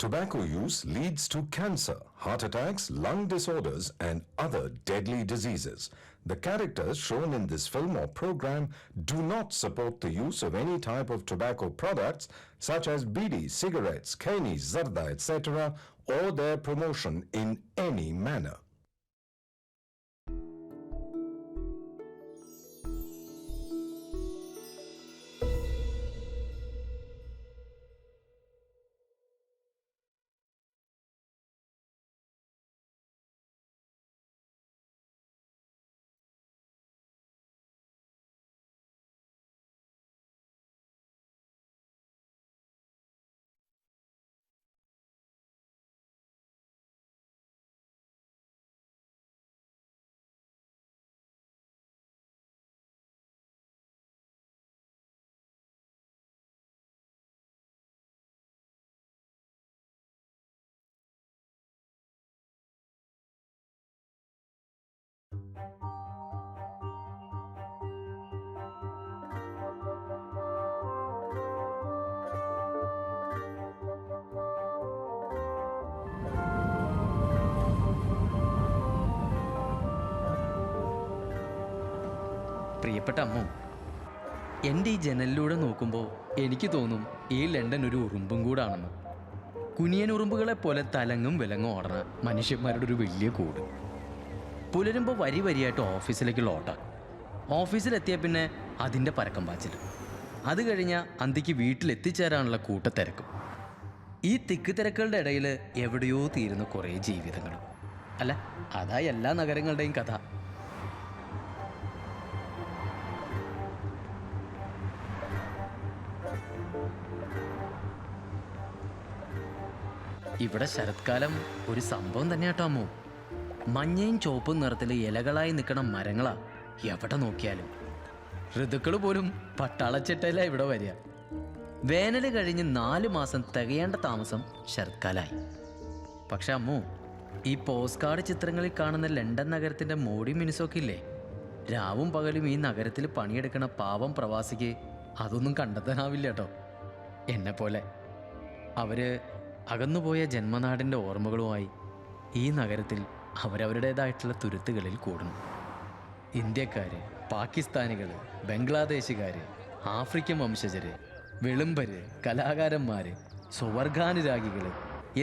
Tobacco use leads to cancer, heart attacks, lung disorders, and other deadly diseases. The characters shown in this film or program do not support the use of any type of tobacco products such as bidi, cigarettes, keni, zarda, etc., or their promotion in any manner. പ്രിയപ്പെട്ട അമ്മു, എൻ്റെ ഈ ജനലിലൂടെ നോക്കുമ്പോൾ എനിക്ക് തോന്നും ഈ London ഒരു ഉറുമ്പും കൂടാണെന്ന്. കുനിയൻ ഉറുമ്പുകളെ പോലെ തലങ്ങും വിലങ്ങും ഓടണ മനുഷ്യന്മാരുടെ ഒരു വലിയ കൂട്. പുലരുമ്പോൾ വരി വരിയായിട്ട് ഓഫീസിലേക്കുള്ള ഓട്ടം. ഓഫീസിലെത്തിയ പിന്നെ അതിൻ്റെ പരക്കം പാച്ചിൽ. അത് കഴിഞ്ഞാൽ അന്തിക്ക് വീട്ടിലെത്തിച്ചേരാനുള്ള കൂട്ടത്തിരക്കും. ഈ തിക്ക് തിരക്കുകളുടെ ഇടയിൽ എവിടെയോ തീരുന്ന കുറേ ജീവിതങ്ങൾ. അല്ല, അതാ എല്ലാ നഗരങ്ങളുടെയും കഥ. ഇവിടെ ശരത്കാലം ഒരു സംഭവം തന്നെയാട്ടോ അമ്മു. മഞ്ഞയും ചുവപ്പും നിറത്തിൽ ഇലകളായി നിൽക്കണ മരങ്ങളാ എവിടെ നോക്കിയാലും. ഋതുക്കൾ പോലും പട്ടാളച്ചിട്ടല്ല ഇവിടെ വരിക. വേനൽ കഴിഞ്ഞ് 4 മാസം തികയേണ്ട താമസം ശരത്കാലമായി. പക്ഷെ അമ്മു, ഈ പോസ്റ്റ് കാർഡ് ചിത്രങ്ങളിൽ കാണുന്ന ലണ്ടൻ നഗരത്തിൻ്റെ മോടി മിനുസൊക്കെ ഇല്ലേ, രാവും പകലും ഈ നഗരത്തിൽ പണിയെടുക്കണ പാവം പ്രവാസിക്ക് അതൊന്നും കണ്ടെത്താനാവില്ല കേട്ടോ. എന്നെപ്പോലെ അവർ അകന്നുപോയ ജന്മനാടിൻ്റെ ഓർമ്മകളുമായി ഈ നഗരത്തിൽ അവരവരുടേതായിട്ടുള്ള തുരുത്തുകളിൽ കൂടണം. ഇന്ത്യക്കാർ, പാകിസ്ഥാനികൾ, ബംഗ്ലാദേശുകാർ, ആഫ്രിക്കൻ വംശജർ, വെളുമ്പര്, കലാകാരന്മാർ, സ്വർഗാനുരാഗികൾ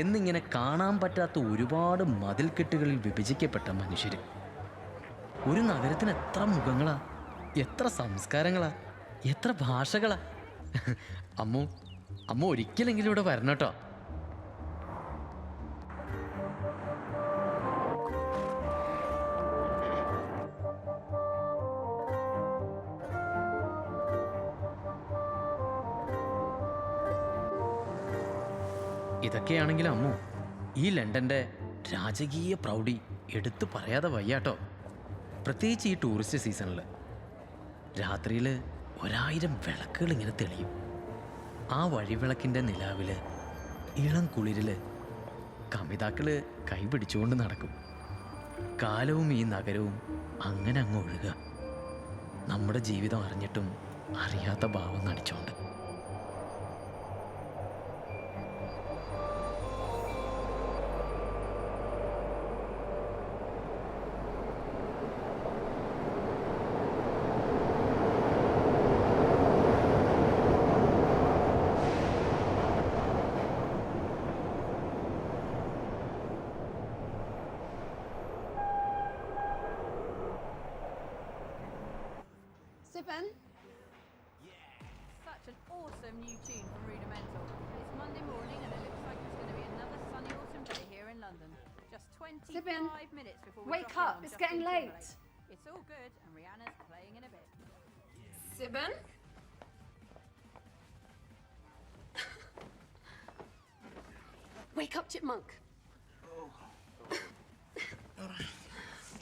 എന്നിങ്ങനെ കാണാൻ പറ്റാത്ത ഒരുപാട് മതിൽക്കെട്ടുകളിൽ വിഭജിക്കപ്പെട്ട മനുഷ്യർ. ഒരു നഗരത്തിന് എത്ര മുഖങ്ങളാ, എത്ര സംസ്കാരങ്ങളാ, എത്ര ഭാഷകളാ. അമ്മ ഒരിക്കലെങ്കിലും ഇവിടെ വരണം കേട്ടോ. ഇതൊക്കെയാണെങ്കിലും അമ്മു, ഈ ലണ്ടൻ്റെ രാജകീയ പ്രൗഢി എടുത്തു പറയാതെ വയ്യാട്ടോ. പ്രത്യേകിച്ച് ഈ ടൂറിസ്റ്റ് സീസണിൽ രാത്രിയിൽ 1000 വിളക്കുകൾ ഇങ്ങനെ തെളിയും. ആ വഴിവിളക്കിൻ്റെ നിലാവിൽ ഇളം കുളിരിൽ കമിതാക്കൾ കൈ പിടിച്ചുകൊണ്ട് നടക്കും. കാലവും ഈ നഗരവും അങ്ങനെ അങ്ങ് ഒഴുകുക, നമ്മുടെ ജീവിതം അറിഞ്ഞിട്ടും അറിയാത്ത ഭാവം നടിച്ചുകൊണ്ട്. Sippen? Yeah! Such an awesome new tune from Rudimental. It's Monday morning and it looks like it's going to be another sunny autumn day here in London. Just 25 Sippen, minutes before we wake drop up, in on it's Justin getting late. Timberlake. It's all good and Rihanna's playing in a bit. Sippen? Wake up, Chipmunk.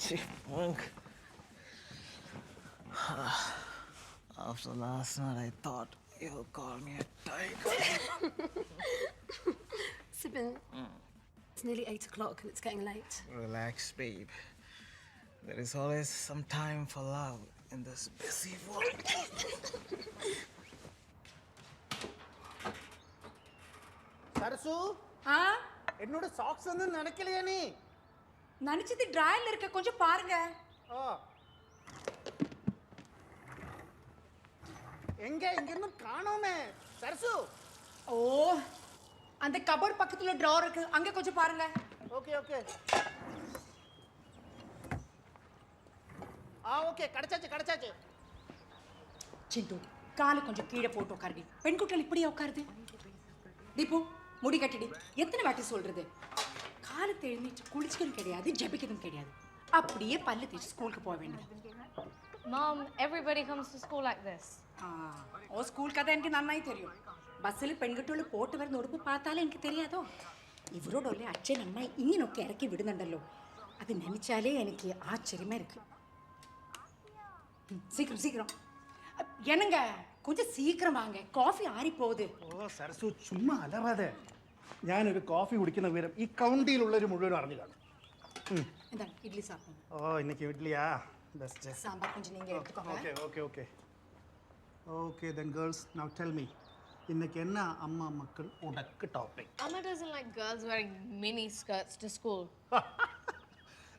Chipmunk. After last night, I thought you'll call me a tiger. Sippen, it's nearly 8 o'clock and it's getting late. Relax, babe. There is always some time for love in this busy world. Sarasu, ஆ என்னோட socks வந்து நினைக்கலையா நீ? நினைச்சது டிராயர்ல இருக்க, கொஞ்சம் பாருங்க. எங்க இன்னும் காணோமே சரசு. ஓ, அந்த கபோர்ட் பக்கத்துல டிராவர் இருக்கு, அங்க கொஞ்சம் பாருங்க. Okay okay. ஓகே, கிடைச்சாச்சு. சிண்டு, காலை கொஞ்சம் கீழே போட்டு உட்காருடி. பெண் குட்டிகள் இப்படியா உட்காருது? தீபு, முடி கட்டிடி. எத்தனை வாட்டி சொல்றது? காலத்தை எழுந்திட்டு குளிச்சுக்கணும் கிடையாது, ஜபிக்கணும் கிடையாது. அப்படியே பல்லு தேய்ச்சி ஸ்கூலுக்கு போக வேண்டியது. Mom, everybody comes to school like this. ഓ സ്കൂൾ കഥ എനിക്ക് നന്നായി തരും. ബസ്സിൽ പെൺകുട്ടികൾ പോട്ട് വരുന്ന ഉടുപ്പ് പാത്താലേ എനിക്ക് தெரியாதோ. ഇവരോടൊല്ലേ അച്ഛൻ അമ്മ ഇങ്ങനൊക്കെ ഇറക്കി വിടുന്നുണ്ടല്ലോ. അത് നനച്ചാലേ എനിക്ക് ആശ്ചര്യமா இருக்கு. சீக்கிரம் என்னங்க, கொஞ்சம் சீக்கிரம் வாங்க, காஃபி ஆறி போகுது. ഓ സരസു, ചുമ്മാ അലറാതെ. ഞാനൊരു കോഫി കുടിക്കുന്ന വിവരം ഈ കൗണ്ടിയിലുള്ളൊരു മുഴുവൻ അറിഞ്ഞു കാണും. എന്താണ് ഇഡ്ഡലി സാപ്പിടും? ഓ ഇന്നേക്ക് ഇഡ്ഡലിയാ? ബെസ്റ്റ്. സാമ്പാർ கொஞ்சம் நீங்க எடுத்துக்கோங்க. Okay, then girls, now tell me, இன்னைக்கு என்ன அம்மா மக்கள் உனக்கு topic? Amma doesn't like girls wearing mini skirts to school.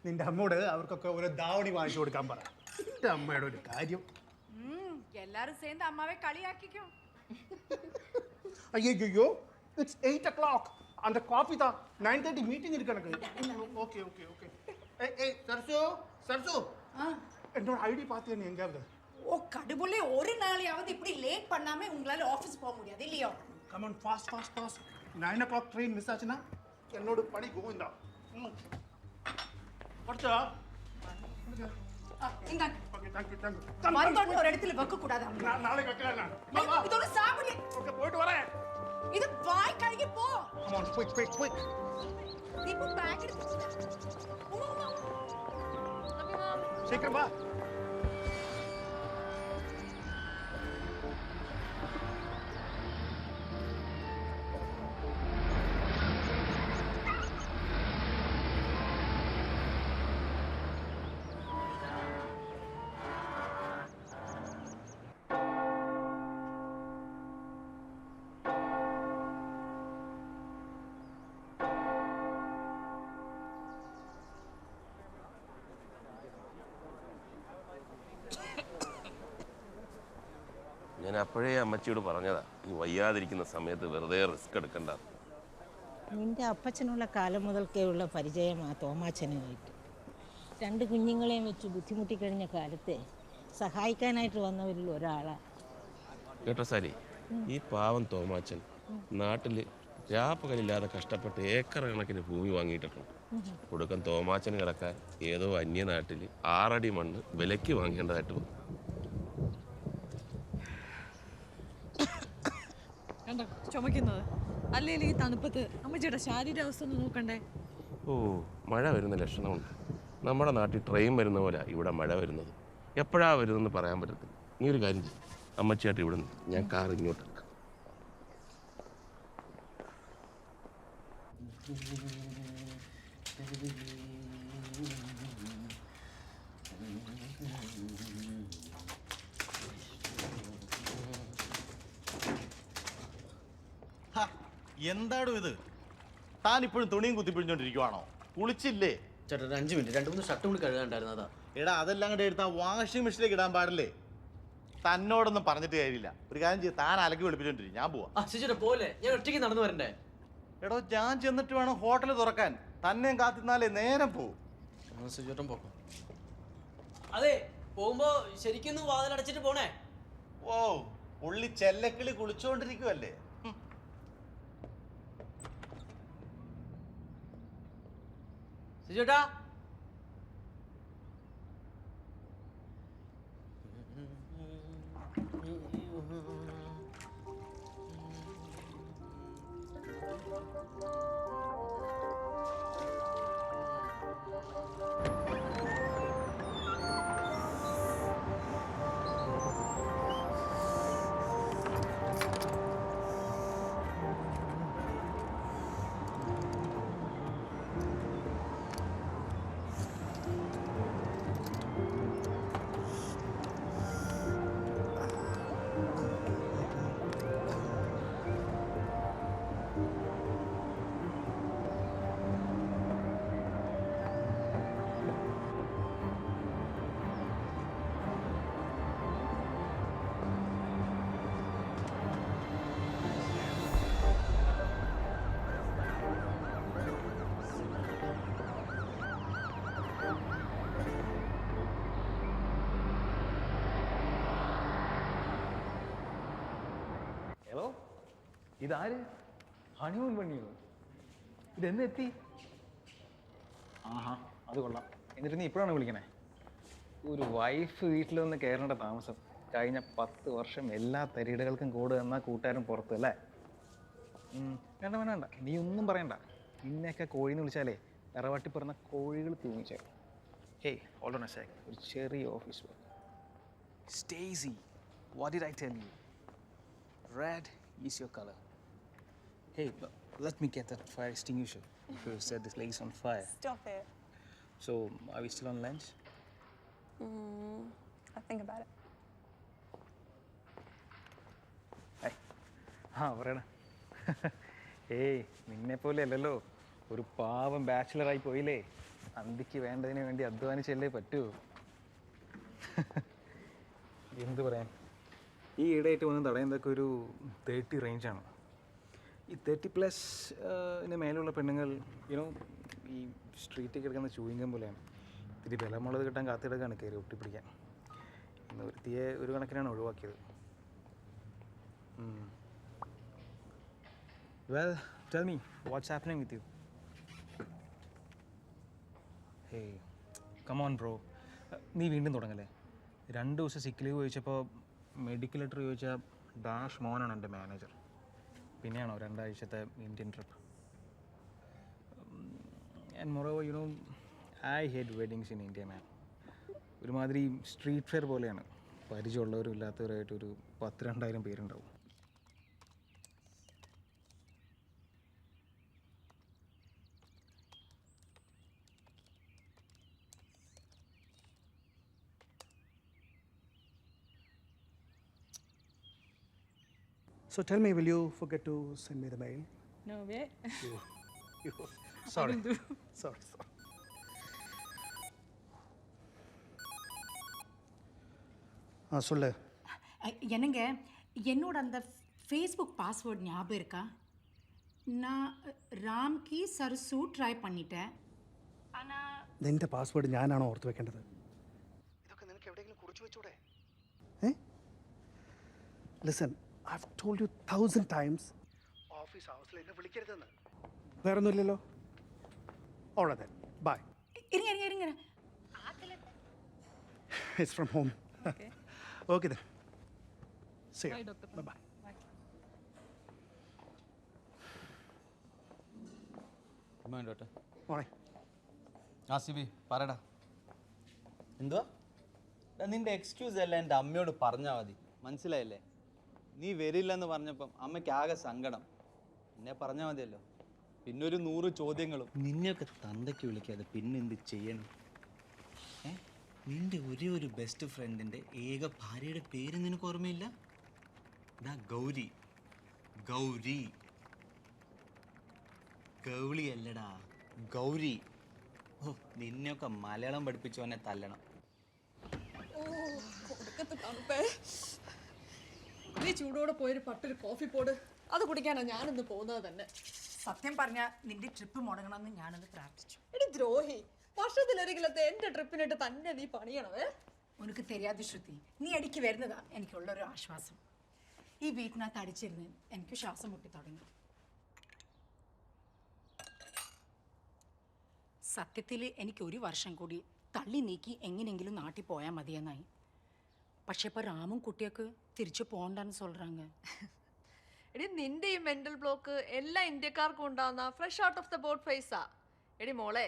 നിന്റെ അമ്മോട് അവർക്കൊക്കെ ഒരു ധാവണി വാങ്ങിച്ചു കൊടുക്കാൻ പറ. എൻ്റെ അമ്മയുടെ ഒരു കാര്യം. എല്ലാരും சேர்ந்து അമ്മാവെ കളിയാക്കിക്കും. അയ്യോ, it's 8 o'clock. அந்த காஃபி தான் 9:30 மீட்டிங் இருக்கு எனக்கு. ஓகே. ஏய் சரசு. என்னோட ஐடி பாத்தியா நீ எங்கயாவது? ஓ கடவுளே, ஒரு நாளையாவது இப்படி லேட் பண்ணாம உங்களால ஆபீஸ் போக முடியாது இல்லையோ? Come on, fast. 9 o'clock train miss ஆச்சுனா என்னோட பணி கோவிந்தா. வரச்சா? இந்தாங்க. Okay, thank you. மறந்தோட ஒரு இடத்துல வைக்க கூடாது. நான் நாளைக்கு வைக்கிறேன் நான். இதோட சாப்பிடு. ஓகே, போயிட்டு வரேன். இது வாய் கழுகி போ. Come on, quick. Deepu bag எடுத்து. உமா. Love you, Mom. சீக்கிரம் வா. ഞാൻ അപ്പോഴേ അമ്മച്ചിയോട് പറഞ്ഞതാ, ഈ വയ്യാതിരിക്കുന്ന സമയത്ത് വെറുതെ റിസ്ക് എടുക്കണ്ട. നിന്റെ അപ്പച്ചനുള്ള കാലം മുതൽക്കേ ഉള്ള പരിചയമാ തോമാച്ചനുമായിട്ട്. 2 കുഞ്ഞുങ്ങളെയും വെച്ച് ബുദ്ധിമുട്ടിക്കഴിഞ്ഞ കാലത്തെ സഹായിക്കാനായിട്ട് വന്നവരിൽ ഒരാളാണ് കേട്ടോ സാരി. ഈ പാവം തോമാച്ചൻ നാട്ടിൽ രാപ്പകലില്ലാതെ കഷ്ടപ്പെട്ട് ഏക്കർ കണക്കിന് ഭൂമി വാങ്ങിയിട്ടുണ്ട്. കൊടുക്കാൻ തോമാച്ചന് കിടക്കാൻ ഏതോ അന്യനാട്ടിൽ 6 അടി മണ്ണ് വിലയ്ക്ക് വാങ്ങേണ്ടതായിട്ട് വന്നു. കണ്ടോ ചുമക്കുന്നത്? അല്ലെങ്കിൽ ഈ തണുപ്പത്ത് അമ്മച്ചിയുടെ ശാരീരാവസ്ഥ ഒന്ന് നോക്കണ്ടേ? ഓ, മഴ വരുന്ന ലക്ഷണമുണ്ട്. നമ്മുടെ നാട്ടിൽ ട്രെയിൻ വരുന്ന പോലെ ഇവിടെ മഴ വരുന്നത്. എപ്പോഴാ വരുന്നതെന്ന് പറയാൻ പറ്റത്തില്ല. നീ ഒരു കാര്യം ചെയ്യും, അമ്മച്ചിയായിട്ട് ഇവിടെ നിന്ന് ഞാൻ കാർ ഇങ്ങോട്ട് എടുക്കാം. എന്താടും ഇത്? താൻ ഇപ്പോഴും തുണിയും കുത്തിപ്പിടിച്ചോണ്ടിരിക്കുവാണോ? കുളിച്ചില്ലേ? ചേട്ടാ 5 മിനിറ്റ്, 2-3 ഷർട്ടും കൂടി കഴുകാണ്ടായിരുന്നു. അതാ. എടാ, അതെല്ലാം കൂടെ എടുത്താൽ വാഷിംഗ് മെഷീനിലേക്ക് ഇടാൻ പാടില്ലേ? തന്നോടൊന്നും പറഞ്ഞിട്ട് കാര്യമില്ല. ഒരു കാര്യം ചെയ്യും, താൻ അലക്കി വെളുപ്പിച്ചോണ്ടിരിക്കും, ഞാൻ പോവാ. പോലെ ഞാൻ ഒറ്റയ്ക്ക് നടന്നു വരണ്ടേ? എടോ, ഞാൻ ചെന്നിട്ട് വേണം ഹോട്ടൽ തുറക്കാൻ. തന്നെയും കാത്തിരുന്നാലേ നേരം പോവും. അതെ, പോകുമ്പോ ശരിക്കും വാതിലടച്ചിട്ട് പോണേ. ഓ, പുള്ളി ചെല്ലക്കിളി കുളിച്ചോണ്ടിരിക്കുവല്ലേ? സുജേട്ടാ, ഇതാര്? ഹണിമൂൺ പണിയോ? ഇതെന്നെത്തി? ആഹാ, അത് കൊള്ളാം. എന്നിട്ട് നീ ഇപ്പോഴാണ് വിളിക്കണേ? ഒരു വൈഫ് വീട്ടിൽ വന്ന് കയറേണ്ട താമസം. കഴിഞ്ഞ 10 വർഷം എല്ലാ തരികിടകൾക്കും കൂടെ തന്ന കൂട്ടുകാരും പുറത്ത് അല്ലേ? വേണ്ട വേണ്ട വേണ്ട, നീ ഒന്നും പറയണ്ട. നിന്നെയൊക്കെ കോഴിന്ന് വിളിച്ചാലേ തറവാട്ടി പറഞ്ഞ കോഴികൾ തൂങ്ങിച്ചേ. Hey, hold on a second. ഒരു ചെറിയ office work. Stacy, what did I tell you? Red is your color. Hey, let me get that fire extinguisher. You set this place on fire. Stop it. So, are we still on lunch? I'll think about it. Hey. പറയടാ. ഏയ്, നിന്നെപ്പോലെ അല്ലല്ലോ. ഒരു പാവം ബാച്ചിലറായി പോയില്ലേ? അന്തിക്ക് വേണ്ടതിന് വേണ്ടി അധ്വാനിച്ചല്ലേ പറ്റൂ. എന്ത് പറയാൻ, ഈ ഇടയായിട്ട് വന്ന് തടയുന്നതൊക്കെ ഒരു 30 റേഞ്ചാണ്. ഈ 30+ മേലുള്ള പെണ്ണുങ്ങൾ ഈ സ്ട്രീറ്റിൽ കിടക്കുന്ന ചൂയിങ്കം പോലെയാണ്. ഇത്തിരി ബലമുള്ളത് കിട്ടാൻ കാത്തിടക്കാണ് കയറി ഒട്ടിപ്പിടിക്കാൻ. ഇന്ന് ഒരുത്തിയെ ഒരു കണക്കിനാണ് ഒഴിവാക്കിയത്. Well, tell me, what's happening with you? Hey, come on bro. നീ വീണ്ടും തുടങ്ങല്ലേ? 2 ദിവസം സിക്ക് ലീവ് ചോദിച്ചപ്പോൾ മെഡിക്കൽ ലെറ്റർ ചോദിച്ചാൽ ഡാഷ് മോനാണ് എൻ്റെ മാനേജർ. പിന്നെയാണോ 2 ആഴ്ചത്തെ Indian trip? And moreover I hate weddings in India, man. ഒരുമാതിരി സ്ട്രീറ്റ് ഫെയർ പോലെയാണ്. പരിചയമുള്ളവരും ഇല്ലാത്തവരായിട്ടൊരു 10,000-2,000 പേരുണ്ടാവും. So tell me, will you forget to send me the mail? No way. Sorry. I will do. Sorry. சொல்லு. என்னங்க, என்னோட அந்த Facebook password ஞாபகம் இருக்கா? நான் ராம்கி சரசு ட்ரை பண்ணிட்டேன். നിന്റെ പാസ്വേഡ് ഞാനാണോ ഓർത്ത് വെക്കേണ്ടത്? ഇതൊക്കെ നിനക്ക് എവിടെയെങ്കിലും കുറിച്ച് വെച്ചൂടെ? Listen, I've told you 1,000 times office ഹൗസിൽ എന്നെ വിളിക്കരുതെന്ന്. വേറൊന്നുമില്ലല്ലോ? All right then. Bye. இருங்க. It's from home. Okay. Okay then. See you. Bye, Dr. Bye bye. Morning. Sibi പറയടാ. എന്തുവാ? നിന്റെ എക്സ്ക്യൂസ് അല്ല എൻ്റെ അമ്മയോട് പറഞ്ഞാൽ മതി, മനസ്സിലായില്ലേ? നീ വരില്ലെന്ന് പറഞ്ഞപ്പം അമ്മയ്ക്ക് ആകെ സങ്കടം. എന്നെ പറഞ്ഞാൽ മതിയല്ലോ. പിന്നെ ഒരു 100 ചോദ്യങ്ങളും. നിന്നെയൊക്കെ തന്തയ്ക്ക് വിളിക്കാതെ പിന്നെ എന്ത് ചെയ്യണം? നിന്റെ ഒരു ബെസ്റ്റ് ഫ്രണ്ടിൻ്റെ ഏക ഭാര്യയുടെ പേര് നിനക്ക് ഓർമ്മയില്ല? ഗൗരി. ഗൗരി ഗൗളി അല്ലടാ, ഗൗരി. ഓ, നിന്നെയൊക്കെ മലയാളം പഠിപ്പിച്ചവനെ തല്ലണം. നീ ചൂടോടെ പോയൊരു പട്ടൊരു കോഫി പോട്, അത് കുടിക്കാനാണ് ഞാനിന്ന് പോകുന്നത് തന്നെ. സത്യം പറഞ്ഞാൽ നിന്റെ ട്രിപ്പ് മുടങ്ങണമെന്ന് ഞാനത് പ്രാർത്ഥിച്ചു. എടി ദ്രോഹി, വർഷത്തിലൊരിക്കലത്തെ എൻ്റെ ട്രിപ്പിനിട്ട് തന്നെ നീ പണിയണമേ. ഉനക്ക് தெரியாது ശ്രുതി, നീ ഇടയ്ക്ക് വരുന്നതാ എനിക്കുള്ളൊരു ആശ്വാസം. ഈ വീട്ടിനകത്ത് അടിച്ചിരുന്ന് എനിക്ക് ശ്വാസം മുട്ടി തുടങ്ങി. സത്യത്തിൽ എനിക്ക് 1 വർഷം കൂടി തള്ളി നീക്കി എങ്ങനെയെങ്കിലും നാട്ടിൽ പോയാൽ മതിയെന്നായി. പക്ഷെ ഇപ്പോൾ രാമും കുട്ടിയൊക്കെ തിരിച്ചു പോകണ്ടെന്ന് சொல்றாங்க. എടി, നിന്റെ ഈ മെന്റൽ ബ്ലോക്ക് എല്ലാ ഇന്ത്യക്കാർക്കും ഉണ്ടാവുന്ന fresh out of the boat ഫേസാ. എടി മോളെ,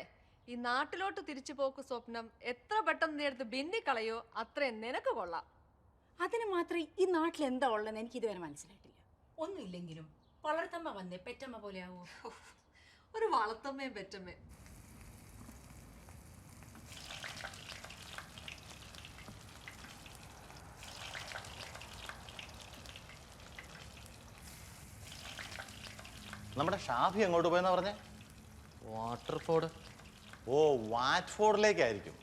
ഈ നാട്ടിലോട്ട് തിരിച്ചു പോക്ക് സ്വപ്നം എത്ര പെട്ടെന്ന് നീ എടുത്ത് ബിന്നിക്കളയോ അത്രയും നിനക്ക് കൊള്ളാം. അതിന് മാത്രമേ ഈ നാട്ടിൽ എന്താ ഉള്ളതെന്ന് എനിക്ക് ഇതുവരെ മനസ്സിലായിട്ടില്ല. ഒന്നുമില്ലെങ്കിലും വളർത്തമ്മ വന്നേ പെറ്റമ്മ പോലെ ആവോ? ഒരു വളർത്തമ്മയും പെറ്റമ്മയും. നമ്മുടെ ഷാഫി എങ്ങോട്ട് പോയെന്നാ പറഞ്ഞേ? വാട്ടർഫോർഡ്. ഓ, വാറ്റ്ഫോർഡിലേക്കായിരിക്കും.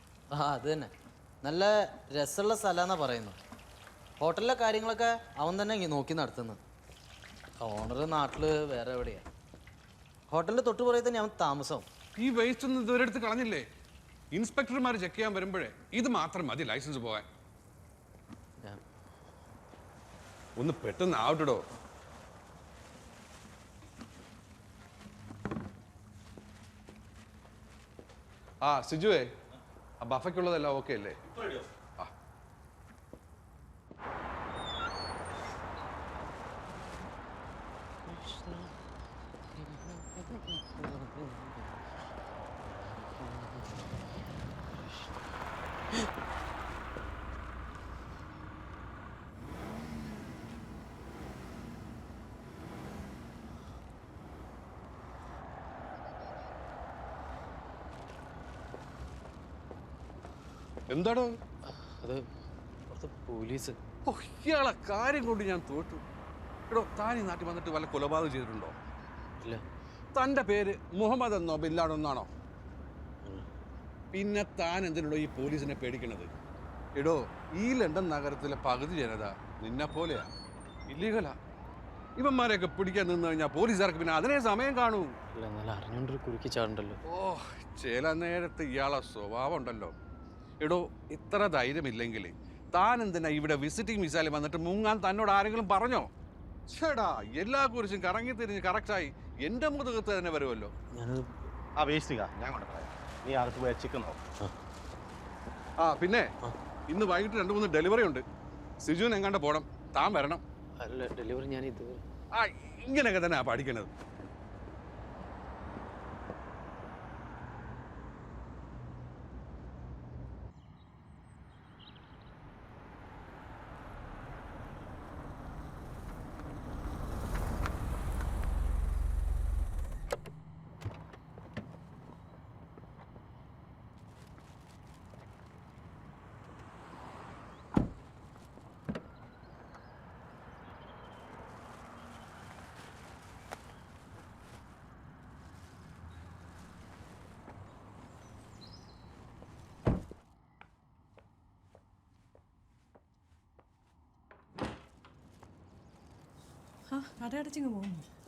അത് തന്നെ. നല്ല രസമുള്ള സ്ഥലമാണെന്നാണ് പറയുന്നത്. ഹോട്ടലിലെ കാര്യങ്ങളൊക്കെ അവൻ തന്നെ നോക്കി നടത്തുന്നത്. ഓണർ നാട്ടിൽ വേറെ എവിടെയാണ്. ഹോട്ടലിൻ്റെ തൊട്ടുപുറകെ തന്നെ അവൻ താമസം. ഈ വേസ്റ്റ് ഒന്നും ഇതുവരെ എടുത്ത് കളഞ്ഞില്ലേ? ഇൻസ്പെക്ടർമാർ ചെക്ക് ചെയ്യാൻ വരുമ്പോഴേ ഇത് മാത്രം മതി ലൈസൻസ് പോകാൻ. ഒന്ന് പെട്ടെന്ന് ആവട്ടോ. ആ സിജുവേ, ആ ബഫയ്ക്കുള്ളതെല്ലാം ഓക്കെ അല്ലേ? ആ എന്താടോ അത് പോലീസ്? ഓ, ഇയാളെ കാര്യം കൊണ്ട് ഞാൻ തോറ്റു. എടോ, താൻ ഈ നാട്ടിൽ വന്നിട്ട് വല്ല കൊലപാതകം ചെയ്തിട്ടുണ്ടോ? ഇല്ല. തൻ്റെ പേര് മുഹമ്മദ് എന്നോ ബില്ലാടെന്നാണോ? പിന്നെ താൻ എന്തിനോ ഈ പോലീസിനെ പേടിക്കണത്? എടോ, ഈ ലണ്ടൻ നഗരത്തിലെ പകുതി ജനത നിന്നെ പോലെയാ, ഇല്ലീഗലാ. ഇവന്മാരെയൊക്കെ പിടിക്കാൻ നിന്ന് കഴിഞ്ഞാൽ പോലീസുകാർക്ക് പിന്നെ അതിനെ സമയം കാണൂ. അറിഞ്ഞോണ്ടൊരു കുറുക്കി ചാടണ്ടല്ലോ. ഓ, ചില നേരത്ത് ഇയാളെ സ്വഭാവം ഉണ്ടല്ലോ. എടോ, ഇത്ര ധൈര്യമില്ലെങ്കിൽ താൻ എന്തിനാ ഇവിടെ വിസിറ്റിംഗ് വിസയിൽ വന്നിട്ട് മുങ്ങാൻ തന്നോട് ആരെങ്കിലും പറഞ്ഞോ? ചേടാ, എല്ലാ കുറിച്ചും കറങ്ങി തിരിഞ്ഞ് കറക്റ്റായി എൻ്റെ മുതുകത്ത് തന്നെ വരുമല്ലോ. ആ വേസ്റ്റ് ഞാൻ കൊണ്ടുപോയാ, നീ അകത്ത് പോയി ചിക്കൻ നോക്കാം. ആ പിന്നെ ഇന്ന് വൈകിട്ട് 2-3 ഡെലിവറി ഉണ്ട്. സിജുവിന് എങ്ങാണ്ട് പോണം, താൻ വരണം. അല്ല, ഡെലിവറി ഞാൻ ഇത് ആ ഇങ്ങനെയൊക്കെ തന്നെ പഠിക്കണത്.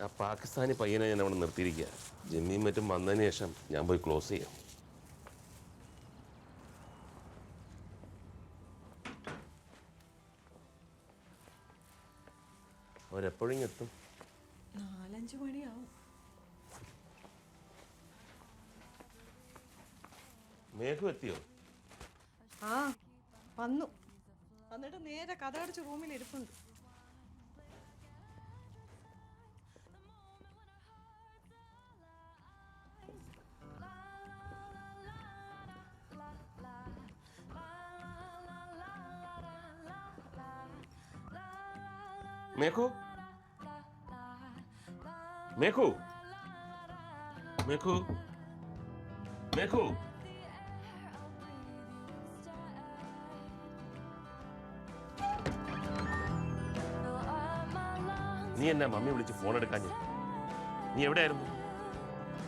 ആ പാകിസ്ഥാനി പയ്യനെ ഞാൻ അവിടെ നിർത്തിയിരിക്കുക. ജമ്മിയും മറ്റും വന്നതിന് ശേഷം ഞാൻ പോയി ക്ലോസ് ചെയ്യാം. അവരെപ്പോഴും എത്തും? 4-5 മണിയാവും. മേഘു എത്തിയോ? ആ, വന്നു. എന്നിട്ട് നേരെ കഥ അടച്ച് റൂമിൽ ഇരിപ്പുണ്ട്. മേഘു, മേഘു, മേഘു, മേഘു. നീ എന്നാ മമ്മി വിളിച്ച് ഫോൺ എടുക്കാഞ്ഞേ? നീ എവിടെയായിരുന്നു?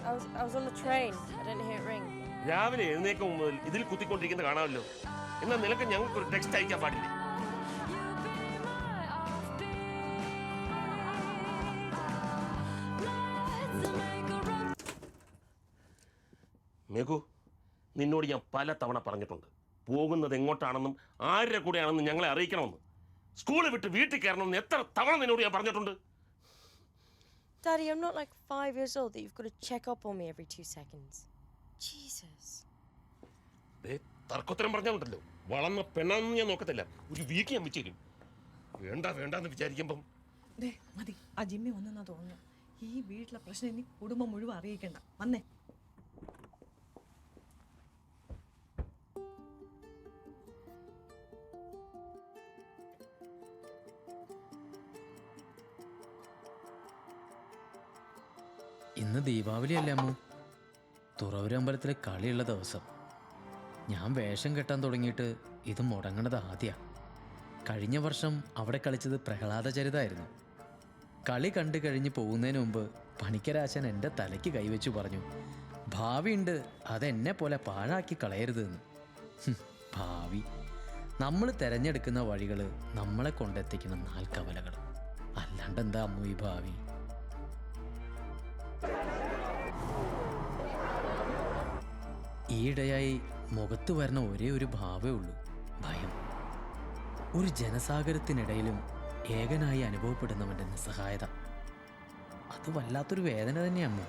I was on the train. I didn't hear it ring. രാവിലെ എഴുന്നേക്കും മുതൽ ഇതിൽ കുത്തിക്കൊണ്ടിരിക്കുന്നത് കാണാമല്ലോ. എന്നാൽ നിനക്ക് ഞങ്ങൾക്ക് ഒരു ടെക്സ്റ്റ് അയക്കാൻ പാടില്ലേ? മേഘു, നിന്നോട് ഞാൻ പല തവണ പറഞ്ഞിട്ടുണ്ട്, പോകുന്നത് എങ്ങോട്ടാണെന്നും ആരുടെ കൂടെയാണെന്നും ഞങ്ങളെ അറിയിക്കണമെന്ന്. സ്കൂളിൽ വിട്ട് വീട്ടിൽ കയറണമെന്ന് എത്ര തവണ നിന്നോട് ഞാൻ പറഞ്ഞിട്ടുണ്ട്. Daddy, I'm not like 5 years old that you've got to check up on me every 2 seconds. Jesus. തർക്കോത്തരം പറഞ്ഞാലുണ്ടല്ലോ, വളർന്ന പെണ്ണാന്ന് ഞാൻ നോക്കത്തില്ല, ഒരു വീക്ക് ഞാൻ വെച്ചു തരും. വേണ്ടെന്ന് വിചാരിക്കുമ്പം മതി. ആ ജിമ്മി വന്നെന്നാ തോന്നുന്നു. ഈ വീട്ടിലെ പ്രശ്നം ഇനി കുടുംബം മുഴുവൻ അറിയിക്കണ്ട. വന്നേ. ഇന്ന് ദീപാവലി അല്ലേ അമ്മു? തുറവൂരമ്പലത്തിലെ കളിയുള്ള ദിവസം. ഞാൻ വേഷം കെട്ടാൻ തുടങ്ങിയിട്ട് ഇത് മുടങ്ങണത് ആദ്യ. കഴിഞ്ഞ വർഷം അവിടെ കളിച്ചത് പ്രഹ്ലാദചരിതമായിരുന്നു. കളി കണ്ടു കഴിഞ്ഞ് പോകുന്നതിന് മുമ്പ് പണിക്കരാശൻ എൻ്റെ തലയ്ക്ക് കൈവച്ചു പറഞ്ഞു, ഭാവിയുണ്ട്, അതെന്നെ പോലെ പാഴാക്കി കളയരുതെന്ന്. ഭാവി നമ്മൾ തിരഞ്ഞെടുക്കുന്ന വഴികൾ നമ്മളെ കൊണ്ടെത്തിക്കുന്ന 4 കവലകൾ. അല്ലാണ്ട് എന്താ അമ്മു ഈ ഭാവി? ഈയിടെയായി മുഖത്ത് വരുന്ന ഒരേ ഒരു ഭാവേ ഉള്ളൂ, ഭയം. ഒരു ജനസാഗരത്തിനിടയിലും ഏകനായി അനുഭവപ്പെടുന്നവൻ്റെ നിസ്സഹായത. അത് വല്ലാത്തൊരു വേദന തന്നെയമ്മ.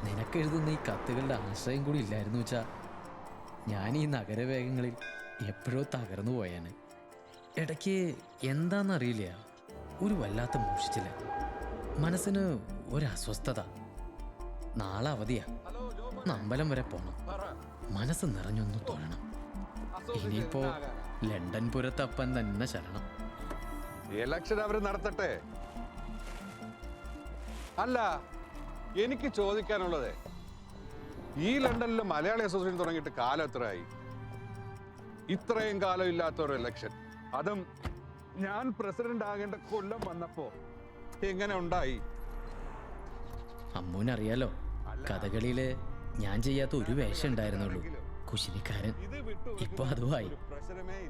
നിനക്കെഴുതുന്ന ഈ കത്തുകളുടെ ആശ്രയം കൂടി ഇല്ലായിരുന്നു വെച്ചാൽ ഞാൻ ഈ നഗരവേഗങ്ങളിൽ എപ്പോഴോ തകർന്നു പോയാന്. ഇടയ്ക്ക് എന്താണെന്നറിയില്ല, ഒരു വല്ലാത്ത മൂഷിച്ചില്ല, മനസ്സിന് ഒരു അസ്വസ്ഥത. നാളെ അവധിയാ, അമ്പലം വരെ പോണം, മനസ്സ് നിറഞ്ഞൊന്ന് തൊഴണം. ഇനിയിപ്പോ ലണ്ടൻ പുരത്തപ്പൻ തന്നെ ശരണം. ഇലക്ഷൻ അവർ നടത്തട്ടെ. അല്ല, എനിക്ക് ചോദിക്കാനുള്ളത്, ഈ ലണ്ടനിൽ മലയാളി അസോസിയേഷൻ തുടങ്ങിയിട്ട് കാലം എത്രയായി? ഇത്രയും കാലം ഇല്ലാത്ത ഒരു ഇലക്ഷൻ, അതും ഞാൻ പ്രസിഡന്റ് ആകേണ്ട കൊല്ലം വന്നപ്പോ എങ്ങനെ ഉണ്ടായി? അമ്മൂനറിയാലോ, കഥകളിയില് ഞാൻ ചെയ്യാത്ത ഒരു വേഷം ഉണ്ടായിരുന്നുള്ളൂ, കുശിനിക്കാരൻ. ഇപ്പൊ അതുമായി.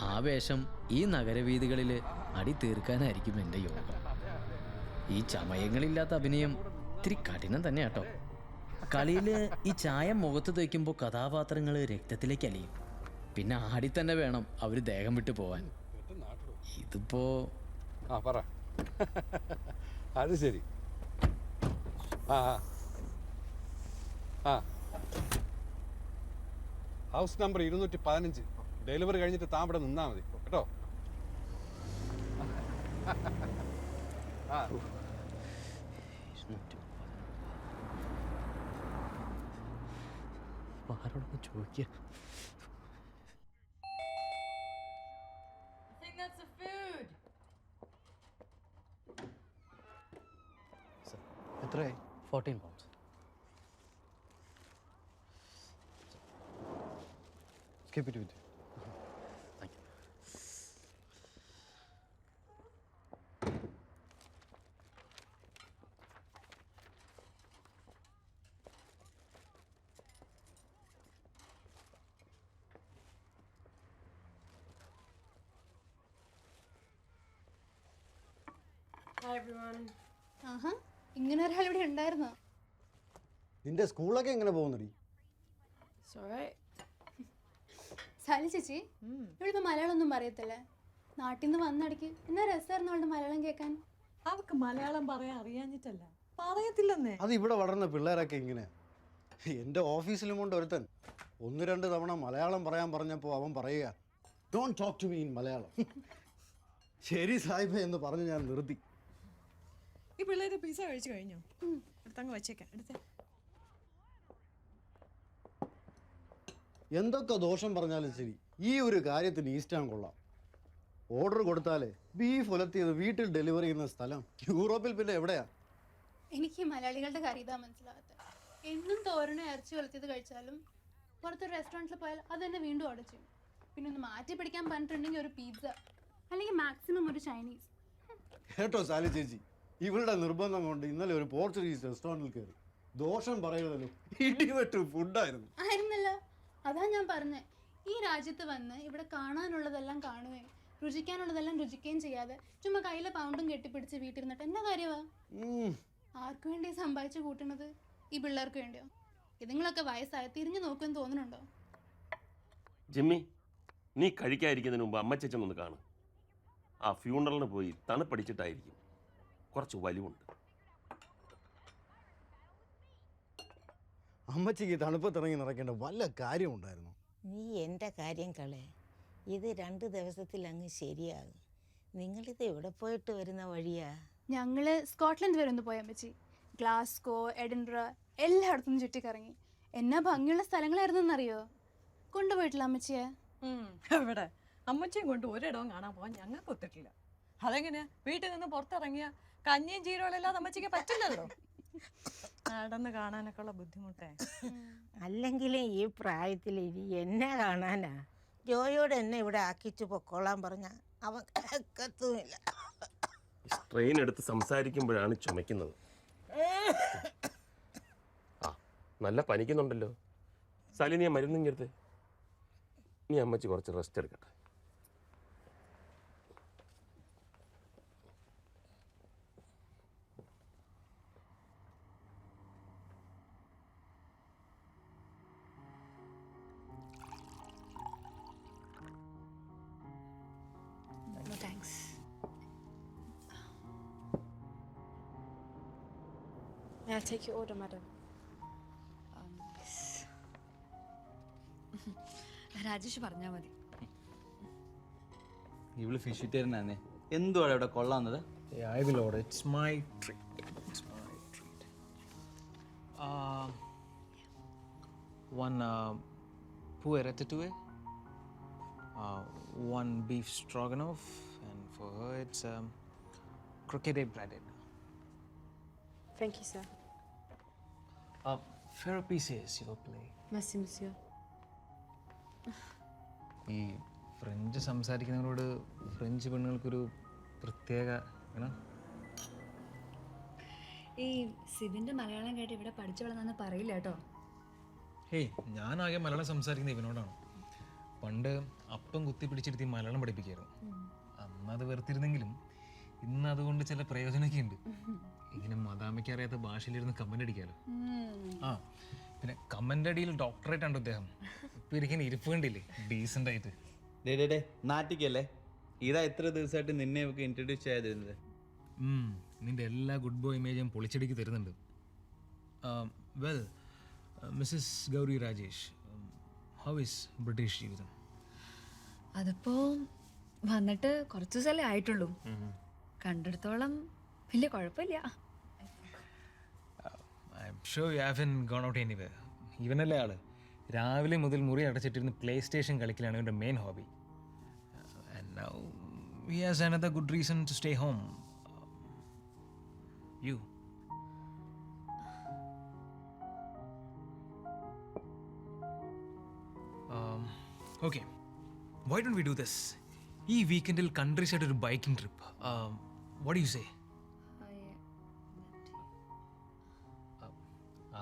ആ വേഷം ഈ നഗരവീഥികളില് അടി തീർക്കാനായിരിക്കും എൻ്റെ യോഗം. ഈ ചമയങ്ങളില്ലാത്ത അഭിനയം ഇത്തിരി കഠിനം തന്നെ കേട്ടോ. കളിയില് ഈ ചായം മുഖത്ത് തേക്കുമ്പോൾ കഥാപാത്രങ്ങൾ രക്തത്തിലേക്ക് അലിയും, പിന്നെ ആടി തന്നെ വേണം അവര് ദേഹം വിട്ടു പോവാൻ. ഇതിപ്പോ പറ. അത് ശരി. House number 215. ഡെലിവറി കഴിഞ്ഞിട്ട് താമ്പടെ നിന്നാ മതി കേട്ടോ. ആരോടൊന്ന് ചോദിക്കുക. എത്രയായി? 14 pounds. Keep it with you. Thank you. Hi everyone. ആഹാ, ഇങ്ങനെ ഒരാൾ ഇവിടെ ഉണ്ടായിരുന്നോ? നിന്റെ സ്കൂളൊക്കെ എങ്ങനെ പോകുന്നടി? It's alright. സാലി ചേച്ചി, ഇവിടെ മലയാളം ഒന്നും പറയത്തില്ലേ? നാട്ടിൽ നിന്ന് വന്നടിക്ക് എന്നാ രസമായിരുന്നു അവളുടെ മലയാളം കേൾക്കാൻ. അവർക്ക് മലയാളം പറയാൻ അറിയാഞ്ഞിട്ടല്ല, പറയത്തില്ലെന്നേ. അത് ഇവിടെ വളർന്ന പിള്ളേരൊക്കെ ഇങ്ങനെ. എൻ്റെ ഓഫീസിലും കൊണ്ട് ഒരുത്തൻ 1-2 തവണ മലയാളം പറയാൻ പറഞ്ഞപ്പോൾ അവൻ പറയുക, don't talk to me in Malayalam. ശരി സാഹിബ് എന്ന് പറഞ്ഞ് ഞാൻ നിർത്തി. ഈ പിള്ളേര് പിസ്സ കഴിച്ചു കഴിഞ്ഞോ? എടുത്തങ്ങ് വെച്ചേക്കാം. എടുത്തേ. എന്തൊക്കെ ദോഷം പറഞ്ഞാലും ശരി, ഈ ഒരു കാര്യത്തിന് ഈസ്റ്റാൻ കൊള്ളാം. ഓർഡർ കൊടുത്താലേ ബീഫ് ഉലത്തിയത് വീട്ടിൽ ഡെലിവറി ചെയ്യുന്ന സ്ഥലം യൂറോപ്പിൽ പിന്നെ എവിടെയാ? എനിക്ക് മലയാളികളുടെ കാര്യം ഇതാ മനസ്സിലാവാത്തത്. എന്നും തോരനും ഇറച്ചി ഉലത്തിയത് കഴിച്ചാലും പുറത്തൊരു റെസ്റ്റോറൻറ്റിൽ പോയാൽ അത് തന്നെ വീണ്ടും ഓർഡർ ചെയ്യും. പിന്നെ ഒന്ന് മാറ്റി പിടിക്കാൻ പറഞ്ഞിട്ടുണ്ടെങ്കിൽ ഒരു പിസ്സ, അല്ലെങ്കിൽ മാക്സിമം ഒരു ചൈനീസ്. കേട്ടോ സാലി ചേച്ചി, ഇവളുടെ നിർബന്ധം കൊണ്ട് ഇന്നലെ ഒരു പോർച്ചുഗീസ് റെസ്റ്റോറൻറ്റിൽ കയറി. ദോഷം പറയുന്നല്ലോ, ഇടിവെട്ട് ഫുഡായിരുന്നു. ആയിരുന്നല്ലോ, അതാ ഞാൻ പറഞ്ഞേ. ഈ രാജ്യത്ത് വന്ന് ഇവിടെ കാണാനുള്ളതെല്ലാം കാണുകയും രുചിക്കാനുള്ളതെല്ലാം രുചിക്കുകയും ചെയ്യാതെ ചുമ്മാ കയ്യിലെ പൗണ്ടും കെട്ടിപ്പിടിച്ച് വീട്ടിരുന്നിട്ട് എന്നാ കാര്യമാ? ആർക്കു വേണ്ടി സമ്പാദിച്ചു കൂട്ടണത്? ഈ പിള്ളേർക്ക് വേണ്ടിയോ? ഇതുങ്ങളൊക്കെ വയസ്സായ തിരിഞ്ഞു നോക്കുമെന്ന് തോന്നുന്നുണ്ടോ? ജിമ്മി, നീ കഴിക്കാതിരിക്കുന്നതിന് മുമ്പ് അമ്മച്ചൊന്ന് കാണും. ആ ഫ്യൂണറലിന് പോയി തണുപ്പടിച്ചിട്ടായിരിക്കും, കുറച്ച് വലിവുണ്ട്. അമ്മച്ചിക്ക് തണുപ്പത്തിറങ്ങി നടക്കേണ്ട വല്ല കാര്യം ഉണ്ടായിരുന്നു? നീ എൻ്റെ കാര്യം കളേ, ഇത് 2 ദിവസത്തിൽ അങ്ങ് ശരിയാകും. നിങ്ങളിത് എവിടെ പോയിട്ട് വരുന്ന വഴിയാ? ഞങ്ങൾ സ്കോട്ട്ലൻഡ് വരെ ഒന്ന് പോയാൽ അമ്മച്ചി. ഗ്ലാസ്കോ, എഡിൻബ്ര എല്ലായിടത്തും ചുറ്റിക്കറങ്ങി. എന്നാ ഭംഗിയുള്ള സ്ഥലങ്ങളായിരുന്നു എന്നറിയോ? കൊണ്ടുപോയിട്ടില്ല അമ്മച്ചിയെ? എവിടെ? അമ്മച്ചിയും കൊണ്ട് ഒരിടവും കാണാൻ പോകാൻ ഞങ്ങൾക്ക് ഒത്തിട്ടില്ല. അതെങ്ങനെയാ? വീട്ടിൽ നിന്ന് പുറത്തിറങ്ങിയ കഞ്ഞിയും ചീരകളെല്ലാം അമ്മച്ചിക്ക് പറ്റില്ലല്ലോ. നടന്ന് കാണാനൊക്കെ ഉള്ള ബുദ്ധിമുട്ടേ. അല്ലെങ്കിലും ഈ പ്രായത്തിൽ ഇനി എന്നെ കാണാനാ? ജോയോട് എന്നെ ഇവിടെ ആക്കിച്ചു പൊക്കോളാൻ പറഞ്ഞ അവൻ കേൾക്കത്തുമില്ല. ട്രെയിൻ എടുത്ത് സംസാരിക്കുമ്പോഴാണ് ചുമക്കുന്നത്. ആ, നല്ല പനിക്കുന്നുണ്ടല്ലോ. സാലി, നീ മരുന്നും എടുത്ത്. നീ അമ്മച്ചി കുറച്ച് റെസ്റ്റ് എടുക്കട്ടെ. No thanks. May I take your order, madam? Rajesh പറഞ്ഞാൽ മതി. ഇവള് ഫിഷിറ്റേറിയനാന്നേ. എന്തുവാണ് ഇവിടെ കൊള്ളാവുന്നത്? I will order. It's my treat. It's my treat. One poulet ratatouille, one beef stroganoff, and for her it's croquette breaded. Thank you, sir. Faire pieces, your play. Merci, monsieur. ഈ French സംസാരിക്കുന്നവരോട് French പെണ്ണുങ്ങൾക്കൊരു പ്രത്യേക ഈ സിബിന്റെ മലയാളം കേട്ട് ഇവിടെ പഠിച്ചു വളർന്നെന്ന് പറയില്ല കേട്ടോ. Hey, ഞാനാകെ Malayalam സംസാരിക്കുന്ന ഇവനോടാണ്. പണ്ട് അപ്പം കുത്തി പിടിച്ചിരുത്തി മലയാളം പഠിപ്പിക്കായിരുന്നു. അന്ന് അത് വെറുത്തിരുന്നെങ്കിലും ഇന്ന് അതുകൊണ്ട് ചില പ്രയോജനമൊക്കെ ഉണ്ട്. ഇങ്ങനെ മദാമയ്ക്ക് അറിയാത്ത ഭാഷയിലിരുന്ന് കമൻ്റ് അടിക്കാമല്ലോ. ആ പിന്നെ കമൻ്റ് അടിയിൽ ഡോക്ടറേറ്റ് ആണ് അദ്ദേഹം. ഇപ്പം ഇരിക്കുന്ന ഇരിപ്പ് കണ്ടില്ലേ, ഡീസൻ്റ് ആയിട്ട്. ഡേ നാട്ടിക്കല്ലേ, ഇതാ എത്ര ദിവസമായിട്ട് നിന്നെ ഒക്കെ ഇൻട്രൊഡ്യൂസ് ചെയ്തിരുന്നത്. നിന്റെ എല്ലാ ഗുഡ് ബോയ് ഇമേജും പൊളിച്ചടിക്ക് തരുന്നുണ്ട്. Well, Mrs Gauri Rajesh, how is British ജീവിതം? അതിപ്പോ വന്നിട്ട് കുറച്ച് ദിവസമല്ലേ ആയിട്ടുള്ളൂ. കണ്ടെടുത്തോളം വലിയ കുഴപ്പമില്ല. I'm sure you haven't gone out anywhere. ഇവനല്ലേ ആള് രാവിലെ മുതൽ മുറി അടച്ചിട്ടിരുന്ന് പ്ലേ സ്റ്റേഷൻ കളിക്കലാണ് ഇവൻ്റെ main hobby. And now he has another good reason to stay home. You. Okay, why don't we do this? ഈ വീക്കെൻഡിൽ കൺട്രി സൈഡ് ഒരു biking trip. What do you say?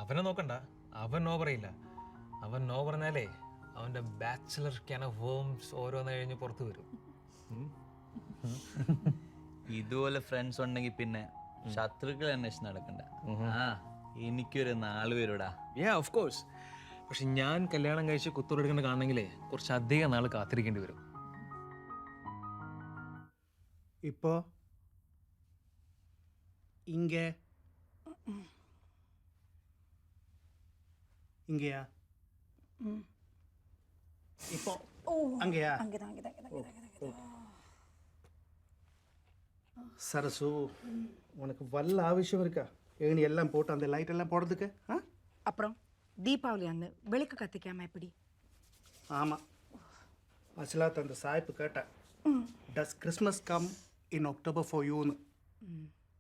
അവനെ നോക്കണ്ട, അവൻ നോ പറയില്ല. അവൻ നോ പറഞ്ഞാലേ അവൻ്റെ ബാച്ചിലർ ക്യാൻ ഓഫ് വേംസ് ഓരോന്ന് കഴിഞ്ഞ് പുറത്തു വരും. ഇതുപോലെ ഫ്രണ്ട്സ് ഉണ്ടെങ്കിൽ പിന്നെ ശത്രുക്കൾ അന്വേഷണം നടക്കണ്ട. എനിക്കൊരു 4 പേരുടാ. Of course. പക്ഷെ ഞാൻ കല്യാണം കഴിച്ച് കുത്തുറെടുക്കേണ്ട കാണണമെങ്കിലേ കുറച്ച് അധികം നാൾ കാത്തിരിക്കേണ്ടി വരും. இப்போ இங்கே இங்கேயா இப்போ அங்கேயா சரசு உனக்கு வல்ல ஆവശ്யம் இருக்கா ஏணி எல்லாம் போட்டு அந்த லைட் எல்லாம் போடுறதுக்கு அப்புறம் தீபாவளி அன்று விளக்கு கத்திக்காம எப்படி? ஆமாம், மசிலாத்த அந்த சாய்ப்பு கேட்டேன். Does Christmas come in October for you.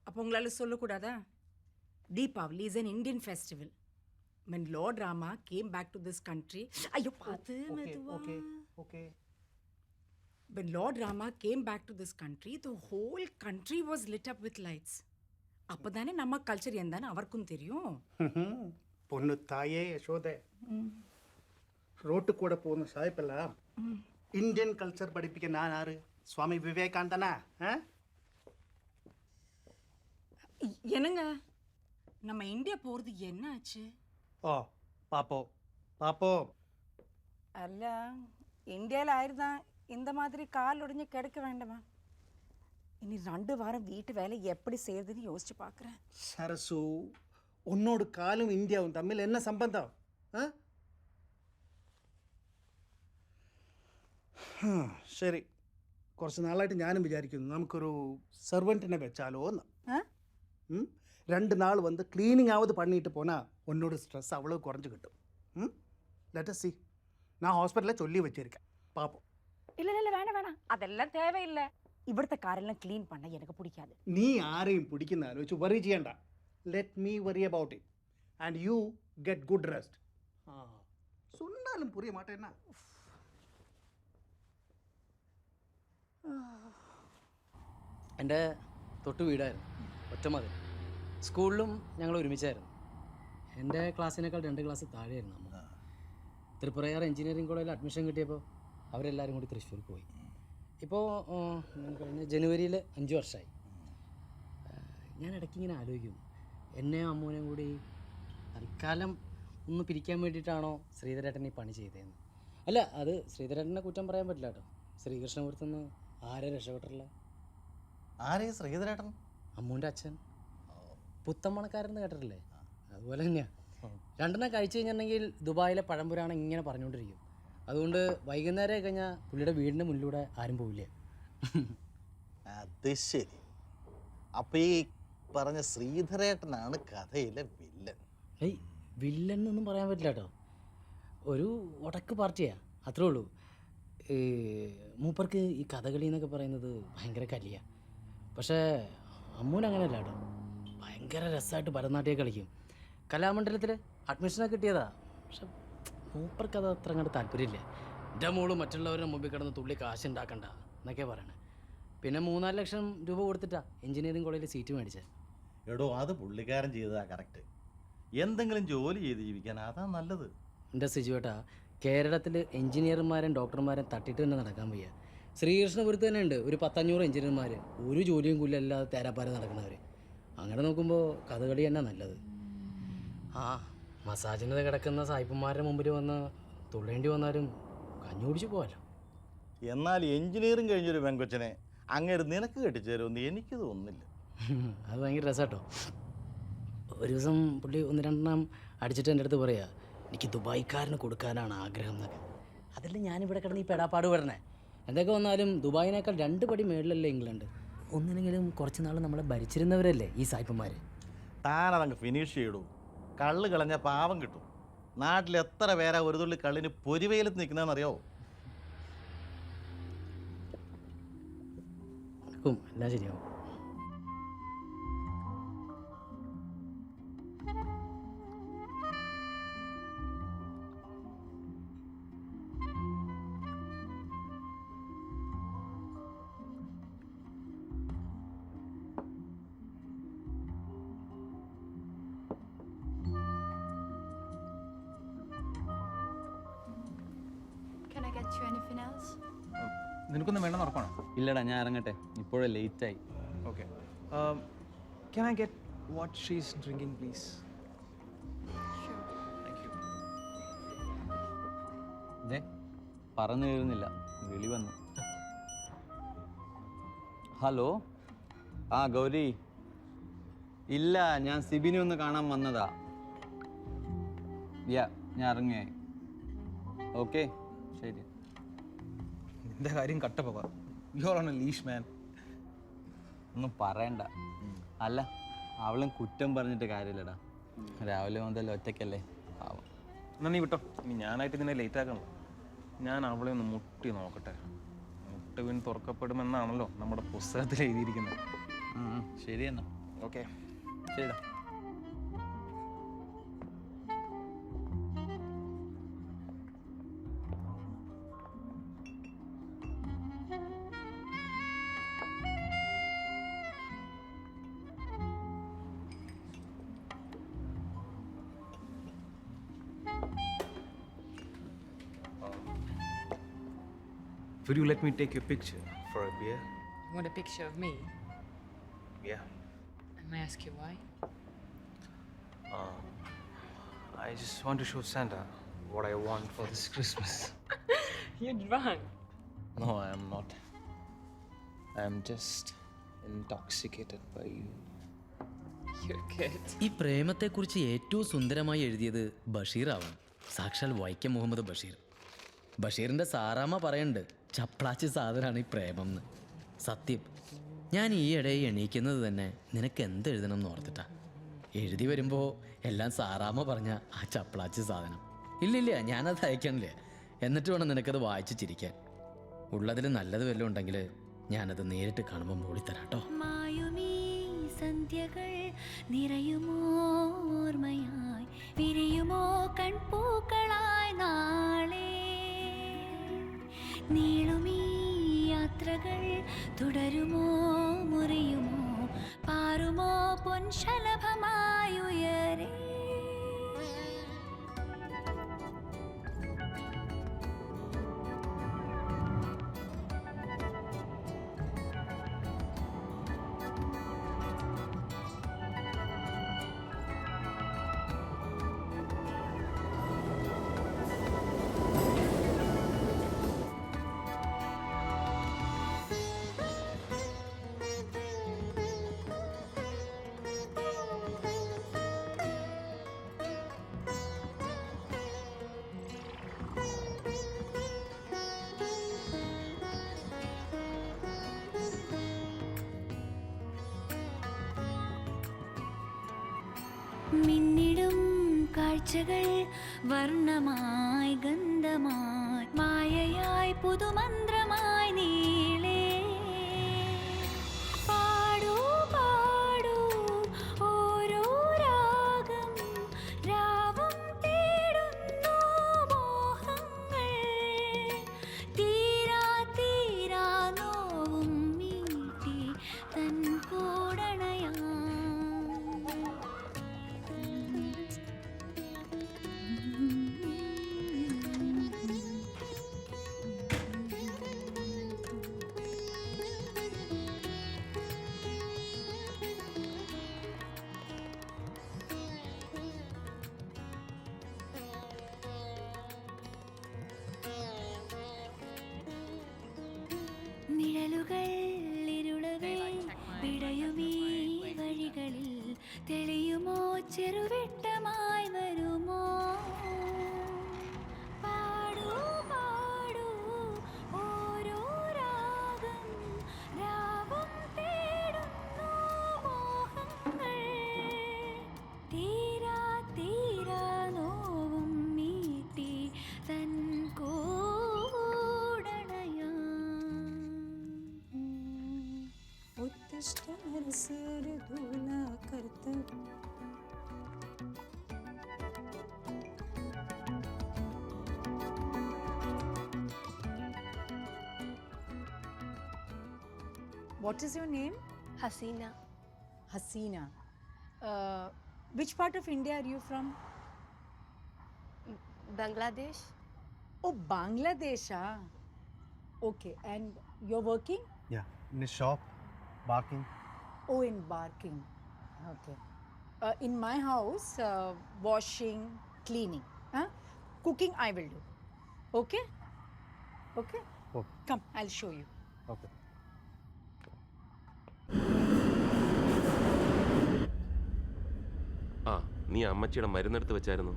அப்போ உங்களால் சொல்லக்கூடாதா? Deepavali is an Indian festival. When Lord Rama came back to this country, ஐயோ பார்த்து மெதுவா. Okay. When Lord Rama came back to this country, the whole country was lit up with lights. அப்பதானே நம்ம culture என்னன்னு அவருக்கும் தெரியும். பொண்ணு தாயே யசோதே, ரோட்டு கூட போன சாய்ப்பெல்லாம் இந்தியன் கல்ச்சர் படிப்பிக்க நான் யாரு? சுவாமி விவேகானந்தனா? என்னங்க நம்ம இந்தியா போகிறது என்ன ஆச்சு? பாப்போம். அல்ல, இந்தியாவில் ஆயிருந்தா இந்த மாதிரி கால் ஒடிஞ்சு கிடக்க வேண்டாமா? இனி 2 வாரம் வீட்டு வேலை எப்படி செய்யறதுன்னு யோசிச்சு பார்க்குறேன். சரசு, உன்னோட காலும் இந்தியாவும் தம்மில் என்ன சம்பந்தம்? ശരി, കുറച്ച് നാളായിട്ട് ഞാനും വിചാരിക്കുന്നു നമുക്കൊരു സെർവൻറ്റിനെ വെച്ചാലോ എന്ന്. 2 നാൾ വന്ന് ക്ലീനിങ് ആവത് പണിയിട്ട് പോனால் உன்னோட ஸ்ட்ரெஸ் அவ்வளோ குறைஞ்சு கிட்டும். Let us see. நான் ஹாஸ்பிட்டலில் சொல்லி வச்சிருக்கேன், பார்ப்போம். இல்லை வேணாம், அதெல்லாம் தேவையில்லை. ഇവിടുത്തെ കാരെല്ലാം ക്ലീൻ பண்ண എനിക്ക് പിടിക്കാതെ. നീ ആരെയും പിടിക്കുന്ന ആലോചിച്ച് വറി ചെയ്യണ്ട. Let me worry about it and you get good rest. சொன்னாலும் புரிய மாட்டேன்னா. എൻ്റെ തൊട്ട് വീടായിരുന്നു, ഒറ്റമതിൽ. സ്കൂളിലും ഞങ്ങൾ ഒരുമിച്ചായിരുന്നു. എൻ്റെ ക്ലാസ്സിനേക്കാൾ 2 ക്ലാസ് താഴെയായിരുന്നു അമ്മ. തൃപ്രയാർ എഞ്ചിനീയറിംഗ് കോളേജിൽ അഡ്മിഷൻ കിട്ടിയപ്പോൾ അവരെല്ലാവരും കൂടി തൃശ്ശൂർ പോയി. ഇപ്പോൾ കഴിഞ്ഞ ജനുവരിയിൽ 5 വർഷമായി. ഞാൻ ഇടയ്ക്ക് ഇങ്ങനെ ആലോചിക്കും, എന്നെയും അമ്മൂനെയും കൂടി തൽക്കാലം ഒന്ന് പിരിക്കാൻ വേണ്ടിയിട്ടാണോ ശ്രീധരേട്ടൻ ഈ പണി ചെയ്തതെന്ന്. അല്ല, അത് ശ്രീധരേട്ടനെ കുറ്റം പറയാൻ പറ്റില്ല കേട്ടോ. ശ്രീകൃഷ്ണപുരത്തുനിന്ന് ആരെ രക്ഷപ്പെട്ടിട്ടില്ല? ആരെ? ശ്രീധരേട്ടൻ? അമ്മൂൻ്റെ അച്ഛൻ. പുത്തമ്മണക്കാരെന്ന് കേട്ടിട്ടില്ലേ? അതുപോലെ തന്നെയാണ്. 2 കഴിച്ചു കഴിഞ്ഞിട്ടുണ്ടെങ്കിൽ ദുബായിലെ പഴംപുരാണം ഇങ്ങനെ പറഞ്ഞുകൊണ്ടിരിക്കും. അതുകൊണ്ട് വൈകുന്നേരം കഴിഞ്ഞാൽ പുള്ളിയുടെ വീടിൻ്റെ മുന്നിലൂടെ ആരും പോവില്ല. അത് ശരി. അപ്പൊ ഈ പറഞ്ഞ ശ്രീധരേട്ടനാണ് കഥയിലെ വില്ലൻ. ഏയ് വില്ലൻ എന്നൊന്നും പറയാൻ പറ്റില്ല കേട്ടോ. ഒരു ഉടക്ക് പാർട്ടിയാ, അത്രേ ഉള്ളൂ. മൂപ്പർക്ക് ഈ കഥകളി എന്നൊക്കെ പറയുന്നത് ഭയങ്കര കലിയ. പക്ഷേ അമ്മൂന് അങ്ങനെയല്ല കേട്ടോ. ഭയങ്കര രസമായിട്ട് ഭരതനാട്യം കളിക്കും. കലാമണ്ഡലത്തിൽ അഡ്മിഷനൊക്കെ കിട്ടിയതാ. പക്ഷെ മൂപ്പർക്ക് അത് അത്ര അങ്ങോട്ട് താല്പര്യമില്ല. എൻ്റെ മോള് മറ്റുള്ളവരുടെ മുമ്പിൽ കിടന്ന് തുള്ളി കാശ് ഉണ്ടാക്കണ്ട എന്നൊക്കെ പറയണേ. പിന്നെ 3-4 ലക്ഷം രൂപ കൊടുത്തിട്ടാ എഞ്ചിനീയറിംഗ് കോളേജിൽ സീറ്റ് മേടിച്ചത്. എടോ അത് പുള്ളിക്കാരൻ ചെയ്തതാ കറക്റ്റ്. എന്തെങ്കിലും ജോലി ചെയ്ത് ജീവിക്കാൻ അതാ നല്ലത്. എൻ്റെ സിജുവേട്ടാ, കേരളത്തിൽ എഞ്ചിനീയർമാരും ഡോക്ടർമാരും തട്ടിട്ട് തന്നെ നടക്കാൻ വയ്യ. ശ്രീകൃഷ്ണപുരത്ത് തന്നെ ഉണ്ട് ഒരു 10-500 എഞ്ചിനീയർമാർ, ഒരു ജോലിയും കൂലല്ലാതെ തേരാപ്പാര നടക്കുന്നവർ. അങ്ങനെ നോക്കുമ്പോൾ കഥകളി തന്നെ നല്ലത്. ആ മസാജിന് കിടക്കുന്ന സായിപ്പന്മാരുടെ മുമ്പിൽ വന്ന് തുള്ളേണ്ടി വന്നാലും കഞ്ഞി കുടിച്ച് പോകാമല്ലോ. എന്നാൽ എഞ്ചിനീയറിംഗ് കഴിഞ്ഞൊരു പെങ്കൊച്ചനെ അങ്ങേര് നിനക്ക് കെട്ടിച്ചേരുമെന്ന് എനിക്ക് തോന്നുന്നില്ല. അത് ഭയങ്കര രസമാട്ടോ. ഒരു ദിവസം പുള്ളി 1-2 അടിച്ചിട്ട് എൻ്റെ അടുത്ത് പറയാ, എനിക്ക് ദുബായിക്കാരന് കൊടുക്കാനാണ് ആഗ്രഹം എന്നൊക്കെ. അതല്ല ഞാനിവിടെ കിടന്ന് ഈ പെടാപ്പാട് വരണേ. എന്തൊക്കെ വന്നാലും ദുബായിനേക്കാൾ 2 പടി മേളിലല്ലേ ഇംഗ്ലണ്ട്. ഒന്നിനെങ്കിലും കുറച്ച് നാൾ നമ്മളെ ഭരിച്ചിരുന്നവരല്ലേ ഈ സായിപ്പന്മാർ. താനതങ്ങ് ഫിനിഷ് ചെയ്യടൂ. കള്ള് കളഞ്ഞ പാവം കിട്ടും. നാട്ടിൽ എത്ര പേരാ ഒരു തുള്ളി കള്ളിന് പൊരിവെയിലത്ത് നിൽക്കുന്നതെന്നറിയാവോ? എല്ലാം ശരിയാവും. Can I get you anything else? നിനക്കൊന്നും വേണമെന്ന് ഉറപ്പാണോ? ഇല്ലടാ, ഞാൻ ഇറങ്ങട്ടെ, ഇപ്പോഴേ ലേറ്റായി. Okay. Can I get what she's drinking, please? ഇതേ പറഞ്ഞു തീരുന്നില്ല, വിളി വന്നു. ഹലോ, ആ ഗൗരി. ഇല്ല, ഞാൻ സിബിനെ ഒന്ന് കാണാൻ വന്നതാ. ഞാൻ ഇറങ്ങിയായി. ഓക്കെ, ശരി. നിന്റെ കാര്യം കട്ടപ്പോവാ. You are on a leash man. ഒന്നും പറയണ്ട. അല്ല, അവളും കുറ്റം പറഞ്ഞിട്ട് കാര്യമില്ലടാ. രാവിലെ മുതൽ ഒറ്റയ്ക്കല്ലേ, പാവം. എന്നാ നീ വിട്ടോ, ഇനി ഞാനായിട്ട് നിന്നെ ലേറ്റ് ആക്കണം. ഞാൻ അവളെ ഒന്ന് മുട്ടി നോക്കട്ടെ. മുട്ട വീണ് തുറക്കപ്പെടുമെന്നാണല്ലോ നമ്മുടെ പുസ്തകത്തിൽ എഴുതിയിരിക്കുന്നത്. ശരി എന്നാ. ഓക്കെ, ശരിടാ. Would you let me take your picture for a beer? You want a picture of me? Yeah. And may I ask you why? I just want to show Santa what I want for this Christmas. You're drunk. No, I am not. I am just intoxicated by you. You're good. ഈ പ്രേമത്തെക്കുറിച്ച് ഏറ്റവും സുന്ദരമായി എഴുതിയത് ബഷീറാവാണ്. സാക്ഷാൽ വൈക്കം മുഹമ്മദ് ബഷീർ. ബഷീറിൻ്റെ സാറാമ്മ പറയുന്നുണ്ട്, ചപ്ലാച്ച് സാധനമാണ് ഈ പ്രേമം എന്ന്. സത്യം, ഞാൻ ഈയിടെ എണീക്കുന്നത് തന്നെ നിനക്ക് എന്ത് എഴുതണം എന്ന് ഓർത്തിട്ടാ. എഴുതി വരുമ്പോൾ എല്ലാം സാറാമ്മ പറഞ്ഞ ആ ചപ്ലാച്ച് സാധനം. ഇല്ലില്ല, ഞാനത് അയക്കണില്ല. എന്നിട്ട് വേണം നിനക്കത് വായിച്ച് ചിരിക്കാൻ. ഉള്ളതിൽ നല്ലത് വല്ലതും ഉണ്ടെങ്കിൽ ഞാനത് നേരിട്ട് കാണുമ്പോൾ മൂളിത്തരാട്ടോ. സന്ധ്യകൾ നിറയുമോ ഓർമ്മയായി, വിരിയുമോ കൺപൂക്കളായി നാളെ. നീളുമീ യാത്രകൾ തുടരുമോ മുറിയുമോ, പാറുമോ പൊൻശലഭമായുയരേ. മിന്നിടും കാഴ്ചകൾ വർണ്ണമായി ഗന്ധമായി മായയായി പുതുമന്ത്രമായി നീളേ പാടൂ പാടൂ ഓരോ രാഗം രാവും തേടുന്നു മോഹങ്ങൾ തീരാ തീരാ നോവും മീട്ടി തൻ കൂടണയാ നിഴലുകൾ ഇരുളവേ പിടയുമീ വഴികളിൽ തെളിയുമോ ചെറുവെട്ടമായി വരുമോ പാടൂ പാടൂ ഓരോ രാഗം രാവും തേടുന്നു മോഹങ്ങൾ തീരാ തീരാ നോവും മീട്ടി തൻ കൂടണയാ उत्तिष्ठ नरसरधूला कर्तव्य What is your name? Hasina. Hasina. Which part of India are you from? Bangladesh. Oh, Bangladesh. Ah. Okay, and you're working? Yeah, in a shop, barking. Oh, in barking. Okay. In my house, washing, cleaning. Cooking I will do. Okay? Okay? Okay. Come, I'll show you. Okay. ആ നീ അമ്മച്ചിയുടെ മരുന്നെടുത്ത് വെച്ചായിരുന്നു.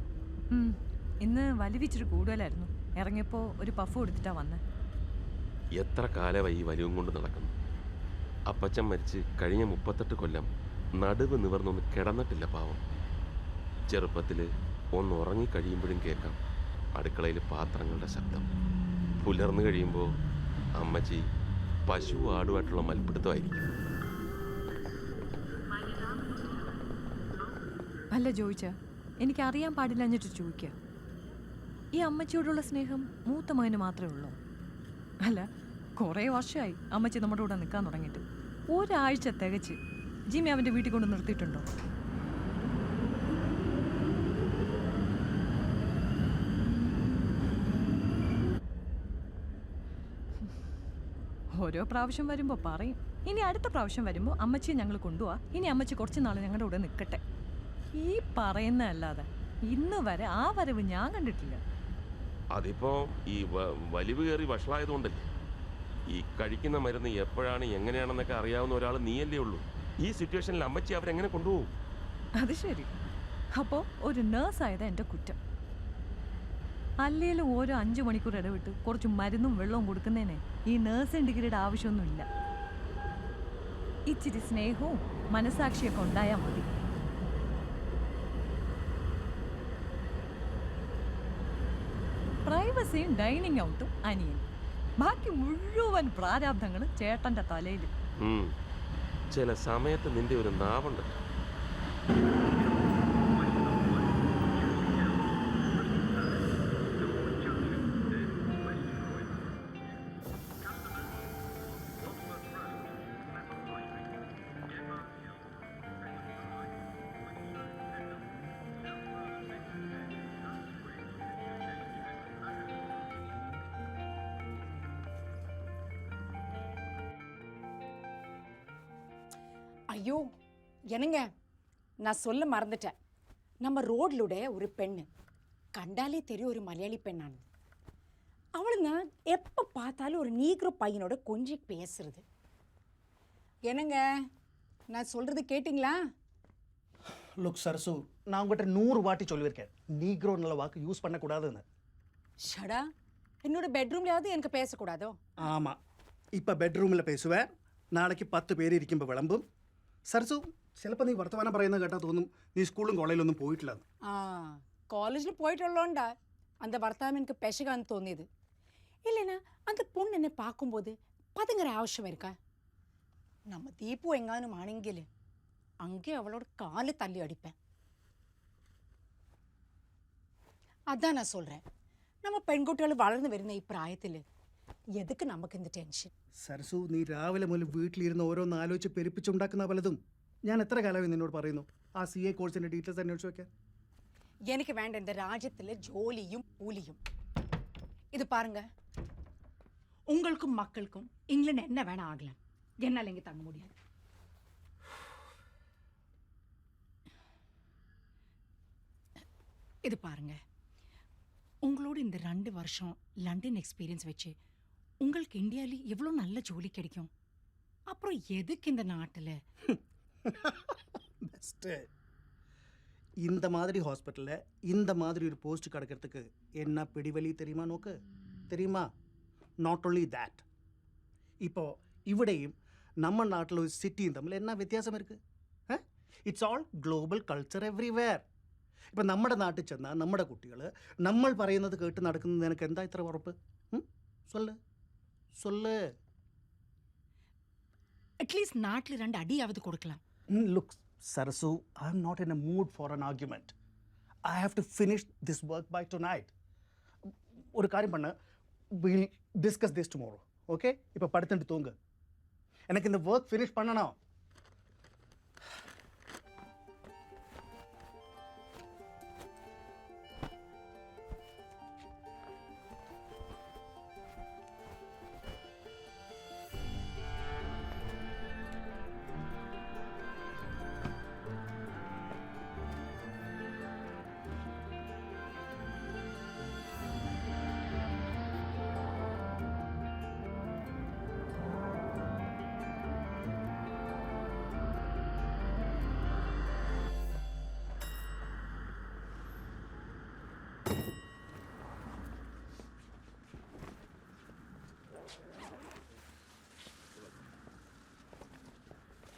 ഇന്ന് വലിവിച്ചിട്ട് കൂടുതലായിരുന്നു. ഇറങ്ങിയപ്പോൾ ഒരു puff കൊടുത്തിട്ടാ വന്നേ. എത്ര കാലമായി ഈ വലിവും കൊണ്ട് നടക്കുന്നു. അപ്പച്ചൻ മരിച്ച് കഴിഞ്ഞ 38 കൊല്ലം നടുവ് നിവർന്നൊന്ന് കിടന്നിട്ടില്ല പാവം. ചെറുപ്പത്തിൽ ഒന്ന് ഉറങ്ങിക്കഴിയുമ്പോഴും കേൾക്കാം അടുക്കളയിൽ പാത്രങ്ങളുടെ ശബ്ദം. പുലർന്നു കഴിയുമ്പോൾ അമ്മച്ചി പശു ആടുമായിട്ടുള്ള മൽപ്പിടുത്തമായിരിക്കും. അല്ല ചോദിച്ച എനിക്കറിയാൻ പാടില്ല എന്നിട്ട് ചോദിക്കുക. ഈ അമ്മച്ചിയോടുള്ള സ്നേഹം മൂത്ത മകന് മാത്രമേ ഉള്ളൂ? അല്ല, കുറേ വർഷമായി അമ്മച്ചി നമ്മുടെ കൂടെ നിൽക്കാൻ തുടങ്ങിയിട്ട്. ഒരാഴ്ച തികച്ച് ജിമ്മി അവൻ്റെ വീട്ടിൽ കൊണ്ട് നിർത്തിയിട്ടുണ്ടോ? ഓരോ പ്രാവശ്യം വരുമ്പോൾ പറയും, ഇനി അടുത്ത പ്രാവശ്യം വരുമ്പോൾ അമ്മച്ചിയെ ഞങ്ങൾ കൊണ്ടുപോവാ, ഇനി അമ്മച്ചി കുറച്ച് നാൾ ഞങ്ങളുടെ കൂടെ നിൽക്കട്ടെ. ഈ പറയുന്നതല്ലാതെ ഇന്ന് വരെ ആ വരവ് ഞാൻ കണ്ടിട്ടില്ല. അതിപ്പോ ഈ വലിവ് കയറി വഷളായതുകൊണ്ടല്ലേ. ഈ കഴിക്കുന്ന മരുന്ന് എപ്പോഴാണ് എങ്ങനെയാണെന്നൊക്കെ അറിയാവുന്ന ഒരാൾ നീയല്ലേ ഉള്ളൂ. ഈ സിറ്റുവേഷനിൽ അമ്മച്ചി അവരെങ്ങനെ കൊണ്ടുപോകും? അത് ശരി. അപ്പോൾ ഒരു നേഴ്സായത് എൻ്റെ കുറ്റം. അല്ലെങ്കിലും ഓരോ 5 മണിക്കൂർ ഇടവിട്ട് കുറച്ച് മരുന്നും വെള്ളവും കൊടുക്കുന്നതിന് ഈ നേഴ്സിംഗ് ഡിഗ്രിയുടെ ആവശ്യമൊന്നുമില്ല. ഇച്ചിരി സ്നേഹവും മനസാക്ഷിയൊക്കെ ഉണ്ടായാൽ മതി. പ്രൈവസിയും ഡൈനിങ് ഔട്ടും അനിയൻ, ബാക്കി മുഴുവൻ പ്രാരാബ്ദങ്ങൾ ചേട്ടൻ്റെ തലയിൽ. ചില സമയത്ത് നിന്റെ ഒരു നാവുണ്ട്. ஐயோ என்னங்க, நான் சொல்ல மறந்துட்டேன். நம்ம ரோட்லூட ஒரு பெண்ணு கண்டாலே தெரியும் ஒரு மலையாளி பெண்ணானது. அவளுங்க எப்போ பார்த்தாலும் ஒரு நீக்ரோ பையனோட கொஞ்சம் பேசுறது. என்னங்க, நான் சொல்கிறது கேட்டிங்களா? லுக் சரசு, நான் உங்கள்கிட்ட 100 வாட்டி சொல்லியிருக்கேன் நீக்ரோ நல்ல வாக்கு யூஸ் பண்ணக்கூடாதுன்னு. ஷடா, என்னோட பெட்ரூம்லையாவது எனக்கு பேசக்கூடாதோ? ஆமாம், இப்போ பெட்ரூமில் பேசுவேன், நாளைக்கு 10 பேர் இருக்குമ്പോൾ விளம்பும். சரசு, ചിലപ്പോൾ നീ വർത്തമാനം പറയുന്നത് കേട്ടാൽ തോന്നും നീ സ്കൂളും കോളേജിലൊന്നും പോയിട്ടില്ല. ആ காலேஜில் போயிட்டுள்ளோண்டா அந்த வர்த்தானம் எனக்கு பெஷகான்னு தோணியது. இல்லைன்னா அந்த பொண்ணு என்னை பார்க்கும்போது பதுங்குற அவசியம் இருக்கா? நம்ம தீப்பு எங்காനും ஆണെങ്കിൽ அங்கே அவளோட காலை தள்ளி அடிப்பேன். அதான் நான் சொல்கிறேன், நம்ம പെൺകുട്ടികൾ വളർന്നു വരുന്ന ഈ പ്രായത്തിൽ എതുക്ക് നമുക്ക് എന്ത് ടെൻഷൻ? സരസു, നീ രാവിലെ മുതൽ വീട്ടിലിരുന്ന് ഓരോന്ന് ആലോചിച്ച് പെരുപ്പിച്ചുണ്ടാക്കുന്ന പലതും ഞാൻ എത്ര കാലമായി നിന്നോട് പറയുന്നു. ആ CA കോഴ്സിൻ്റെ ഡീറ്റെയിൽസ് അന്വേഷിച്ച് വയ്ക്കാൻ. எனக்கு வேണ്ട இந்த ராஜ்யத்தில் ஜோலியும் கூலியும். இது பாருங்க, உங்களுக்கும் மக்களுக்கும் இங்கிலாந்து என்ன வேணா ஆகலாம், என்னால் இங்கே தங்க முடியாது. இது பாருங்க, உங்களோட இந்த 2 வருஷம் லண்டன் எக்ஸ்பீரியன்ஸ் வச்சு உங்களுக்கு இந்தியாவில் எவ்வளோ நல்ல ஜோலி கிடைக்கும். அப்புறம் எதுக்கு இந்த நாட்டில்? பெஸ்ட்டு, இந்த மாதிரி ஹாஸ்பிட்டலில் இந்த மாதிரி ஒரு போஸ்ட் கிடக்கிறதுக்கு என்ன பிடிவலி தெரியுமா? നോക്ക് தெரியுமா? നോട്ട് ഓൺലി ദാറ്റ്, ഇപ്പോൾ ഇവിടെയും നമ്മുടെ നാട്ടിലെ ഒരു സിറ്റിയും തമ്മിൽ എന്നാ വ്യത്യാസം ഇருக்கு? It's all global culture everywhere. ഇപ്പം നമ്മുടെ നാട്ടിൽ ചെന്നാൽ നമ്മുടെ കുട്ടികൾ നമ്മൾ പറയുന്നത് കേട്ട് നടക്കുന്നത് നിനക്ക് എന്താ ഇത്ര ഉറപ്പ്? சொல்லு சொல்லு. அட்லீஸ்ட் நாட்டில் 2 அடியாவது கொடுக்கலாம். Look, Sarasu, I'm not in a mood for an argument. I have to finish this work by tonight. ஒரு காரியம் பண்ண, we'll discuss this tomorrow. Okay? இப்போ படுத்துட்டு தூங்கு. எனக்கு இந்த work finish பண்ணணும்.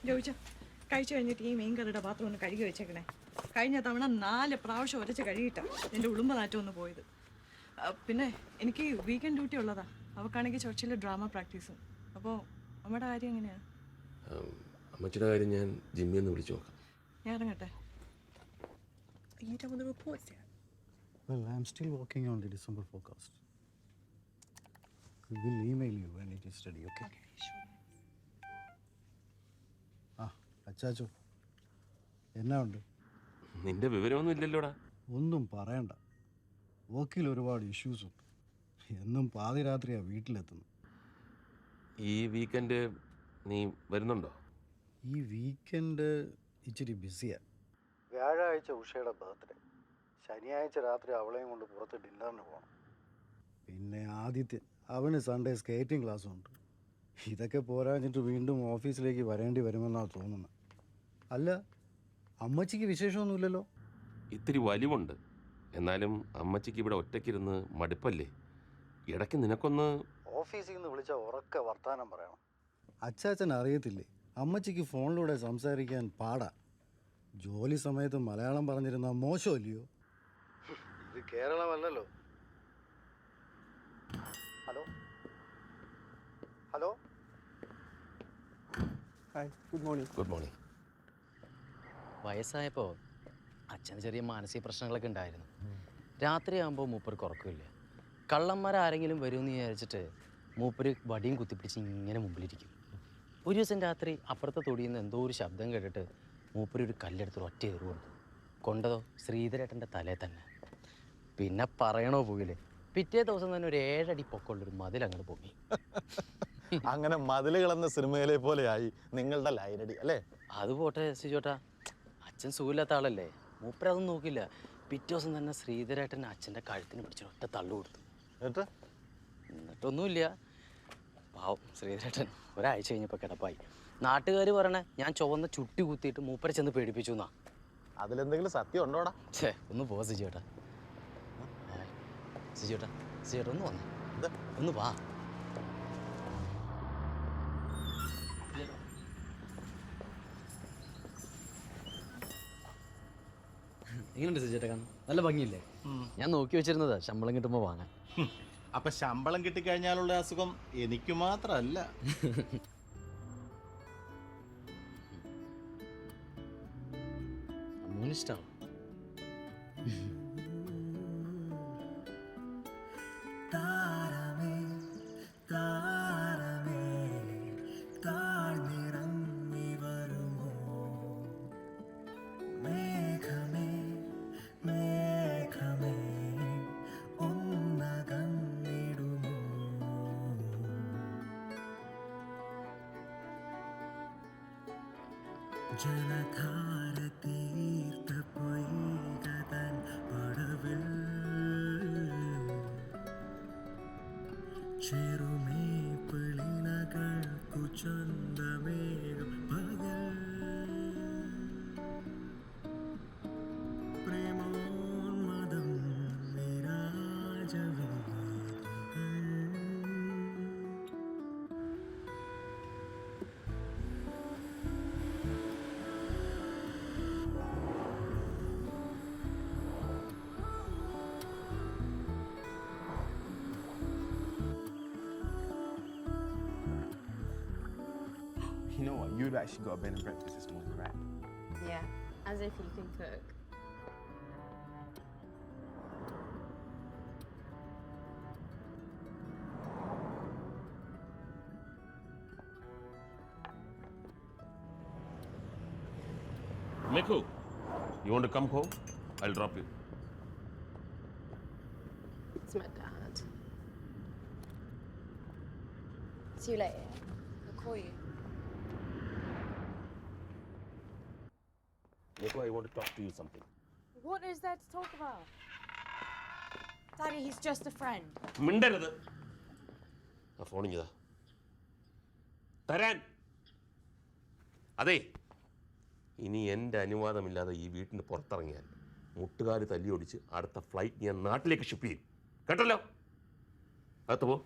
ചോദിച്ചോ, കഴിച്ചു കഴിഞ്ഞിട്ട് ഈ മീൻ കറിയുടെ പാത്രം ഒന്ന് കഴുകി വെച്ചേക്കണേ. കഴിഞ്ഞ തവണ 4 പ്രാവശ്യം ഒരച്ച് കഴുകിയിട്ടാ എൻ്റെ ഉളുമ്പ നാറ്റം ഒന്ന് പോയത്. പിന്നെ എനിക്ക് വീക്കെൻഡ് ഡ്യൂട്ടി ഉള്ളതാ. അവക്കാണെങ്കിൽ ചർച്ചിൽ ഡ്രാമ പ്രാക്ടീസും. അപ്പോൾ അമ്മയുടെ കാര്യം എങ്ങനെയാ? അമ്മച്ചിയുടെ കാര്യം ഞാൻ ജിമ്മി ഒന്ന് വിളിച്ചു നോക്കാം. ഞാൻ ഇറങ്ങട്ടെ. You done with the reports yet? Well, I'm still working on the December forecast. We will email you when it is ready, okay? Okay, sure. അച്ചാച്ചോ, എന്നാ ഉണ്ട്? നിന്റെ വിവരമൊന്നും ഇല്ലല്ലോടാ. ഒന്നും പറയണ്ട, വർക്കിൽ ഒരുപാട് ഇഷ്യൂസ് ഉണ്ട്. എന്നും പാതിരാത്രിയാണ് വീട്ടിലെത്തുന്നത്. ഈ വീക്കെൻഡ് നീ വരുന്നുണ്ടോ? ഈ വീക്കെൻഡ് ഇച്ചിരി ബിസിയാണ്. വ്യാഴാഴ്ച ഉഷയുടെ ബർത്ത്ഡേ, ശനിയാഴ്ച രാത്രി അവളെയും കൊണ്ട് പുറത്ത് ഡിന്നറിന് പോകണം. പിന്നെ ആദിത്യൻ, അവന് സൺഡേ സ്കേറ്റിംഗ് ക്ലാസ്സും ഉണ്ട്. ഇതൊക്കെ പോരാഞ്ഞിട്ട് വീണ്ടും ഓഫീസിലേക്ക് വരേണ്ടി വരുമെന്നാണ് തോന്നുന്നത്. അല്ല, അമ്മച്ചിക്ക് വിശേഷമൊന്നുമില്ലല്ലോ? ഇത്തിരി വലിവുണ്ട്, എന്നാലും അമ്മച്ചിക്ക് ഇവിടെ ഒറ്റയ്ക്കിരുന്ന് മടുപ്പല്ലേ. ഇടയ്ക്ക് നിനക്കൊന്ന് ഓഫീസിൽ നിന്ന് വിളിച്ചാൽ ഉറക്കെ വർത്താനം പറയണം. അച്ചാച്ചൻ അറിയത്തില്ലേ, അമ്മച്ചിക്ക് ഫോണിലൂടെ സംസാരിക്കാൻ പാടാ. ജോലി സമയത്ത് മലയാളം പറഞ്ഞിരുന്ന മോശമല്ലയോ? ഇത് കേരളമല്ലല്ലോ. Hello hello, hi, good morning. Good morning. വയസ്സായപ്പോൾ അച്ഛന് ചെറിയ മാനസിക പ്രശ്നങ്ങളൊക്കെ ഉണ്ടായിരുന്നു. രാത്രിയാകുമ്പോൾ മൂപ്പർക്ക് ഉറക്കമില്ല. കള്ളന്മാരാരെങ്കിലും വരുമെന്ന് വിചാരിച്ചിട്ട് മൂപ്പര് വടിയും കുത്തിപ്പിടിച്ച് ഇങ്ങനെ മുമ്പിലിരിക്കും. ഒരു ദിവസം രാത്രി അപ്പുറത്തെ തൊടിയിൽ നിന്ന് എന്തോ ഒരു ശബ്ദം കേട്ടിട്ട് മൂപ്പര് ഒരു കല്ലെടുത്ത് ഒറ്റ എറിവ് കൊടുത്തു. കൊണ്ടതോ ശ്രീധരേട്ടൻ്റെ തലയിൽ തന്നെ. പിന്നെ പറയണോ പോയില്ലേ, പിറ്റേ ദിവസം തന്നെ ഒരു 7 അടി പൊക്കമുള്ളൊരു മതിൽ അങ്ങോട്ട് പോയി. അങ്ങനെ മതിലുകൾ എന്ന സിനിമയിലെ പോലെയായി നിങ്ങളുടെ ലൈനടി അല്ലേ? അത് പോട്ടെ സിജോട്ടാ, അച്ഛൻ സുഖമില്ലാത്ത ആളല്ലേ, മൂപ്പരതൊന്നും നോക്കില്ല. പിറ്റേ ദിവസം തന്നെ ശ്രീധരേട്ടൻ അച്ഛൻ്റെ കഴുത്തിന് പിടിച്ചിട്ട് ഒറ്റ തള്ളു കൊടുത്തു. എന്നിട്ടൊന്നുമില്ല, പാവം ശ്രീധരേട്ടൻ ഒരാഴ്ച കഴിഞ്ഞപ്പോൾ കിടപ്പായി. നാട്ടുകാർ പറയണേ ഞാൻ ചുവന്ന ചുട്ടി കുത്തിയിട്ട് മൂപ്പരെ ചെന്ന് പേടിപ്പിച്ചു എന്നാ. അതിലെന്തെങ്കിലും സത്യം ഉണ്ടോടാ? ഛേ, ഒന്ന് പോ സിജോട്ടാ. സിജോട്ടാ, സിജോട്ടാ ഒന്ന് വന്നേ, ഒന്ന് വാ. എങ്ങനെയുണ്ട് ചേട്ടാ? നല്ല ഭംഗിയില്ലേ? ഞാൻ നോക്കി വെച്ചിരുന്നതാ ശമ്പളം കിട്ടുമ്പോൾ വാങ്ങാൻ. അപ്പൊ ശമ്പളം കിട്ടിക്കഴിഞ്ഞാലുള്ള അസുഖം എനിക്ക് മാത്രമല്ല. ഇഷ്ടമാണ്. താരമേ താരമേ താഴ്ന്നിറങ്ങി വരുമോ മേഘമേ മേഘമേ ഒന്നകന്നിടുമോ ജലധാര തീർത്ത പൊയ്കതൻ പടവിൽ ചെറുമേ പിളിനകൾക്കു ചന്തമേറും പകൽ പ്രേമോന്മദം വിരാജവീതികൾ You know what? You'd actually got a bed and breakfast this morning, right? Yeah, as if you can cook. Miku, you want to come home? I'll drop you. It's my dad. See you later. I'll call you. Miku, I want to talk to you something. What is there to talk about? Daddy, he's just a friend. മിണ്ടരുത്. ആ ഫോണിഞ്ഞതാ തരാൻ. അതെ, ഇനി എൻ്റെ അനുവാദമില്ലാതെ ഈ വീട്ടിന് പുറത്തിറങ്ങിയാൽ മുട്ടുകാർ തല്ലിയൊടിച്ച് അടുത്ത ഫ്ലൈറ്റ് ഞാൻ നാട്ടിലേക്ക് ഷിപ്പ് ചെയ്യും. കേട്ടല്ലോ? അകത്ത് പോ.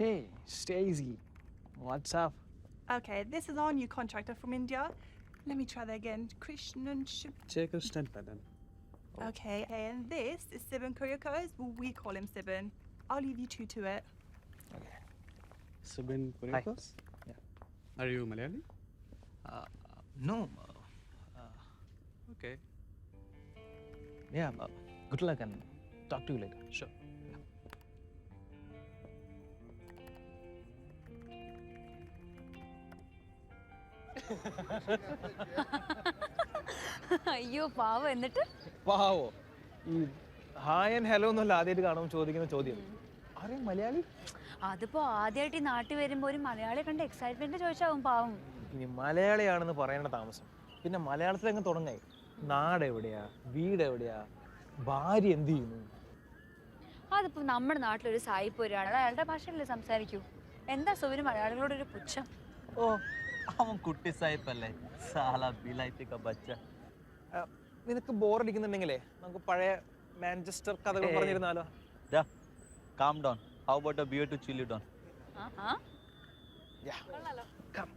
Hey, Stacey. What's up? Okay, this is our new contractor from India. Let me try that again. Krishnan Ship. Check stand pattern. Okay, and this is Sibin Kuryakos. Well, we call him Sibin. I'll leave you two to it. Subin Kuriakos? Yeah. Are you Malayali? No. Okay. Yeah, good luck and talk to you later. Sure. അയ്യോ പാവം. എന്നിട്ട് പാവോ? ഈ hi and hello എന്നല്ല ആദ്യമായിട്ട് കാണുമ്പോൾ ചോദിക്കുന്ന ചോദ്യം. ആരെയും മലയാളി? അതിപ്പോ ആദ്യമായിട്ട് ഈ നാട്ടിൽ വരുമ്പോ ഒരു മലയാളി കണ്ട് എക്സൈറ്റ്മെന്റ് ചോദിച്ചാവും പാവം. ഇനി മലയാളിയാണെന്ന് പറയേണ്ട താമസം. പിന്നെ മലയാളത്തിൽ അങ്ങ് തുടങ്ങായി. നാട് എവിടെയാ, വീട് എവിടെയാ, ഭാര്യ എന്ത് ചെയ്യുന്നു? അതിപ്പോ നമ്മുടെ നാട്ടിലൊരു സായിപ്പ് ഒരാണ്, അയാളുടെ ഭാഷയല്ലേ സംസാരിക്കൂ. എന്താ സുവിന് മലയാളികളോട് ഒരു പുച്ഛം? ഓ, അവൻ കുട്ടി സായിപ്പല്ലേ, സാല ബിലൈപ്പിക്ക ബച്ച. നിനക്ക് ബോറടിക്കുന്നുണ്ടെങ്കിലേ നമുക്ക് പഴയ മാഞ്ചസ്റ്റർ കഥകൾ പറഞ്ഞിരുന്നാലോ? Calm down. How about a beer to chill you down? Yeah. Come.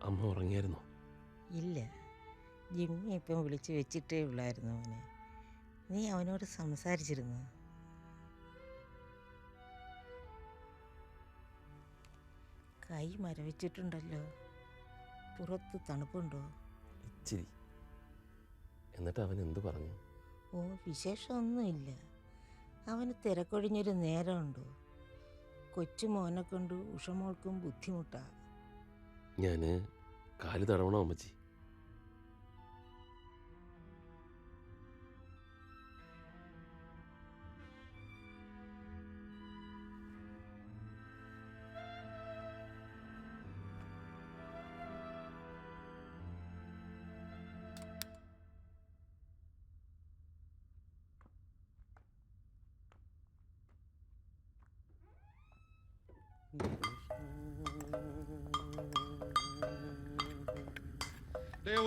അമ്മ ഉറങ്ങിയായിരുന്നോ? ഇല്ല, ജിമ്മി ഇപ്പം വിളിച്ച് വെച്ചിട്ടേ ഉള്ളായിരുന്നു അവനെ. നീ അവനോട് സംസാരിച്ചിരുന്നു? കൈ മരവിച്ചിട്ടുണ്ടല്ലോ. പുറത്ത് തണുപ്പുണ്ടോ? ഇച്ചിരി. എന്നിട്ട് അവൻ എന്തു പറഞ്ഞു? ഓ, വിശേഷമൊന്നുമില്ല. അവന് തിരക്കൊഴിഞ്ഞൊരു നേരമുണ്ടോ? കൊച്ചുമോനെ കൊണ്ട് ഉഷമോൾക്കും ബുദ്ധിമുട്ടാ. ഞാൻ കാല് തടവണോ അമ്മച്ചി?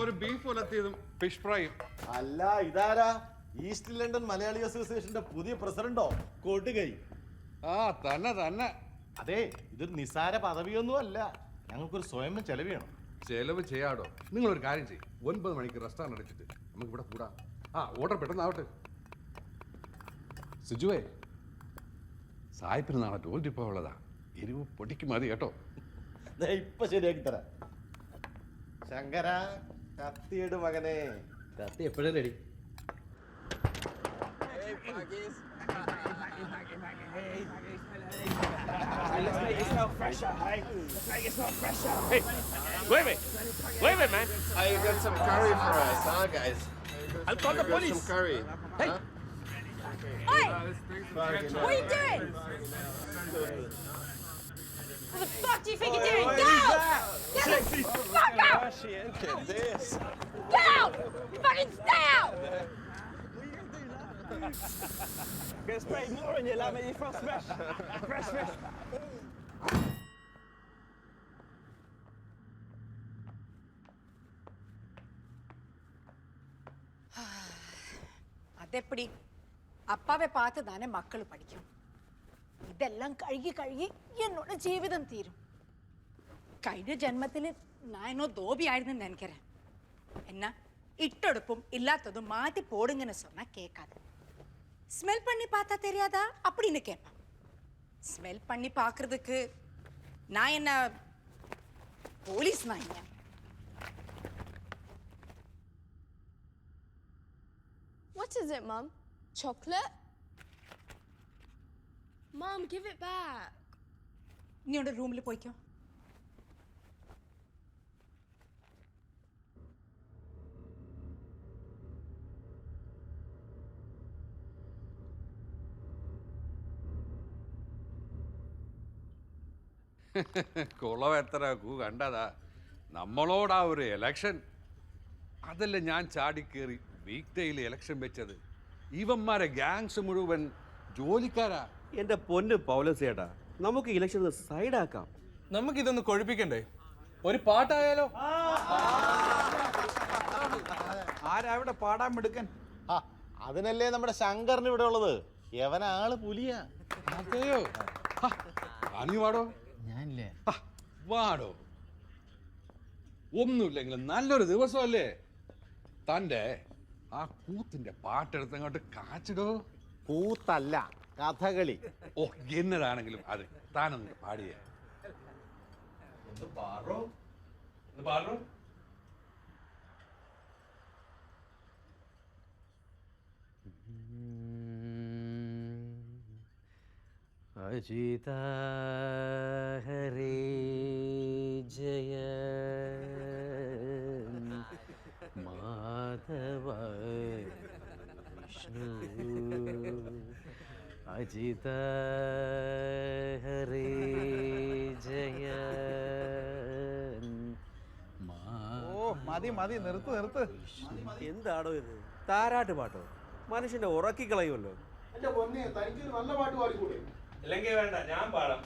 ഒരു ബീഫ് ഉലത്തിയതും ഫിഷ് ഫ്രൈയും. അല്ല, ഇതാരാ? ഈസ്റ്റ് ലണ്ടൻ മലയാളി അസോസിയേഷന്റെ പുതിയ പ്രസിഡന്റോ? കൊടുകൈ. തന്നെ. അതെ, ഇതൊരു നിസ്സാര പദവിയൊന്നും അല്ല. ഞങ്ങൾക്കൊരു സ്വയം ചെലവ് ചെയ്യണം. ചെലവ് ചെയ്യാടോ. നിങ്ങളൊരു കാര്യം ചെയ്യും, 9 മണിക്ക് റെസ്റ്റോറൻറ്റ് അടച്ചിട്ട് നമുക്ക് ഇവിടെ കൂടാം. ഓർഡർ പെട്ടെന്നാവട്ടെ. സിജുവേ, സായിപ്പിന് നാളെ ടോയ്ലറ്റിൽ പോയുള്ളതാ. എരിവ് പൊടിക്ക് മതി കേട്ടോ. ഇപ്പൊ ശരിയാക്കി തരാം. ശങ്കര, കത്തിയിട് മകനെ. കത്തി എപ്പോഴും ready. Wait, man. I got some curry for us, huh, guys? I'll call the police. Some curry. Hey. Oi! What are you doing? What the fuck do you think you're doing? Get out! Get the fuck out! Get out! Fucking stay out! Gonna spray more on you, like you frost fresh. Fresh. അതെപ്പടി അപ്പാവെ பார்த்து தானே மக்கள் படிக்கும். ഇതെല്ലാം കഴുകി എന്നോട് ജീവിതം തീരും. കഴിഞ്ഞ ജന്മത്തിൽ ഞാനോ ധോബിയായിരുന്നു നിனைக்கிறேன். എന്നാ ഇട്ടൊടുപ്പും ഇല്ലാത്തതും മാറ്റി போடுங்கன்னு சொன்னா கேட்காது. ஸ்மெல் பண்ணி பார்த்தா தெரியாதா அப்படின்னு கேட்பான். ஸ்மெல் பண்ணி பார்க்கிறதுக்கு நான் என்ன police நாயிங்க? What is it, Mum? Chocolate? Mum, give it back. നീ ഉടെ റൂമിൽ പോയിക്കോ. കുളം എത്ര കണ്ടതാ. നമ്മളോടാ ഒരു എലക്ഷൻ. അതല്ല ഞാൻ ചാടിക്കേറി വീക്ക് ഡേയിൽ ഇലക്ഷൻ വെച്ചത്. ഇവന്മാരെ ഗ്യാങ്സ് മുഴുവൻ ജോലിക്കാരാ. എന്റെ പൊന്ന് പൗലോസ് ചേട്ടാ, നമുക്ക് ഇലക്ഷൻ സൈഡാക്കാം. നമുക്കിതൊന്ന് കൊഴിപ്പിക്കണ്ടേ? ഒരു പാട്ടായാലോ? ആരാവിടെ പാടാൻ മിടുക്കൻ? അതിനല്ലേ നമ്മുടെ ശങ്കറിന് ഇവിടെ ഉള്ളത്. യവനാള് പുലിയാ. അതെയോ? നീ വാടോ. ഞാനില്ലേ? വാടോ. ഒന്നുമില്ലെങ്കിലും നല്ലൊരു ദിവസമല്ലേ. തൻ്റെ ആ കൂത്തിന്റെ പാട്ടെടുത്തങ്ങോട്ട് കാച്ചിടോ. കൂത്തല്ല, കഥകളി. ഓ, എന്നതാണെങ്കിലും അത് താനൊന്ന് പാടിയ. അജിത ഹരേ ജയ മാധവ വിഷ്ണു അജിത ഹരേ ജയ. ഓ, മതി നിർത്ത്. എന്താണോ ഇത്? താരാട്ട് പാട്ടോ? മനുഷ്യന്റെ ഉറക്കി കളയുമല്ലോ. എന്റെ പൊന്നെ, തനിക്കൊരു നല്ല പാട്ട് പാടിക്കൂടെ? അല്ലെങ്കിൽ വേണ്ട, ഞാൻ പാടാം.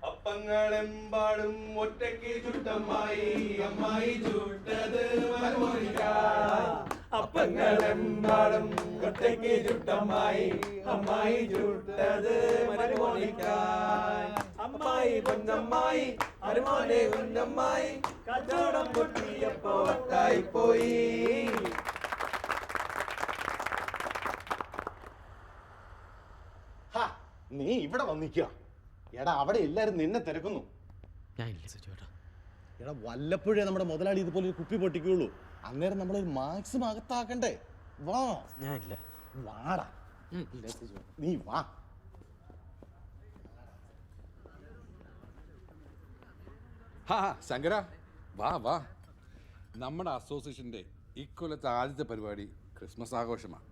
അപ്പങ്ങളെമ്പാടും ഒറ്റയ്ക്ക് ചുട്ടമ്മായി, അമ്മായി ചുട്ടത് മരുമോനിക്കായി. അപ്പങ്ങളെമ്പാടും ഒറ്റയ്ക്ക് ചുട്ടമ്മായി, അമ്മായി ചുട്ടത് മരുമോനിക്കായി. അമ്മായി പൊന്നമ്മായി, മരുമോനെ കുഞ്ഞമ്മായി, കച്ചവടം പൊട്ടിയപ്പോ വട്ടായി പോയി. നീ ഇവിടെ വന്നിക്ക. എടാ, അവിടെ എല്ലാരും നിന്നെ തിരക്കുന്നു. ഞാൻ ഇല്ല സുജുവേട്ടാ. എടാ വല്ലപ്പോഴേ നമ്മുടെ മുതലാളി ഇതുപോലെ ഒരു കുപ്പി പൊട്ടിക്കുള്ളൂ. അന്നേരം നമ്മൾ മാക്സിമം അകത്താക്കണ്ടേ? വാ. ഞാൻ ഇല്ല. വാടാ. നീ വാ. ഹാ ശങ്കര വാ വാ. നമ്മുടെ അസോസിയേഷൻ്റെ ഇക്കൊല്ലത്തെ ആദ്യത്തെ പരിപാടി ക്രിസ്മസ് ആഘോഷമാണ്.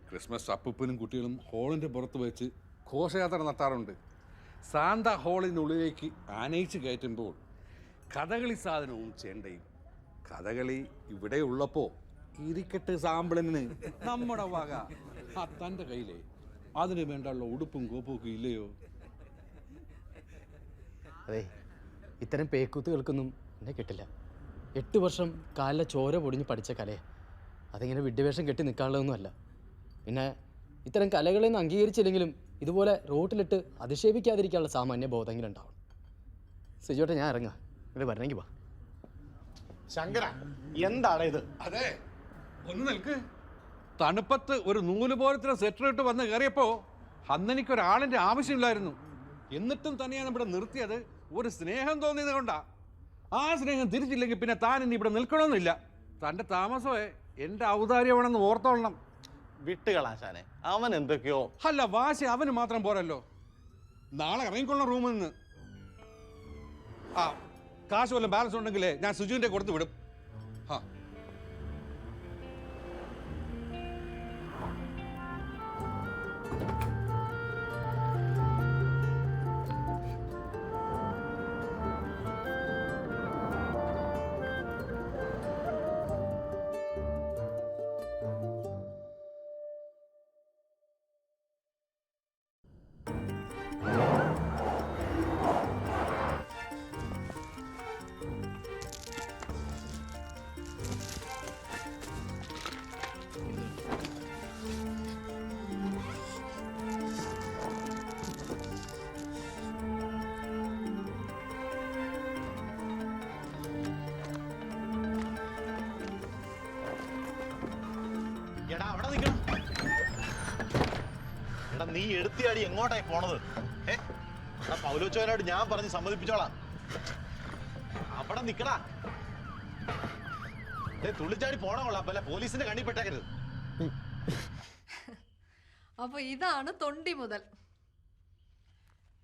ക്രിസ്മസ് അപ്പൂപ്പനും കുട്ടികളും ഹോളിൻ്റെ പുറത്ത് വെച്ച് ഘോഷയാത്ര നടത്താറുണ്ട്. സാന്താ ഹോളിനുള്ളിലേക്ക് ആനയിച്ച് കയറ്റുമ്പോൾ കഥകളി സാധനവും ചെണ്ടയും. കഥകളി ഇവിടെ ഉള്ളപ്പോൾ ഇരിക്കട്ട് സാമ്പിളിന് നമ്മുടെ വക തൻ്റെ കയ്യിലേ അതിന് വേണ്ടുള്ള ഉടുപ്പും കോപ്പും ഒക്കെ ഇല്ലയോ? അതെ, ഇത്തരം പേക്കൂത്തുകൾക്കൊന്നും എന്നെ കിട്ടില്ല. 8 വർഷം കാലിലെ ചോര പൊടിഞ്ഞ് പഠിച്ച കലയെ അതിങ്ങനെ വിഡ്ഢിവേഷം കെട്ടി നിൽക്കാനുള്ളതൊന്നുമല്ല. പിന്നെ ഇത്തരം കലകളെയൊന്നും അംഗീകരിച്ചില്ലെങ്കിലും ഇതുപോലെ റോട്ടിലിട്ട് അധിക്ഷേപിക്കാതിരിക്കാനുള്ള സാമാന്യ ബോധമെങ്കിലും ഉണ്ടാവണം. സിജോട്ടെ, ഞാൻ ഇറങ്ങാം. ഇവിടെ വരണമെങ്കിൽ വാ. ശങ്കര, എന്താണ് ഇത്? അതെ, ഒന്ന് നിൽക്ക്. തണുപ്പത്ത് ഒരു നൂല് പോലത്തെ സെറ്റർ ഇട്ട് വന്ന് കയറിയപ്പോൾ അന്ന് എനിക്കൊരാളിൻ്റെ ആവശ്യമില്ലായിരുന്നു. എന്നിട്ടും തന്നെയാണ് ഇവിടെ നിർത്തിയത്. ഒരു സ്നേഹം തോന്നിയത് കൊണ്ടാ. ആ സ്നേഹം തിരിച്ചില്ലെങ്കിൽ പിന്നെ താൻ ഇനി ഇവിടെ നിൽക്കണമെന്നില്ല. തൻ്റെ താമസമേ എൻ്റെ ഔദാര്യമാണെന്ന് ഓർത്തോളണം. വിട്ടുകളാശാനെ, അവൻ എന്തൊക്കെയോ. അല്ല, വാശി അവന് മാത്രം പോരല്ലോ. നാളെ ഇറങ്ങിക്കൊള്ളണം റൂമിൽ നിന്ന്. ആ കാശ് വല്ലതും ബാലൻസ് ഉണ്ടെങ്കിലേ ഞാൻ സുജുവിൻ്റെ കൊടുത്ത് വിടും. ആ എടാ അവിടെ നിൽക്കണം. എടാ നീ എടുത്തിയാടി എങ്ങോട്ടായി പോണത്? എടാ പൗലോച്ചോനോട് ഞാൻ പറഞ്ഞ് സമ്മതിപ്പിച്ചോളാം. അവിടെ നിക്കടാ. തുള്ളിച്ചാടി പോണ കൊള്ളാം, പല പോലീസിന്റെ കണ്ണി പെട്ടേക്കരുത്. അപ്പൊ ഇതാണ് തൊണ്ടി മുതൽ.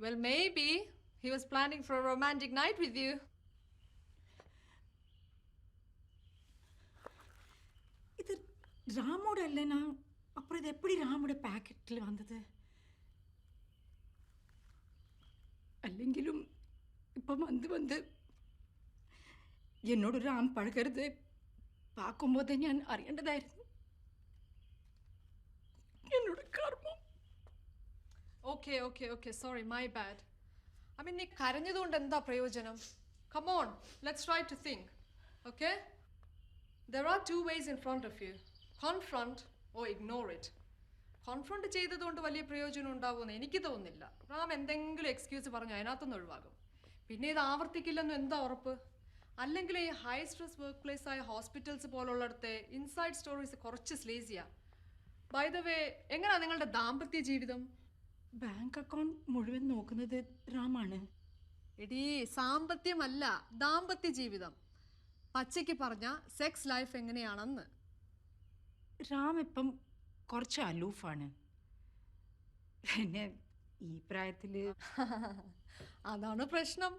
Well, maybe he was planning for a romantic night with you. இது ராமோட இல்லைனா அப்புறம் இது எப்படி ராமோட பாக்கெட்டில் வந்தது? അല്ലെങ്കിലും ഇപ്പം വന്ന് എന്നോട് രാം പഴകരുത് പാക്കുമ്പോൾ ഞാൻ അറിയേണ്ടതായിരുന്നു. എന്നോട് കർമ്മം. Okay, sorry, my bad. I mean, നീ കരഞ്ഞതുകൊണ്ട് എന്താ പ്രയോജനം? Come on, let's try to think. Okay? There are 2 ways in front of you. Confront or ignore it. Confront ചെയ്തതുകൊണ്ട് വലിയ പ്രയോജനം ഉണ്ടാവുമെന്ന് എനിക്ക് തോന്നുന്നില്ല. റാം എന്തെങ്കിലും എക്സ്ക്യൂസ് പറഞ്ഞു അതിനകത്തൊന്നും ഒഴിവാകും. പിന്നെ ഇത് ആവർത്തിക്കില്ലെന്ന് എന്താ ഉറപ്പ്? അല്ലെങ്കിൽ ഈ ഹൈ സ്ട്രെസ് വർക്ക് പ്ലേസ് ആയ ഹോസ്പിറ്റൽസ് പോലുള്ളിടത്തെ ഇൻസൈഡ് സ്റ്റോറീസ് കുറച്ച് സ്ലേസിയാ. ബൈ ദ വേ, എങ്ങനെയാ നിങ്ങളുടെ ദാമ്പത്യ ജീവിതം? ബാങ്ക് അക്കൗണ്ട് മുഴുവൻ നോക്കുന്നത് റാമാണ്. എടീ, സാമ്പത്യമല്ല, ദാമ്പത്യ ജീവിതം. പച്ചയ്ക്ക് പറഞ്ഞ സെക്സ് ലൈഫ് എങ്ങനെയാണെന്ന്. റാം ഇപ്പം കുറച്ച് അലൂഫാണ്. പിന്നെ ഈ പ്രായത്തിൽ അതാണ് പ്രശ്നം.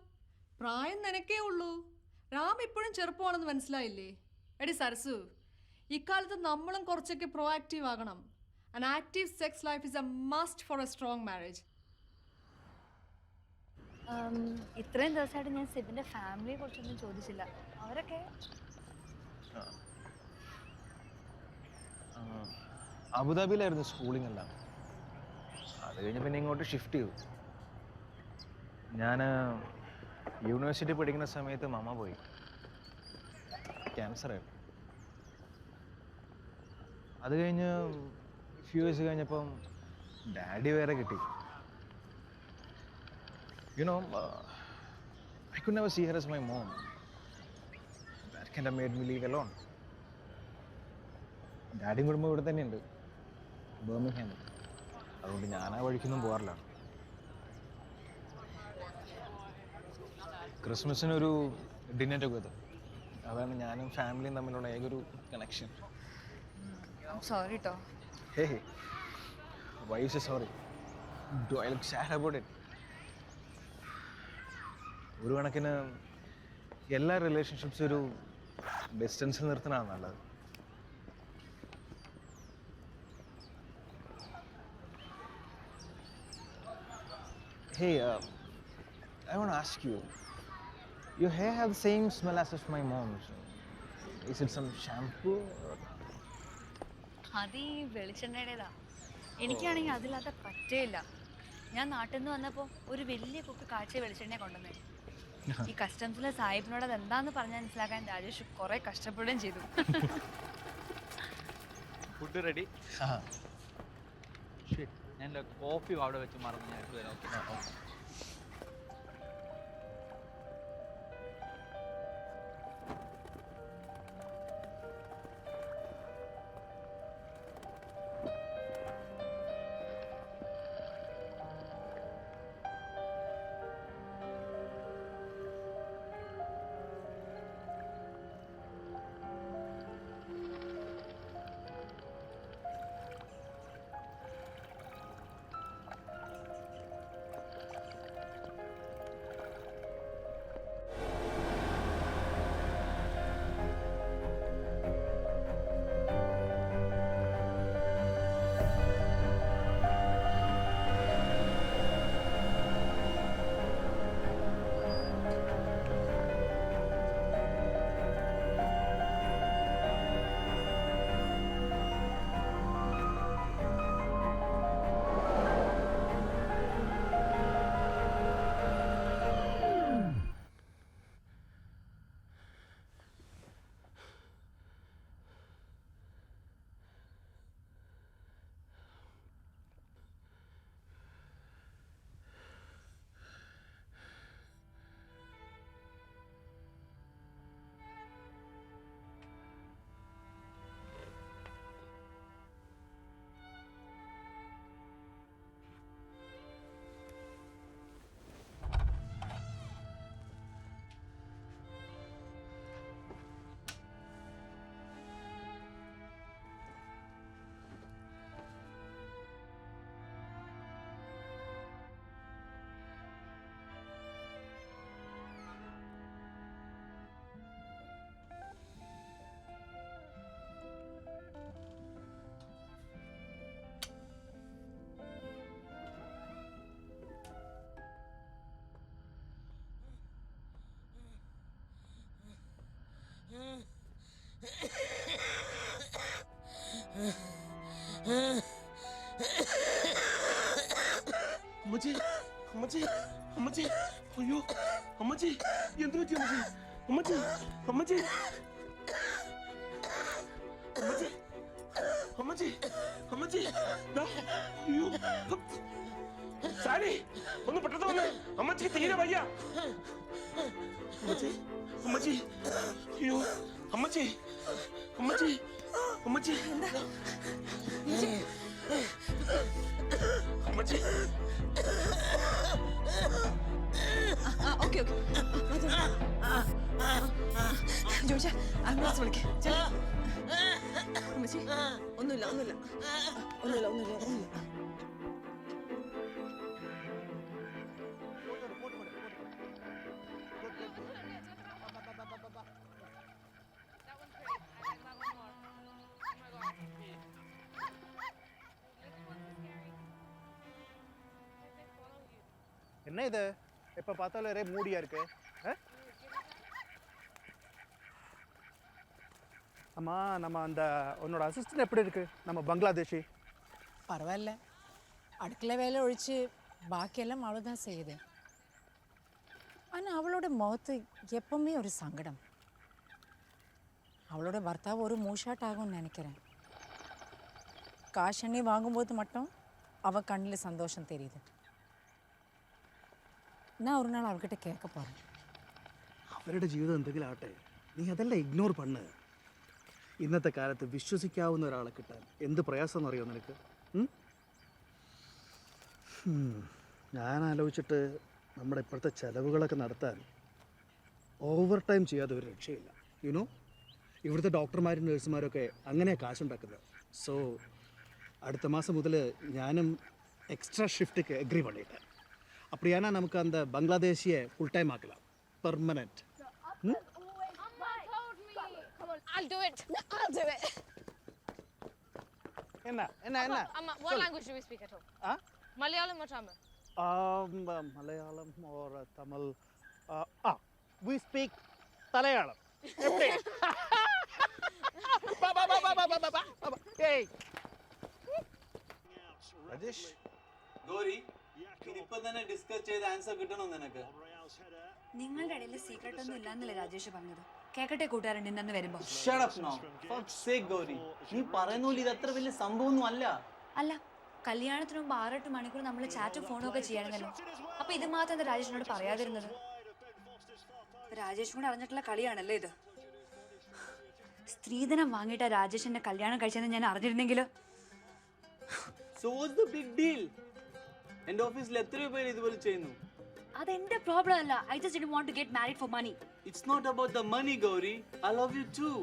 പ്രായം നിനക്കേ ഉള്ളൂ. റാം ഇപ്പോഴും ചെറുപ്പമാണെന്ന് മനസ്സിലായില്ലേ? എടി സരസു, ഇക്കാലത്ത് നമ്മളും കുറച്ചൊക്കെ പ്രോആക്റ്റീവ് ആകണം. An active sex life is a must for a strong marriage. ഇത്രയും ദിവസമായിട്ട് ഞാൻ സിബിന്റെ ഫാമിലിയെ കുറിച്ചൊന്നും ചോദിച്ചില്ല. അവരൊക്കെ അബുദാബിയിലായിരുന്നു സ്കൂളിംഗ് എല്ലാം. അത് കഴിഞ്ഞ് പിന്നെ ഇങ്ങോട്ട് ഷിഫ്റ്റ് ചെയ്തു. ഞാൻ യൂണിവേഴ്സിറ്റി പഠിക്കുന്ന സമയത്ത് മമ്മ പോയി. ക്യാൻസർ ആയിരുന്നു. അത് കഴിഞ്ഞ് ഫ്യൂ ഇയേഴ്സ് കഴിഞ്ഞപ്പം ഡാഡി വേറെ കിട്ടി. You know, I could never see her as my mom. That kind of made me leave alone. ഡാഡിയും കുടുംബം ഇവിടെ തന്നെയുണ്ട്, ബർമിംഗ്ഹാമിൽ. അതുകൊണ്ട് ഞാൻ ആ വഴിക്കൊന്നും പോകാറില്ല. ക്രിസ്മസിനൊരു ഡിന്നർ ടുഗദർ. അതാണ് ഞാനും ഫാമിലിയും തമ്മിലുള്ള ഏകൊരു കണക്ഷൻ. സോറി കേട്ടോ. Hey why you say sorry? Do I look sad about it? ഒരു കണക്കിന് എല്ലാ റിലേഷൻഷിപ്സും ഒരു ഡിസ്റ്റൻസ് നിർത്തണതാണ് നല്ലത്. Hey, I want to ask you, your hair has the same smell as of my mom's. Is it some shampoo? അത് ഈ വെളിച്ചെണ്ണയുടേതാ. എനിക്കാണെങ്കിൽ അതില്ലാതെ പറ്റേയില്ല. ഞാൻ നാട്ടിൽ നിന്ന് വന്നപ്പോൾ ഒരു വലിയ കുപ്പി കാച്ചിയ വെളിച്ചെണ്ണ കൊണ്ടുവന്നേ. ഈ കസ്റ്റംസിലെ സാഹിബിനോട് അത് എന്താന്ന് പറഞ്ഞാൽ മനസ്സിലാക്കാൻ രാജേഷ് കുറെ കഷ്ടപ്പെടുകയും ചെയ്തു. Food ready? ഞാൻ കോഫി അവിടെ വെച്ച് മറന്നു. ഞാൻ എടുത്തു തരാം. അമ്മച്ചി അമ്മച്ചി അമ്മച്ചി അയ്യോ അമ്മച്ചി എന്ത് പറ്റി അമ്മച്ചി അമ്മച്ചി അമ്മച്ചി അമ്മച്ചി അമ്മച്ചി അമ്മച്ചി അയ്യോ സാരി ഒന്ന് പെട്ടെന്ന് വന്നേ അമ്മച്ചിക്ക് തീരെ വയ്യ അമ്മച്ചി അമ്മച്ചി അയ്യോ അമ്മച്ചി അമ്മച്ചി അമ്മച്ചി അമ്മച്ചി ഓക്കെ ഓക്കെ ജോജ ആംബുലൻസ് വിളിക്ക് അമ്മച്ചി ഒന്നുമില്ല ഒന്നുമില്ല ഒന്നുമില്ല ഒന്നുമില്ല ഒന്നുമില്ല என்ன இது எப்போ பார்த்தாலும் ஒரே மூடியா இருக்கு? அம்மா நம்ம அந்த உன்னோட அசிஸ்டன்ட் எப்படி இருக்கு? நம்ம பங்களாதேஷி பரவாயில்ல, அடுக்கலை வேலை ஒழிச்சு பாக்கியெல்லாம் அவள் தான் செய்யுது. ஆனால் அவளோட முகத்து எப்பவுமே ஒரு சங்கடம். அவளோட பர்த்தாவை ஒரு மூஷாட் ஆகும்னு நினைக்கிறேன். காஷ் எண்ணி வாங்கும்போது மட்டும் அவள் கண்ணில் சந்தோஷம் தெரியுது. நான் ஒரு நாள் அவர்கிட்ட கேட்க போகிறேன். അവരുടെ ജീവിതം എന്തെങ്കിലും ആട്ടെ, നീ അതെല്ലാം ഇഗ്നോർ പണ്ണ്. ഇന്നത്തെ കാലത്ത് വിശ്വസിക്കാവുന്ന ഒരാളെ കിട്ടാൻ എന്ത് പ്രയാസം എന്നറിയോ നിനക്ക്? ഞാൻ ആലോചിച്ചിട്ട് നമ്മുടെ ഇപ്പോഴത്തെ ചിലവുകളൊക്കെ നടത്താൻ ഓവർ ടൈം ചെയ്യാതെ ഒരു രക്ഷയില്ല. യുനോ, ഇവിടുത്തെ ഡോക്ടർമാരും നഴ്സുമാരൊക്കെ അങ്ങനെയാണ് കാശുണ്ടാക്കുന്നത്. സോ അടുത്ത മാസം മുതൽ ഞാനും എക്സ്ട്രാ ഷിഫ്റ്റുக்கு എഗ്രി பண்ணிட்டேன். அப்படியானா நமக்கு அந்த பங்களாதேஷியை ஃபுல் டைம் ஆக்கலாம், permanent. I'll do it. I'll do it. என்ன என்ன என்ன Amma, what language do we speak at home? Malayalam or Tamil? Malayalam or Tamil. We speak Malayalam. எப்படி? Hey. രാജേഷ്, ഗൗരി, ഇപ്പൊ തന്നെ ഡിസ്കസ് ചെയ്ത് ആൻസർ കിട്ടണോ നിനക്ക്? നിങ്ങളുടെ ഇടയിൽ സീക്രട്ട് ഒന്നും ഇല്ലാന്നല്ലേ രാജേഷ് പറഞ്ഞത്? കേക്കട്ടെ കൂട്ടുകാരൻ ഇന്നു വരുമ്പോ. Shut up now. For sake, Gauri, നീ പറയുന്നോലെ ഇത് അത്ര വലിയ സംഭവമൊന്നും അല്ല. അല്ല, കല്യാണത്തിന് മുമ്പ് 6-8 മണിക്കൂർ നമ്മൾ ചാറ്റും ഫോണും ഒക്കെ ചെയ്യായിരുന്നല്ലോ. അപ്പൊ ഇത് മാത്രം എന്താ രാജേഷിനോട് പറയാതിരുന്നത്? രാജേഷ് കൂടെ അറിഞ്ഞിട്ടുള്ള കളിയാണല്ലേ ഇത്? സ്ത്രീധനം വാങ്ങിയിട്ടാ രാജേഷ് എന്നെ കല്യാണം കഴിച്ചെന്ന് ഞാൻ അറിഞ്ഞിരുന്നെങ്കിലോ? So what's the big deal? എൻ്റെ ഓഫീസിൽ എത്രയോ പേര് ഇതുപോലെ ചെയ്യുന്നു. അതെന്റെ പ്രോബ്ലം അല്ല. I just didn't want to get married for money. It's not about the money, Gauri. I love you too.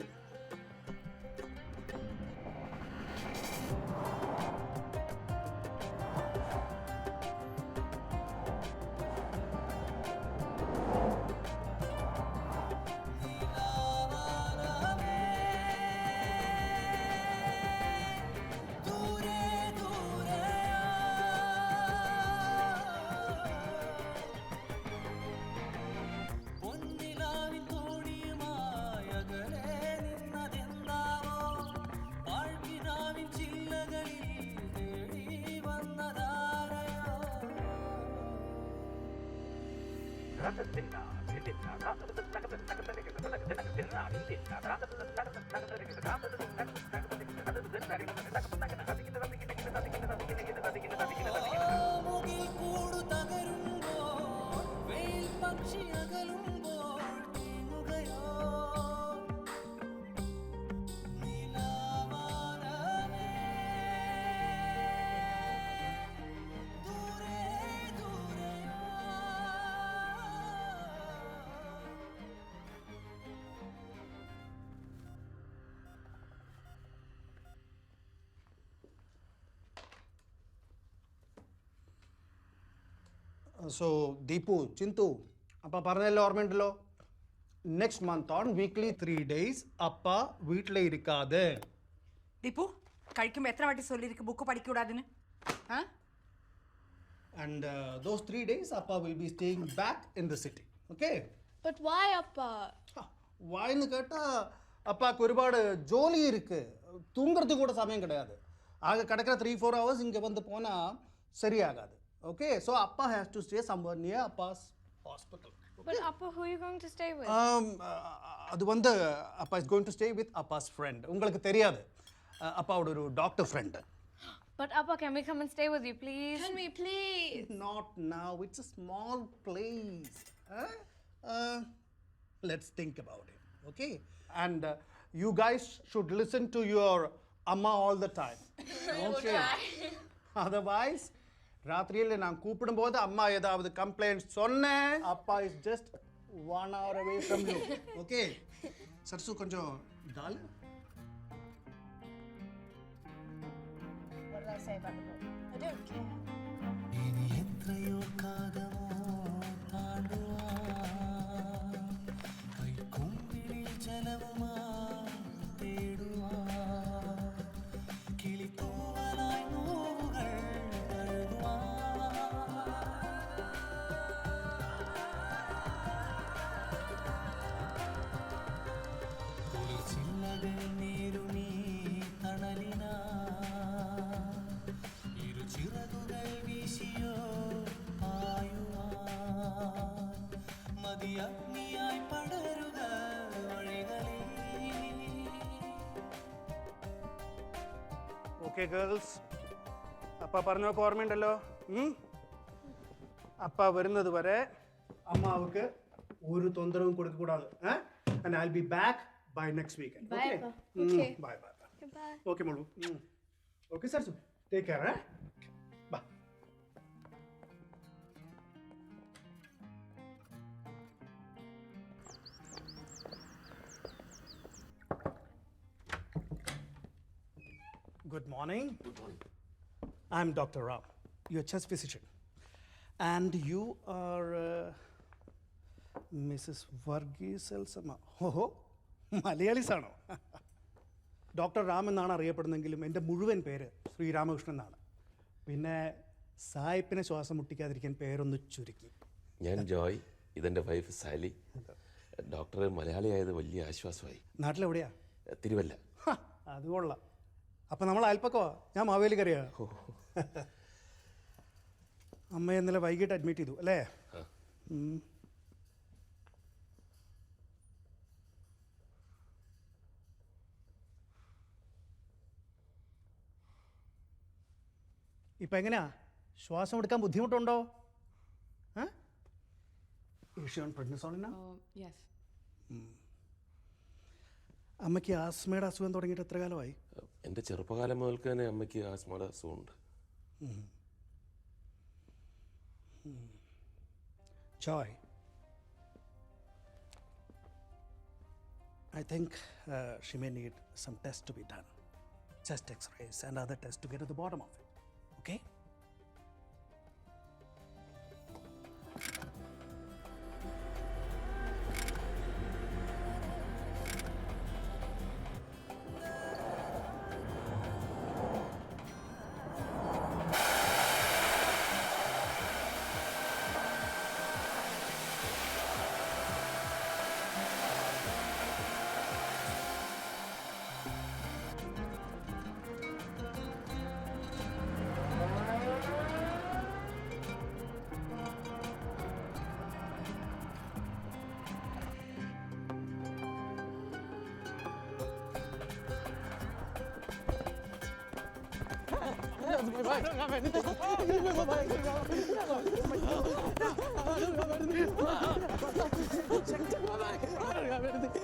So Deepu, Chinthu, അപ്പ പറഞ്ഞല്ലോ, ഓർമ്മയുണ്ടല്ലോ, next month on weekly 3 days അപ്പ വീട്ടിലെ ഇരിക്കാതെ. ദീപു, കഴിക്കുമ്പോൾ എത്ര വാട്ടി சொல்லிருக்கு book പഠിക്കൂടാതിന്? And those 3 days Appa will be staying back in the city. Okay? But why, Appa? Why ன்னு கேட்டா அப்பாக்கு ஒருபாடு ஜோலி இருக்கு, தூங்குறதுக்கு கூட சமயம் கிடையாது. ஆக கிடக்கிற 3-4 hours இங்கே வந்து போனால் சரியாகாது. Okay? So Appa has to stay somewhere near Appa's hospital. Okay? But Appa, who are you going to stay with? அது வந்து Appa is going to stay with Appa's friend. உங்களுக்கு தெரியாது, அப்பாவோட ஒரு doctor friend. But Appa, can we come and stay with you, please? Can we, please? Not now. It's a small place. Let's think about it. Okay? And you guys should listen to your amma all the time. Okay? Otherwise, ராத்திரியில் நான் கூப்பிடும்போது அம்மா ஏதாவது complaint சொன்னேன், அப்பா is just 1 hour away from you. Okay? Sarasu கொஞ்சம் டால். What did I say about the book? I don't care. ഇനി എത്രയോ കാലമോ താണ്ടുവാൻ കൈക്കുമ്പിളിൽ ജലവുമായി തേടുവാൻ കിളിത്തൂവലായി നോവുകൾ തഴുകുവാൻ കുളിർച്ചില്ലകൾ നേരുമീ തണലിനാ ചിറകുകൾ വീശിയോ പായുവാൻ മതിയഗ്നിയായി പടരുക വഴികളിൽ. ഓക്കെ ഗേൾസ്, അപ്പ പറഞ്ഞൊക്കെ ഓർമ്മയുണ്ടല്ലോ. അപ്പ വരുന്നത് വരെ അമ്മാവർക്ക് ഒരു തൊന്തരവും കൊടുക്കக்கூடாது. And I'll be back by next weekend. Bye, Okay? Appa. Okay. Bye, bye, bye. Goodbye. Okay, Molu. Okay, Sarsu. Take care, Bye. Good morning. Good morning. I'm Dr. Rao, your chest physician. And you are Mrs. Varghese Elsama. ഓഹോ മലയാളീസ് ആണോ? Doctor Ram എന്നാണ് അറിയപ്പെടുന്നെങ്കിലും എൻ്റെ മുഴുവൻ പേര് ശ്രീരാമകൃഷ്ണൻ എന്നാണ്. പിന്നെ സായിപ്പിനെ ശ്വാസം മുട്ടിക്കാതിരിക്കാൻ പേരൊന്ന് ചുരുക്കി. ഞാൻ ജോയ്, ഇതെൻ്റെ വൈഫ് സാലി. ഡോക്ടർ മലയാളിയായത് വലിയ ആശ്വാസമായി. നാട്ടിലെവിടെയാ? തിരുവല്ല. അത് കൊള്ളാം. അപ്പം നമ്മൾ അയൽപ്പക്കവാ. ഞാൻ മാവേലിക്കരയാ. അമ്മയെ ഇന്നലെ വൈകിട്ട് അഡ്മിറ്റ് ചെയ്തു അല്ലേ? ഇപ്പം എങ്ങനെയാ? ശ്വാസം എടുക്കാൻ ബുദ്ധിമുട്ടുണ്ടോ? Yes. അമ്മയ്ക്ക് ആസ്മയുടെ അസുഖം തുടങ്ങിയിട്ട് എത്ര കാലമായി? എൻ്റെ ചെറുപ്പകാലം മുതൽക്ക് തന്നെ അമ്മയ്ക്ക് ആസ്മയുടെ അസുഖമുണ്ട്. Joy, I think she may need some tests to be done. Chest x-rays and other tests to get to the bottom of it. Okay? I don't have anything. I don't have anything.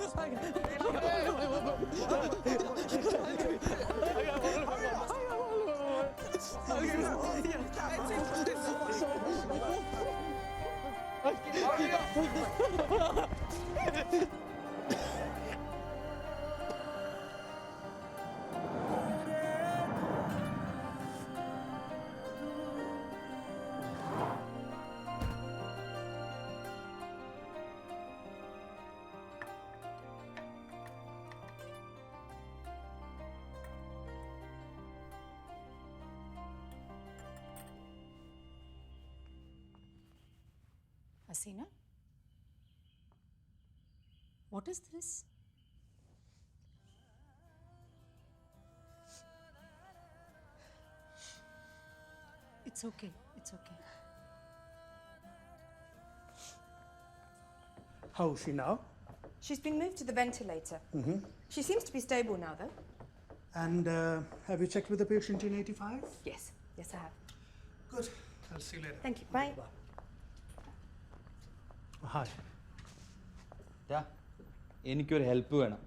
Hasina? What is this? It's okay. It's okay. How is she now? She's been moved to the ventilator. Mm-hmm. She seems to be stable now, though. And have you checked with the patient in 85? Yes. Yes, I have. Good. I'll see you later. Thank you. Bye. Hi. എനിക്കൊരു help വേണം.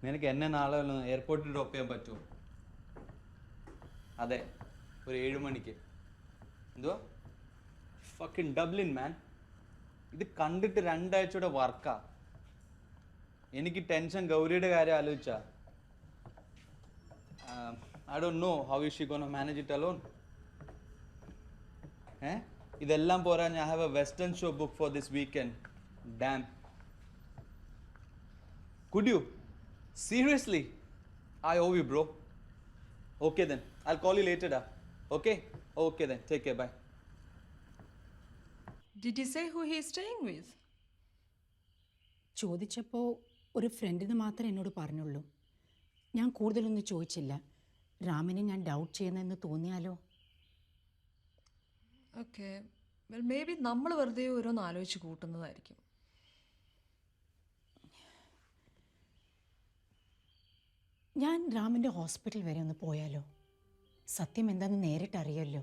നിനക്ക് എന്നെ നാളെ എയർപോർട്ടിൽ drop ചെയ്യാൻ പറ്റുമോ? അതെ, ഒരു 7 മണിക്ക്. എന്തുവാ? ഫക്കിൻ ഡബ്ലിൻ മാൻ. ഇത് കണ്ടിട്ട് 2 ആഴ്ചയുടെ വർക്കാ. എനിക്ക് ടെൻഷൻ ഗൗരിയുടെ കാര്യം ആലോചിച്ചാ. I don't know how is she gonna manage it alone. ഇതെല്ലാം പോരാ, I have a western show booked for this weekend. Damn. Could you? Seriously? I owe you, bro. Okay then. I'll call you later, da. Okay? Okay then. Take care. Bye. Did you say who he is staying with? ചോദിച്ചപ്പോൾ ഒരു ഫ്രണ്ടിന് മാത്രമേ എന്നോട് പറഞ്ഞുള്ളൂ. ഞാൻ കൂടുതലൊന്നും ചോദിച്ചില്ല. രാമനെ ഞാൻ ഡൗട്ട് ചെയ്യുന്നതെന്ന് തോന്നിയാലോ? ഓക്കെ, വെൽ മേ ബി നമ്മൾ വെറുതെ ഓരോന്ന് ആലോചിച്ച് കൂട്ടുന്നതായിരിക്കും. ഞാൻ രാമൻ്റെ ഹോസ്പിറ്റൽ വരെ ഒന്ന് പോയാലോ? സത്യം എന്താണെന്ന് നേരിട്ട് അറിയാമല്ലോ.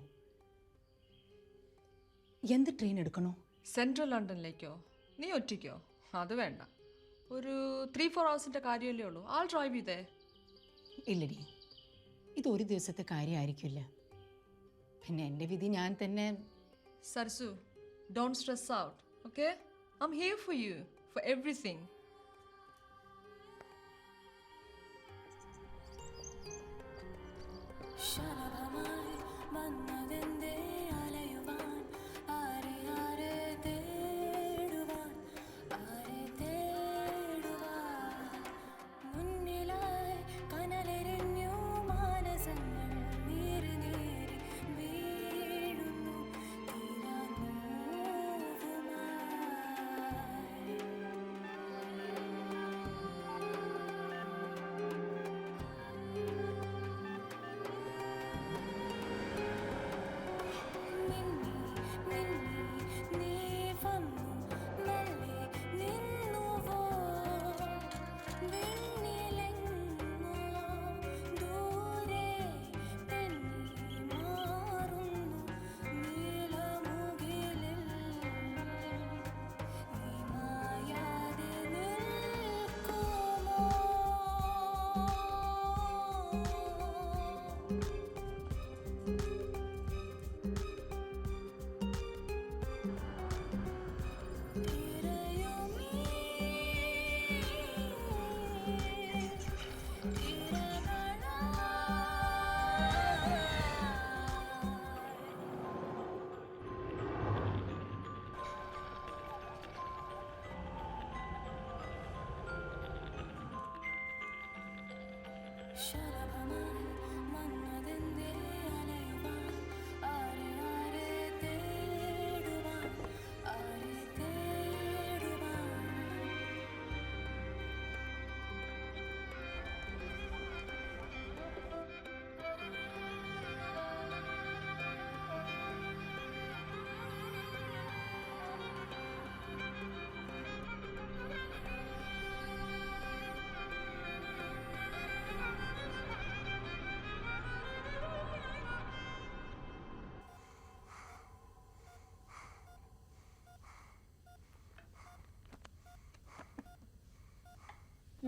എന്ത് ട്രെയിൻ എടുക്കണോ? സെൻട്രൽ ലണ്ടനിലേക്കോ? നീ ഒറ്റയ്ക്കോ? അത് വേണ്ട, ഒരു 3-4 hours കാര്യമല്ലേ ഉള്ളൂ. ആൾ ഡ്രൈവ് ചെയ്തേ. ഇല്ലടി, ഇതൊരു ദിവസത്തെ കാര്യമായിരിക്കില്ല. പിന്നെ എൻ്റെ വിധി ഞാൻ തന്നെ. Sarsu, don't stress out. Okay, I am here for you, for everything.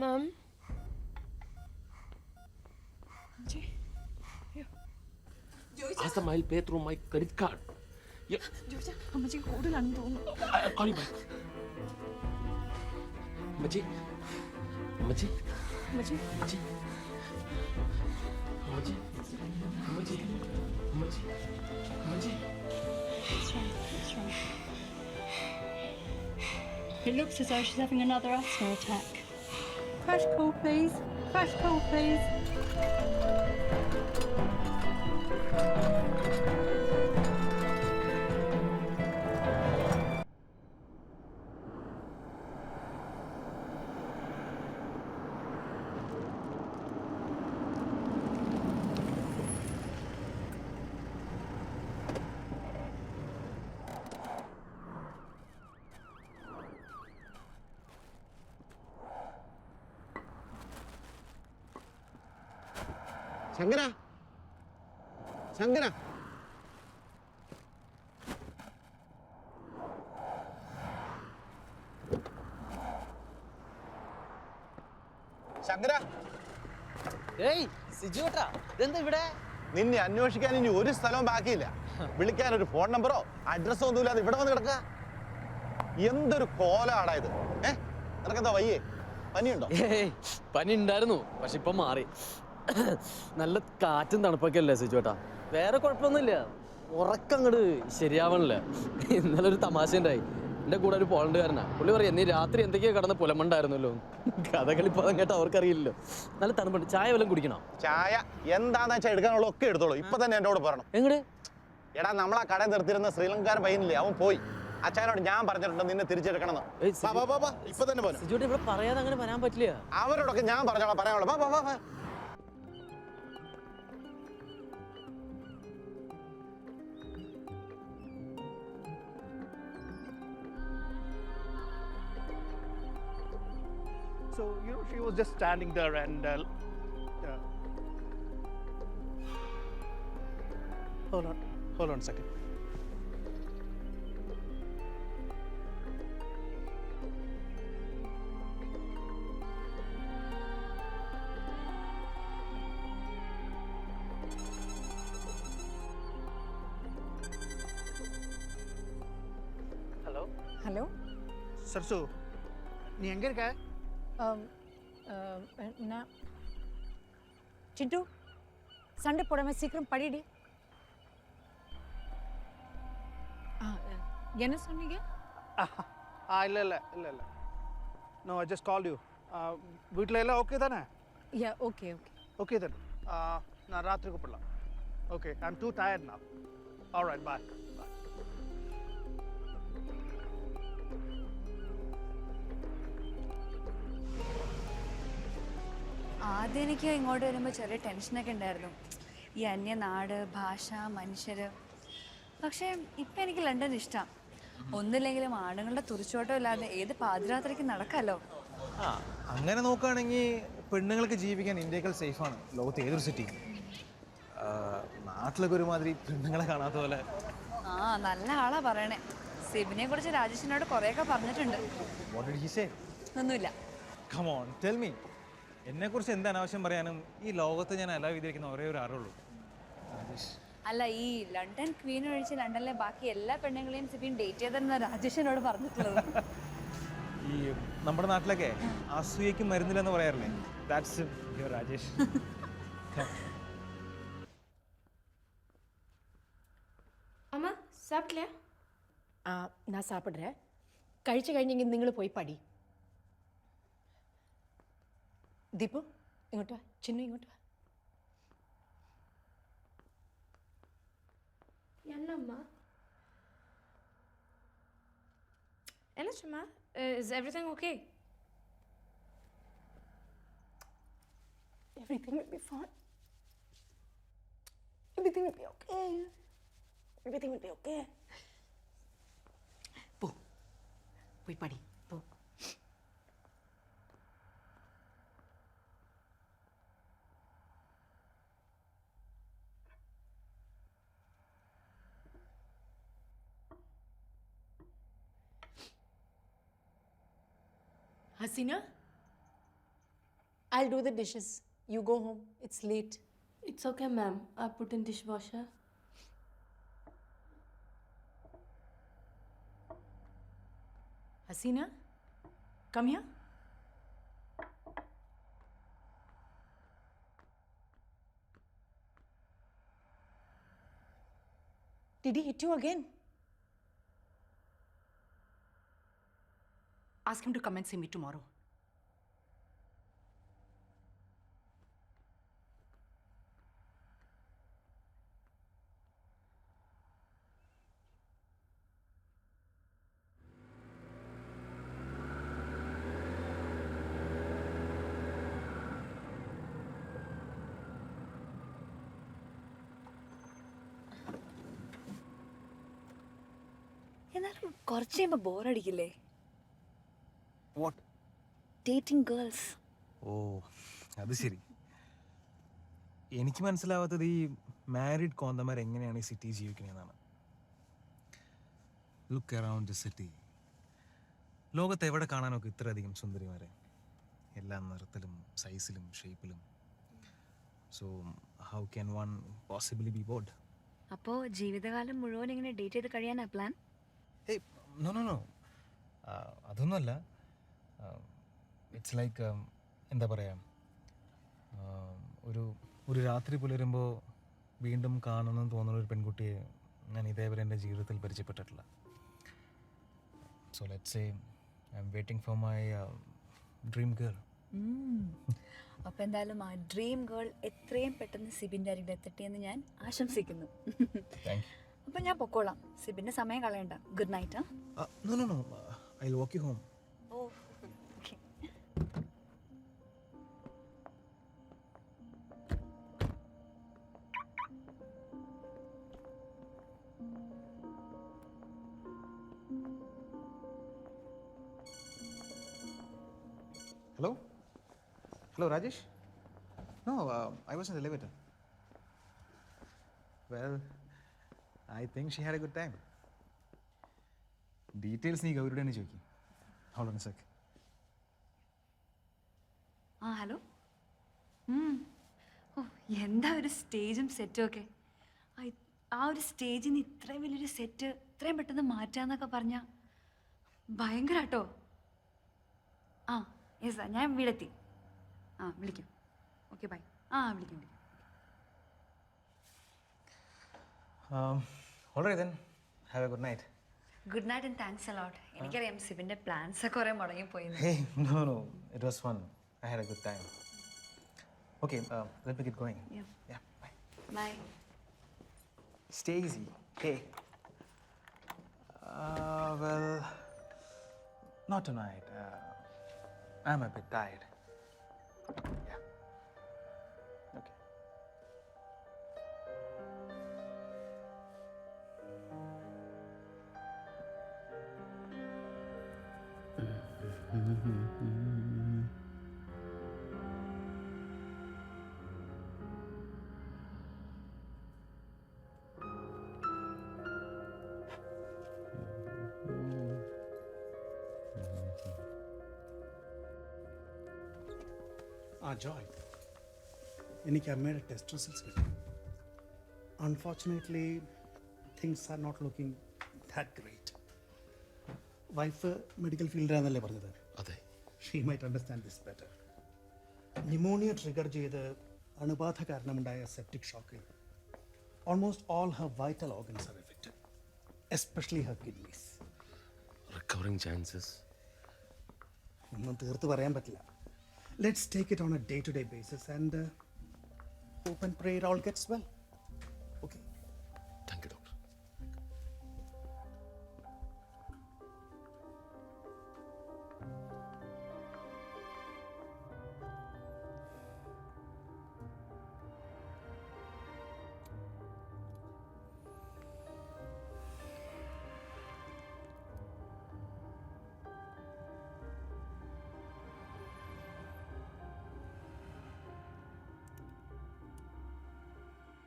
Mum? Ask the mile pay through my credit card. Yeah. ജോജ അമ്മച്ചിക്ക് കൂടുതലാണെന്ന് തോന്നുന്നു. I'll call you back. അമ്മച്ചി. അമ്മച്ചി. അമ്മച്ചി. അമ്മച്ചി. അമ്മച്ചി. അമ്മച്ചി. അമ്മച്ചി. അമ്മച്ചി. What's wrong? What's wrong? It looks as though she's having another asthma attack. Crash call, please. Crash call, please. Shankara Shankara Shankara ഏയ് സിജുട്ടാ ഇതെന്താ ഇവിടെ? നിന്നെ അന്വേഷിക്കാൻ ഇനി ഒരു സ്ഥലവും ബാക്കിയില്ല. വിളിക്കാൻ ഒരു ഫോൺ നമ്പറോ അഡ്രസ്സോ ഒന്നുമില്ലാതെ ഇവിടെ വന്ന് കിടക്കുക. എന്തൊരു കോലാടാ ഇത്. നിനക്കെന്താ വയ്യേ? പനിയുണ്ടോ? പനി ഉണ്ടായിരുന്നു, പക്ഷെ ഇപ്പൊ മാറി. നല്ല കാറ്റും തണുപ്പൊക്കെ അല്ലേ സിജുട്ടാ? വേറെ കുഴപ്പമൊന്നുമില്ല. ഉറക്കങ്ങട് ശരിയാവണില്ല. ഇന്നലെ ഒരു തമാശ ഉണ്ടായി. എൻ്റെ കൂടെ ഒരു പോളണ്ടുകാരനാ. പുള്ളി പറയാം, നീ രാത്രി എന്തൊക്കെയോ കടന്ന് പുലമുണ്ടായിരുന്നല്ലോ. കഥകളിപ്പോ കേട്ടോ അവർക്കറിയില്ലല്ലോ. നല്ല തണുപ്പുണ്ട്. ചായ വല്ലതും കുടിക്കണോ? ചായ എന്താന്ന് വെച്ചാൽ എടുക്കാനുള്ള ഒക്കെ എടുത്തോളൂ. ഇപ്പൊ തന്നെ എന്നോട് പറയണം. എങ്ങടെ? എടാ നമ്മളാ കട നിർത്തിയിരുന്ന ശ്രീലങ്കാരൻ പയ്യനില്ലേ, അവൻ പോയി. അച്ഛനോട് ഞാൻ പറഞ്ഞിട്ടുണ്ട് നിന്നെ തിരിച്ചെടുക്കണം. ഇപ്പൊ തന്നെ പോലെ ഇവിടെ പറയാതെ അങ്ങനെ വരാൻ പറ്റില്ല. അവരോടൊക്കെ ഞാൻ പറഞ്ഞോളാം, പറയാനുള്ള. So, she was just standing there and... Hold on a second. Hello? Sarsu, நீ எங்க இருக்க? நான் சிண்டு சண்டை போடாம சீக்கிரம் படிடி. என்ன சொன்னீங்க? இல்லை இல்லை இல்லை இல்லை. No, I just call you. வீட்டில் எல்லாம் ஓகே தானே? Yeah, okay okay. Okay then. நான் ராத்திரி கூப்பிடலாம். Okay, I am too tired now. All right, bye. ആദ്യം എനിക്ക് ഇങ്ങോട്ട് വരുമ്പോൾ ചെറിയ ടെൻഷനൊക്കെ ഉണ്ടായിരുന്നു, ഈ അന്യനാട്, ഭാഷ, മനുഷ്യർ. പക്ഷേ ഇപ്പം എനിക്ക് ലണ്ടൻ ഇഷ്ടം. ഒന്നില്ലെങ്കിലും ആണുങ്ങളുടെ തുറിച്ചോട്ടം ഇല്ലാതെ ഏത് പാതിരാത്രിക്ക് നടക്കാമല്ലോ. ആ, അങ്ങനെ നോക്കുകയാണെങ്കിൽ പെണ്ണുങ്ങൾക്ക് ജീവിക്കാൻ ഇന്ത്യയേക്കാൾ സേഫാണ് ലോകത്ത് ഏതൊരു സിറ്റി. നാട്ടിലൊക്കെ ഒരുമാതിരി പെണ്ണുങ്ങളെ കാണാത്ത പോലെ. ആ, നല്ല ആളാ പറയണേ. സിബിനെ കുറിച്ച് രാജേഷിനോട് കുറേയൊക്കെ പറഞ്ഞിട്ടുണ്ട്. What did he say? ഒന്നുമില്ല. Come on, tell me. എന്നെക്കുറിച്ച് എന്ത് അനാവശ്യം പറയാനും ഈ ലോകത്ത് ഞാൻ അലവ് ചെയ്തിരിക്കുന്ന ഒരേ ഒരു ആളുള്ളൂ, രാജേഷ്. അല്ല, ഈ ലണ്ടൻ ക്വീൻ ഒഴിച്ച് ലണ്ടനിലെ ബാക്കി എല്ലാ പെണ്ണുങ്ങളെയും സിബിൻ ഡേറ്റ് ചെയ്തെന്ന രാജേഷിനോട് പറഞ്ഞിട്ടുള്ളത്. ഈ നമ്മുടെ നാട്ടിലൊക്കെ അസൂയയ്ക്ക് മരുന്നില്ലെന്ന് പറയാറില്ലേ? That's your Rajesh. അമ്മ സാപ്പിട്ടില്ല? ഞാൻ സാപ്പിടുறேன். കഴിച്ചു കഴിഞ്ഞെങ്കിൽ നിങ്ങൾ പോയി പടി. ദീപു ഇങ്ങോട്ട് വാ, ചിന്നു ഇങ്ങോട്ട് വാ. என்னம்மா? என்னச்சும்மா? Is everything okay? Everything will be fine. Everything will be okay. Everything will be okay. പോ, പോയി പടി, പോ. Hasina, I'll do the dishes. You go home. It's late. It's okay, ma'am. I put in dishwasher. Hasina, come here. Did he hit you again? Ask him to come and see me tomorrow. എന്നാലും കുറച്ച് കഴിയുമ്പോൾ ബോറടിക്കില്ലേ? What? Dating girls. ഓ, അത് ശരി. എനിക്ക് മനസ്സിലാവാത്തത് ഈ മാരീഡ് കോന്തമാർ എങ്ങനെയാണ് ഈ സിറ്റി ജീവിക്കുന്നതെന്നാണ്. Look around the city. ലോകത്ത് എവിടെ കാണാനൊക്കെ ഇത്രയധികം സുന്ദരിമാരെ, എല്ലാ നിറത്തിലും സൈസിലും ഷേപ്പിലും. So how can one possibly be bored? അപ്പോൾ ജീവിതകാലം മുഴുവൻ ഇങ്ങനെ ഡേറ്റ് ചെയ്ത് കഴിയാനാ പ്ലാൻ? ഏയ്, നോ നോ നോ, അതൊന്നുമല്ല. ഇറ്റ്സ് ലൈക്ക് എന്താ പറയുക, ഒരു രാത്രി പുലരുമ്പോൾ വീണ്ടും കാണണമെന്ന് തോന്നുന്ന ഒരു പെൺകുട്ടിയെ ഞാൻ ഇതേവരെ എൻ്റെ ജീവിതത്തിൽ പരിചയപ്പെട്ടിട്ടില്ല. So let's say I'm waiting for my dream girl. അപ്പോൾ എന്തായാലും ആ ഡ്രീം ഗേൾ എത്രയും പെട്ടെന്ന് സിബിൻ്റെ അരികിൽ എത്തട്ടെ എന്ന് ഞാൻ ആശംസിക്കുന്നു. അപ്പം ഞാൻ പൊക്കോളാം. സിബിൻ്റെ സമയം കളയണ്ട. Good night. No no no, I will walk you home. Oh, okay. Hello? Hello, Rajesh? No, I was in the elevator. Well, I think she had a good time. Details നീ ഗൗരിയുടെ തന്നെ ചോദിക്കും. Hold on a sec. ആ, hello. ഓ, എന്താ ഒരു സ്റ്റേജും സെറ്റും ഒക്കെ. ആ ഒരു സ്റ്റേജിൽ നിന്ന് ഇത്രയും വലിയൊരു സെറ്റ് ഇത്രയും പെട്ടെന്ന് മാറ്റാന്നൊക്കെ പറഞ്ഞാൽ ഭയങ്കര കേട്ടോ. ആ, യെസ്, ഞാൻ വീടെത്തി. ആ, വിളിക്കും. Okay, bye. ആ, വിളിക്കാം. Alright then. Have a good night. Good night and thanks a lot. എനിക്കറിയാം സിബിന്റെ പ്ലാൻസ് ഒക്കെ കുറെ മുടങ്ങിപ്പോയി. Hey, no. It was fun. I had a good time. Okay, let me get going. Yeah, bye. Bye. Stay easy. Hey. Well, not tonight. I'm a bit tired. Yeah. Okay. Joy, എനിക്ക് അമ്മയുടെ test results കിട്ടി. Unfortunately things are not looking that great. Wife medical ഫീൽഡിലാണെന്നല്ലേ പറഞ്ഞത്? അതെ. She might understand this better. Pneumonia trigger ചെയ്ത് അണുബാധ കാരണമുണ്ടായ septic ഷോക്കിൽ almost all her vital organs are affected, especially her kidneys. Recovering chances ഒന്നും തീർത്ത് പറയാൻ പറ്റില്ല. Let's take it on a day-to-day basis and hope and pray it all gets well. Okay? Thank you, doctor.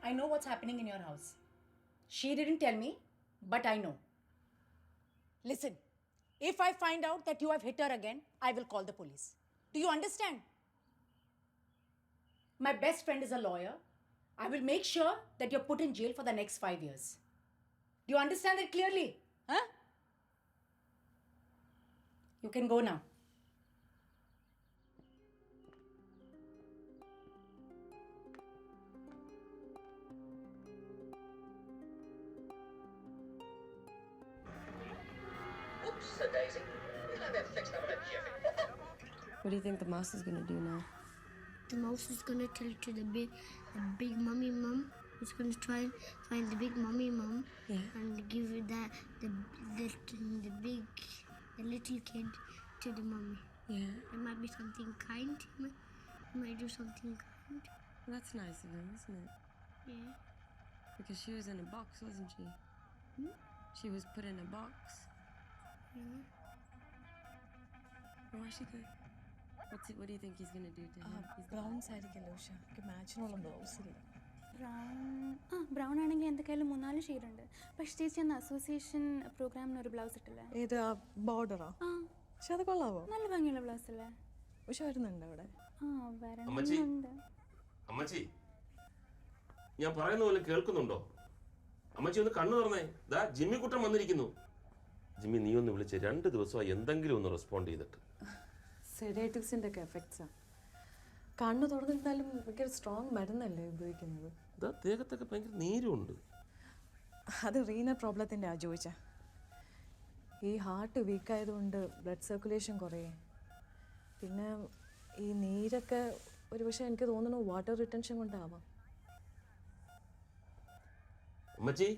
I know what's happening in your house. She didn't tell me, but I know. Listen, if I find out that you have hit her again, I will call the police. Do you understand? My best friend is a lawyer. I will make sure that you're put in jail for the next 5 years. Do you understand that clearly? Huh? You can go now. What do you think the mouse is gonna do now? The mouse is gonna tell to the big mummy mum. It's gonna try and find the big mummy mum and give the little kid to the mummy. Yeah. There might be something kind. He might do something kind. That's nice of him, isn't it? Yeah. Because she was in a box, wasn't she? She was put in a box. Yeah. Why she could? What do you think he's gonna do to him? Browns ആയിരിക്കല്ലോ ഉഷ. എനിക്ക് മാച്ചിനുള്ള blouse ഇല്ല. Brown ആണെങ്കിൽ എന്തൊക്കെയായാലും 3-4 ഷെയ്ഡുണ്ട്. പക്ഷേ ചേച്ചി അന്ന് association പ്രോഗ്രാമിന് ഒരു ബ്ലൗസ് ഇട്ടില്ലേ? ഏത് ബോർഡറോ? പക്ഷെ അത് കൊള്ളാവോ? നല്ല ഭംഗിയുള്ള ബ്ലൗസ് അല്ലേ? ഉഷ വരുന്നുണ്ട് അവിടെ? വരണുണ്ട്. അമ്മച്ചി, ഞാൻ പറയുന്ന പോലെ കേൾക്കുന്നുണ്ടോ? അമ്മച്ചി ഒന്ന് കണ്ണു തുറന്നേ. ദാ ജിമ്മി കുട്ടൻ വന്നിരിക്കുന്നു. ജിമ്മി, നീ ഒന്ന് വിളിച്ച് 2 ദിവസമായി എന്തെങ്കിലും ഒന്ന് റെസ്പോണ്ട് ചെയ്തിട്ട്. സെഡേറ്റീവ്സിൻ്റെ ഒക്കെ എഫക്ട്സാണ്. കണ്ണു തുറന്നിരുന്നാലും ഭയങ്കര സ്ട്രോങ് മരുന്നല്ലേ ഉപയോഗിക്കുന്നത്? ദേഹത്തൊക്കെ ഭയങ്കര നീരുണ്ട്. അത് റീനൽ പ്രോബ്ലത്തിൻ്റെ ആ ചോദിച്ച. ഈ ഹാർട്ട് വീക്കായതുകൊണ്ട് ബ്ലഡ് സർക്കുലേഷൻ കുറയേ. പിന്നെ ഈ നീരൊക്കെ ഒരു പക്ഷേ എനിക്ക് തോന്നുന്നു വാട്ടർ റിട്ടൻഷൻ കൊണ്ടാവാം. അമ്മച്ചി,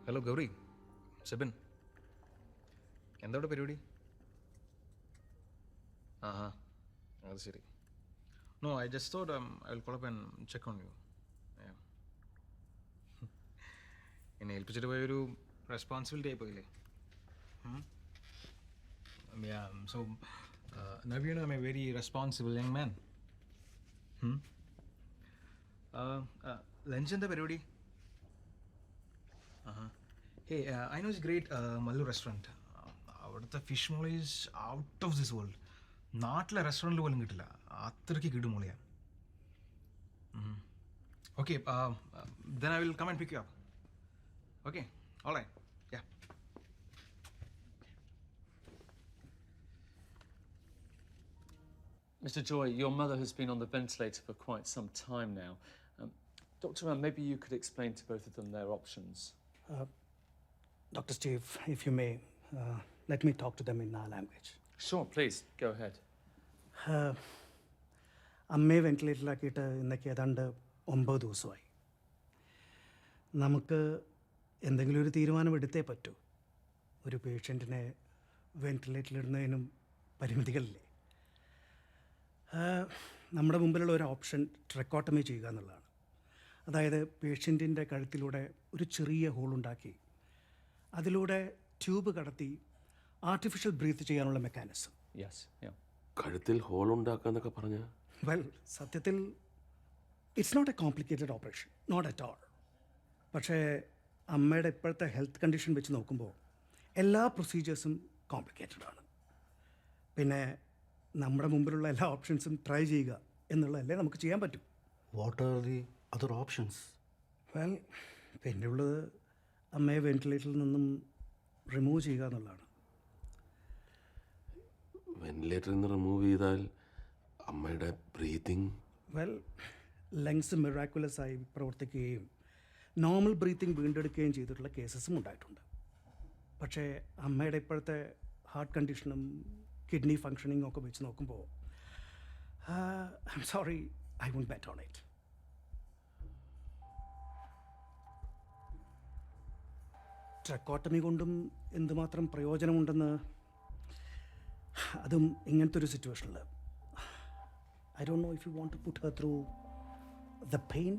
ഹലോ ഗൗരി, സെബിൻ, എന്താ ഇവിടെ പരിപാടി? അത് ശരി. No, I just thought I'll call up and check on you. Yeah. എന്നെ ഏൽപ്പിച്ചിട്ട് പോയൊരു responsibility ആയിപ്പോയില്ലേ? Yeah, so now you know I'm a very responsible young man. Lunch എന്താ പരിപാടി? Hey, I know it's great Mallu restaurant. അവിടുത്തെ fish molee is out of this world. നാട്ടിലെ റെസ്റ്റോറൻറ്റിൽ പോലും കിട്ടില്ല, അത്രയ്ക്ക് കിടുമോളിയാണ്. Okay, then I will come and pick you up. Okay, all right, yeah. Mr. Joy, your mother has been on the ventilator for quite some time now. Dr. Ram, maybe you could explain to both of them their options. Dr. Steve, if you may, let me talk to them in our language. Sure, please, go ahead. അമ്മയെ വെന്റിലേറ്ററിലാക്കിയിട്ട് ഇന്നൊക്കെ ഏതാണ്ട് 9 ദിവസമായി. നമുക്ക് എന്തെങ്കിലും ഒരു തീരുമാനം എടുത്തേ പറ്റൂ. ഒരു പേഷ്യൻറ്റിനെ വെന്റിലേറ്ററിലിടുന്നതിനും പരിമിതികളില്ലേ. നമ്മുടെ മുമ്പിലുള്ള ഒരു ഓപ്ഷൻ ട്രെക്കോട്ടമി ചെയ്യുക എന്നുള്ളതാണ്. അതായത് പേഷ്യൻറ്റിൻ്റെ കഴുത്തിലൂടെ ഒരു ചെറിയ ഹോളുണ്ടാക്കി അതിലൂടെ ട്യൂബ് കടത്തി ആർട്ടിഫിഷ്യൽ ബ്രീത്ത് ചെയ്യാനുള്ള മെക്കാനിസം. കഴുത്തിൽ ഹോൾ ഉണ്ടാക്കാന്നൊക്കെ പറഞ്ഞ വെൽ, സത്യത്തിൽ it's not a complicated operation, not at all. പക്ഷേ അമ്മയുടെ ഇപ്പോഴത്തെ ഹെൽത്ത് കണ്ടീഷൻ വെച്ച് നോക്കുമ്പോൾ എല്ലാ പ്രൊസീജിയേഴ്സും കോംപ്ലിക്കേറ്റഡ് ആണ്. പിന്നെ നമ്മുടെ മുമ്പിലുള്ള എല്ലാ ഓപ്ഷൻസും ട്രൈ ചെയ്യുക എന്നുള്ളതല്ലേ നമുക്ക് ചെയ്യാൻ പറ്റും. What are the other options? Well, പിന്നെ ഉള്ളത് അമ്മയെ വെന്റിലേറ്ററിൽ നിന്നും റിമൂവ് ചെയ്യുക എന്നുള്ളതാണ്. വെന്റിലേറ്ററിൽ നിന്ന് റിമൂവ് ചെയ്താൽ അമ്മയുടെ ബ്രീത്തിങ്? വെൽ, ലങ്സ് മിറാക്കുലസ് ആയി പ്രവർത്തിക്കുകയും നോർമൽ ബ്രീത്തിങ് വീണ്ടെടുക്കുകയും ചെയ്തിട്ടുള്ള കേസസും ഉണ്ടായിട്ടുണ്ട്. പക്ഷേ അമ്മയുടെ ഇപ്പോഴത്തെ ഹാർട്ട് കണ്ടീഷനും കിഡ്നി ഫങ്ഷനിങ്ങും ഒക്കെ വെച്ച് നോക്കുമ്പോൾ I'm sorry, I won't bet on it. Tracheotomy കൊണ്ടും എന്തുമാത്രം പ്രയോജനമുണ്ടെന്ന്, അതും ഇങ്ങനത്തെ ഒരു സിറ്റുവേഷനിൽ. I don't know if you want to put her through the pain.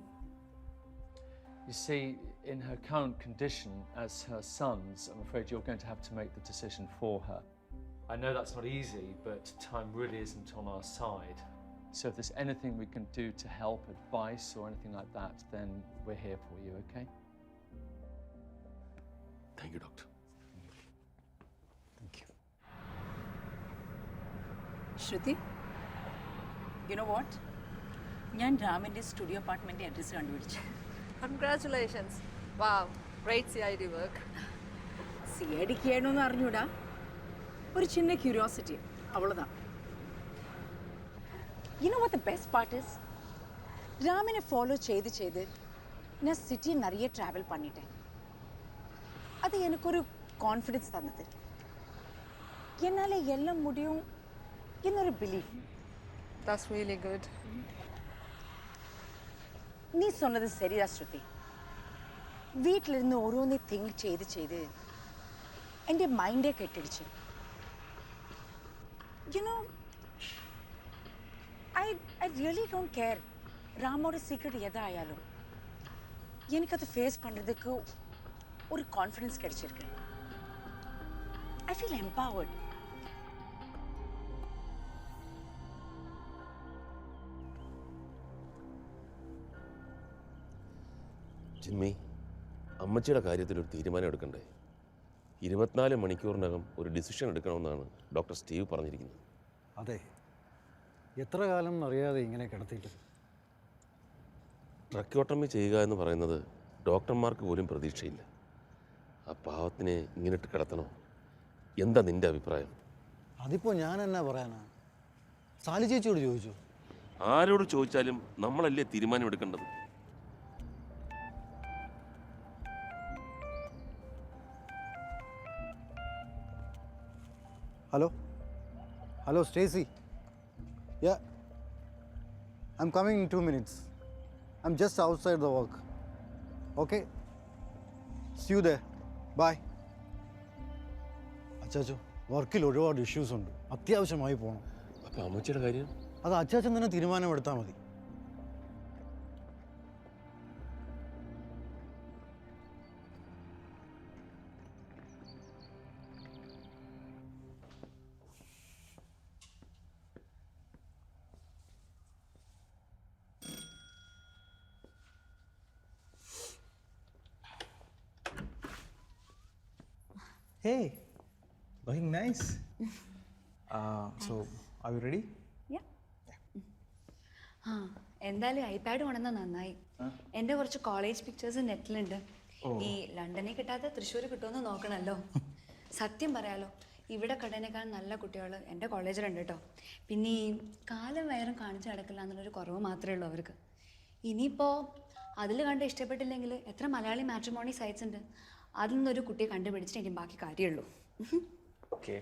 You see, in her current condition, as her sons, I'm afraid you're going to have to make the decision for her. I know that's not easy, but time really isn't on our side. So if there's anything we can do to help, advice or anything like that, then we're here for you, okay? Thank you, doctor. Thank you. Shruti, you know what? ഞാൻ രാമിൻ്റെ studio apartment address കണ്ടുപിടിച്ചു. Congratulations. Wow, great CID work. CID ചെയ്യണമെന്ന് അറിഞ്ഞൂടാ, ഒരു ചിന്ന curiosity, അവളതാ. You know what the best part is? രാമിനെ follow ചെയ്ത് ഞാൻ സിറ്റി நிறைய ട്രാവൽ பண்ணிட்டேன். அது எனக்கு ஒரு கான்ஃபிடன்ஸ் தந்தது. என்னால் எல்லாம் முடியும் എന്നൊരു ബിലീഫ്. That's really good. നീ சொன்னது சரியா ശ്രുതി. വീട്ടിലിരുന്ന് ഓരോന്നേ തിങ്ക് ചെയ്ത് എൻ്റെ മൈൻഡേ കെട്ടടിച്ചു. You know, I really don't care. ராமோட சீக்ரெட் எதாயாலும் எனக்கு அதை ஃபேஸ் பண்ணுறதுக்கு ஒரு கான்ஃபிடன்ஸ் கிடைச்சிருக்கு. I feel empowered. ചിന്മി, അമ്മച്ചിയുടെ കാര്യത്തിൽ ഒരു തീരുമാനം എടുക്കണ്ടേ? 24 മണിക്കൂറിനകം ഒരു ഡിസിഷൻ എടുക്കണമെന്നാണ് ഡോക്ടർ സ്റ്റീവ് പറഞ്ഞിരിക്കുന്നത്. അതെ, എത്ര കാലം എന്നറിയാതെ ഇങ്ങനെ കിടത്തിയിട്ട്. ട്രക്യോട്ടമി ചെയ്യുക എന്ന് പറയുന്നത് ഡോക്ടർമാർക്ക് പോലും പ്രതീക്ഷയില്ല. ആ പാവത്തിനെ ഇങ്ങനെയിട്ട് കിടത്തണോ? എന്താ നിന്റെ അഭിപ്രായം? അതിപ്പോൾ ഞാൻ എന്നാ പറയാനാ? സാലി ചേച്ചിയോട് ചോദിച്ചു. ആരോട് ചോദിച്ചാലും നമ്മളല്ലേ തീരുമാനം എടുക്കേണ്ടത്. Hello, Stacy. Yeah, I'm coming in 2 minutes. I'm just outside the work. Okay, see you there. Bye. അച്ചാച്ചോ, വർക്കിൽ ഒരുപാട് ഇഷ്യൂസ് ഉണ്ട്, അത്യാവശ്യമായി പോകണം. അപ്പോൾ അമ്മച്ചിയുടെ കാര്യം? അത് അച്ചാച്ചൻ തന്നെ തീരുമാനമെടുത്താൽ മതി. Hey, looking nice. So, are you ready? ആ എന്തായാലും ഐപാഡ് കൊണ്ടുവന്ന നന്നായി. എൻ്റെ കുറച്ച് കോളേജ് പിക്ചേഴ്സ് നെറ്റിലുണ്ട്. ഈ ലണ്ടനിൽ കിട്ടാത്ത തൃശ്ശൂർ കിട്ടുമെന്ന് നോക്കണമല്ലോ. സത്യം പറയാലോ, ഇവിടെ കടനേക്കാൾ നല്ല കുട്ടികൾ എൻ്റെ കോളേജിലുണ്ട് കേട്ടോ. പിന്നെ ഈ കാലം വയറും കാണിച്ച് നടക്കില്ല എന്നുള്ളൊരു കുറവ് മാത്രമേ ഉള്ളൂ അവർക്ക്. ഇനിയിപ്പോൾ അതിൽ കണ്ട് ഇഷ്ടപ്പെട്ടില്ലെങ്കിൽ എത്ര മലയാളി മാട്രിമോണി സൈറ്റ്സ് ഉണ്ട്, അതിൽ നിന്നൊരു കുട്ടിയെ കണ്ടുപിടിച്ചിട്ട് എനിക്ക് ബാക്കി കാര്യമുള്ളൂ. Okay.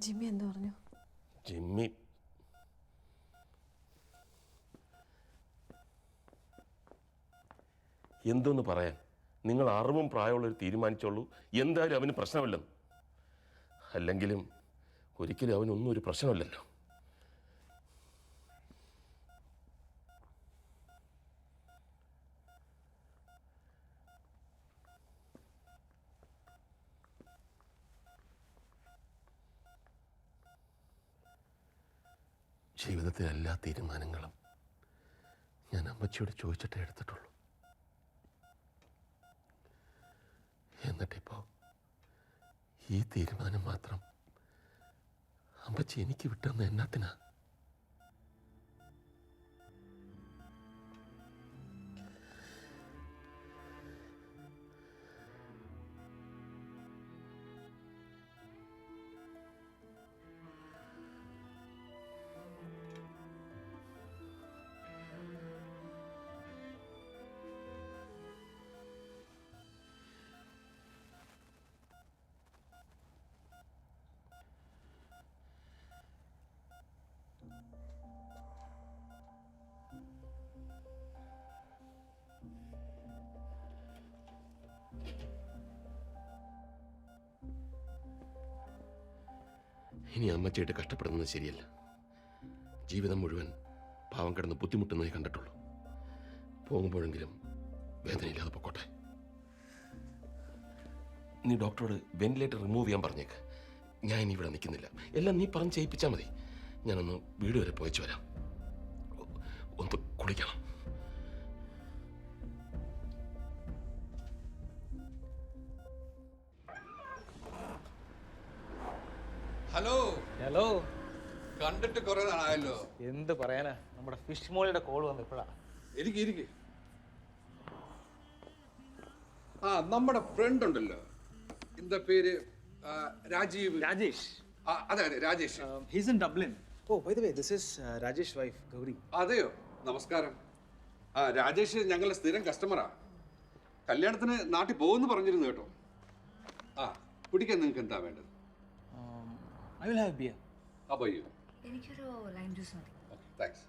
ജിമ്മി എന്താ പറഞ്ഞു? ജിമ്മി എന്തോന്ന് പറയാൻ, നിങ്ങൾ അറിവും പ്രായമുള്ളവർ തീരുമാനിച്ചോളൂ. എന്തായാലും അവന് പ്രശ്നമില്ലെന്ന്. അല്ലെങ്കിലും ഒരിക്കലും അവനൊന്നും ഒരു പ്രശ്നമില്ലല്ലോ. ജീവിതത്തിലെ എല്ലാ തീരുമാനങ്ങളും ഞാൻ അമ്മച്ചിയോട് ചോദിച്ചിട്ടേ എടുത്തിട്ടുള്ളൂ. എന്നിട്ടിപ്പോൾ ഈ തീരുമാനം മാത്രം അമ്മച്ചി എനിക്ക് വിട്ടെന്ന് എന്നാത്തിനാ? ഇനി അമ്മച്ചിയായിട്ട് കഷ്ടപ്പെടുന്നത് ശരിയല്ല. ജീവിതം മുഴുവൻ പാവം കിടന്ന് ബുദ്ധിമുട്ടുന്നതേ കണ്ടിട്ടുള്ളൂ. പോകുമ്പോഴെങ്കിലും വേദനയില്ലാതെ പൊക്കോട്ടെ. നീ ഡോക്ടറോട് വെന്റിലേറ്റർ റിമൂവ് ചെയ്യാൻ പറഞ്ഞേക്ക്. ഞാൻ ഇനി ഇവിടെ നിൽക്കുന്നില്ല. എല്ലാം നീ പറഞ്ഞ് ചെയ്യിപ്പിച്ചാൽ മതി. ഞാനൊന്ന് വീട് വരെ പോയിച്ചു വരാം. ഒന്ന് കുളിക്കണം. ഹലോ. ഹലോ. കണ്ടിട്ട് കുറെ നാളായല്ലോ. എന്ത് പറയാനാ, നമ്മുടെ ഫിഷ് മോളിയുടെ കോൾ വന്നു ഇപ്പോഴാ. ഇരിക്ക്. ആ നമ്മുടെ ഫ്രണ്ട് ഉണ്ടല്ലോ, എന്താ പേര്? രാജീവ്. രാജേഷ്. അതെ Rajesh. He's in Dublin. Oh by the way this is Rajesh wife Gauri. അതെയോ, നമസ്കാരം. രാജേഷ് ഞങ്ങളുടെ സ്ഥിരം കസ്റ്റമറാ. കല്യാണത്തിന് നാട്ടിൽ പോകുമെന്ന് പറഞ്ഞിരുന്നു കേട്ടോ. കുടിക്കാൻ നിങ്ങൾക്ക് എന്താ വേണ്ടത്? I will have beer. How about you? എനിക്കൊരു ലൈം ജ്യൂസ് മതി. Okay, thanks.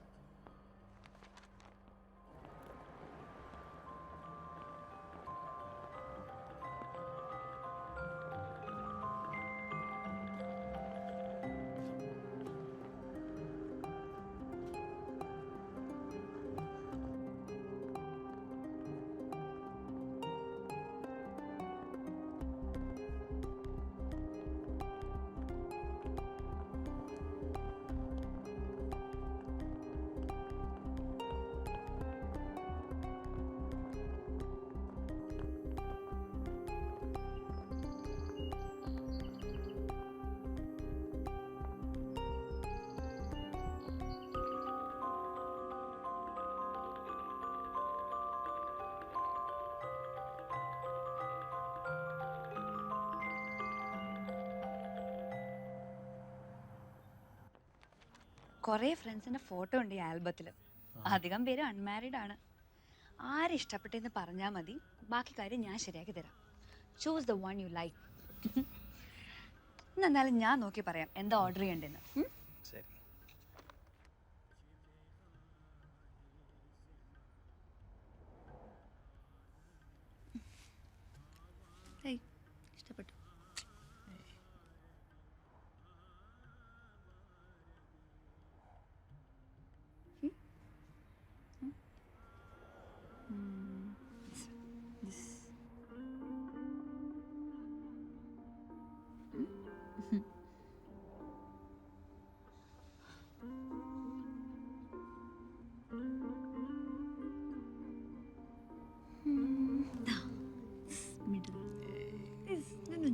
കുറേ ഫ്രണ്ട്സിൻ്റെ ഫോട്ടോ ഉണ്ട് ഈ ആൽബത്തിൽ. അധികം പേര് അൺമാരീഡ് ആണ്. ആരിഷ്ടപ്പെട്ടെന്ന് പറഞ്ഞാൽ മതി, ബാക്കി കാര്യം ഞാൻ ശരിയാക്കി തരാം. Choose the one you like. എന്നാലും ഞാൻ നോക്കി പറയാം എന്താ ഓർഡർ ചെയ്യണ്ടെന്ന്. ശരി. ഇഷ്ടപ്പെട്ടു.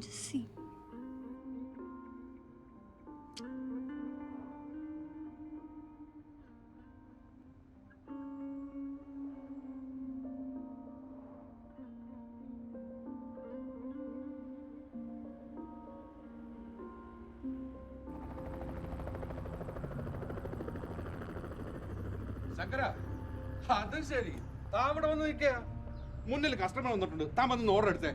Just see. ശങ്കര, അത് ശരി. താൻ ഇവിടെ വന്ന് നിൽക്കുക. മുന്നിൽ കസ്റ്റമർ വന്നിട്ടുണ്ട്. താൻ വന്ന് ഓർഡർ എടുത്തേ.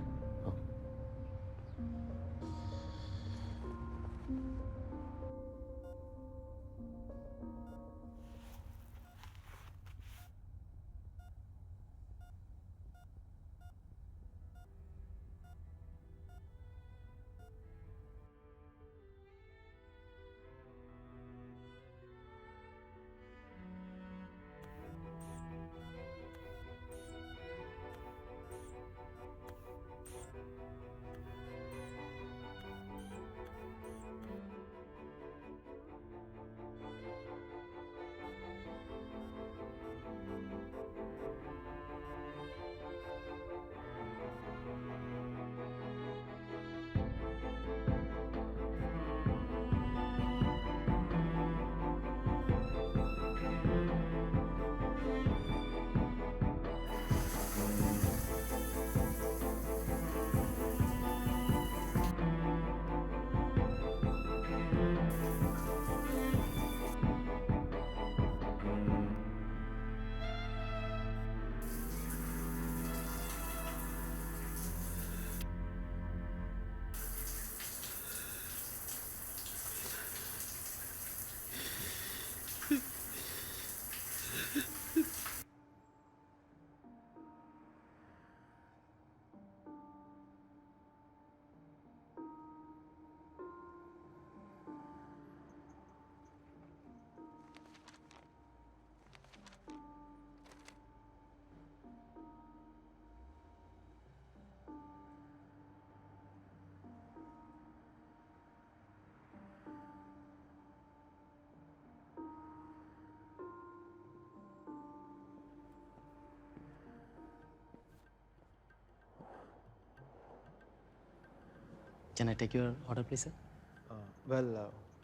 Can I take your order, please, sir?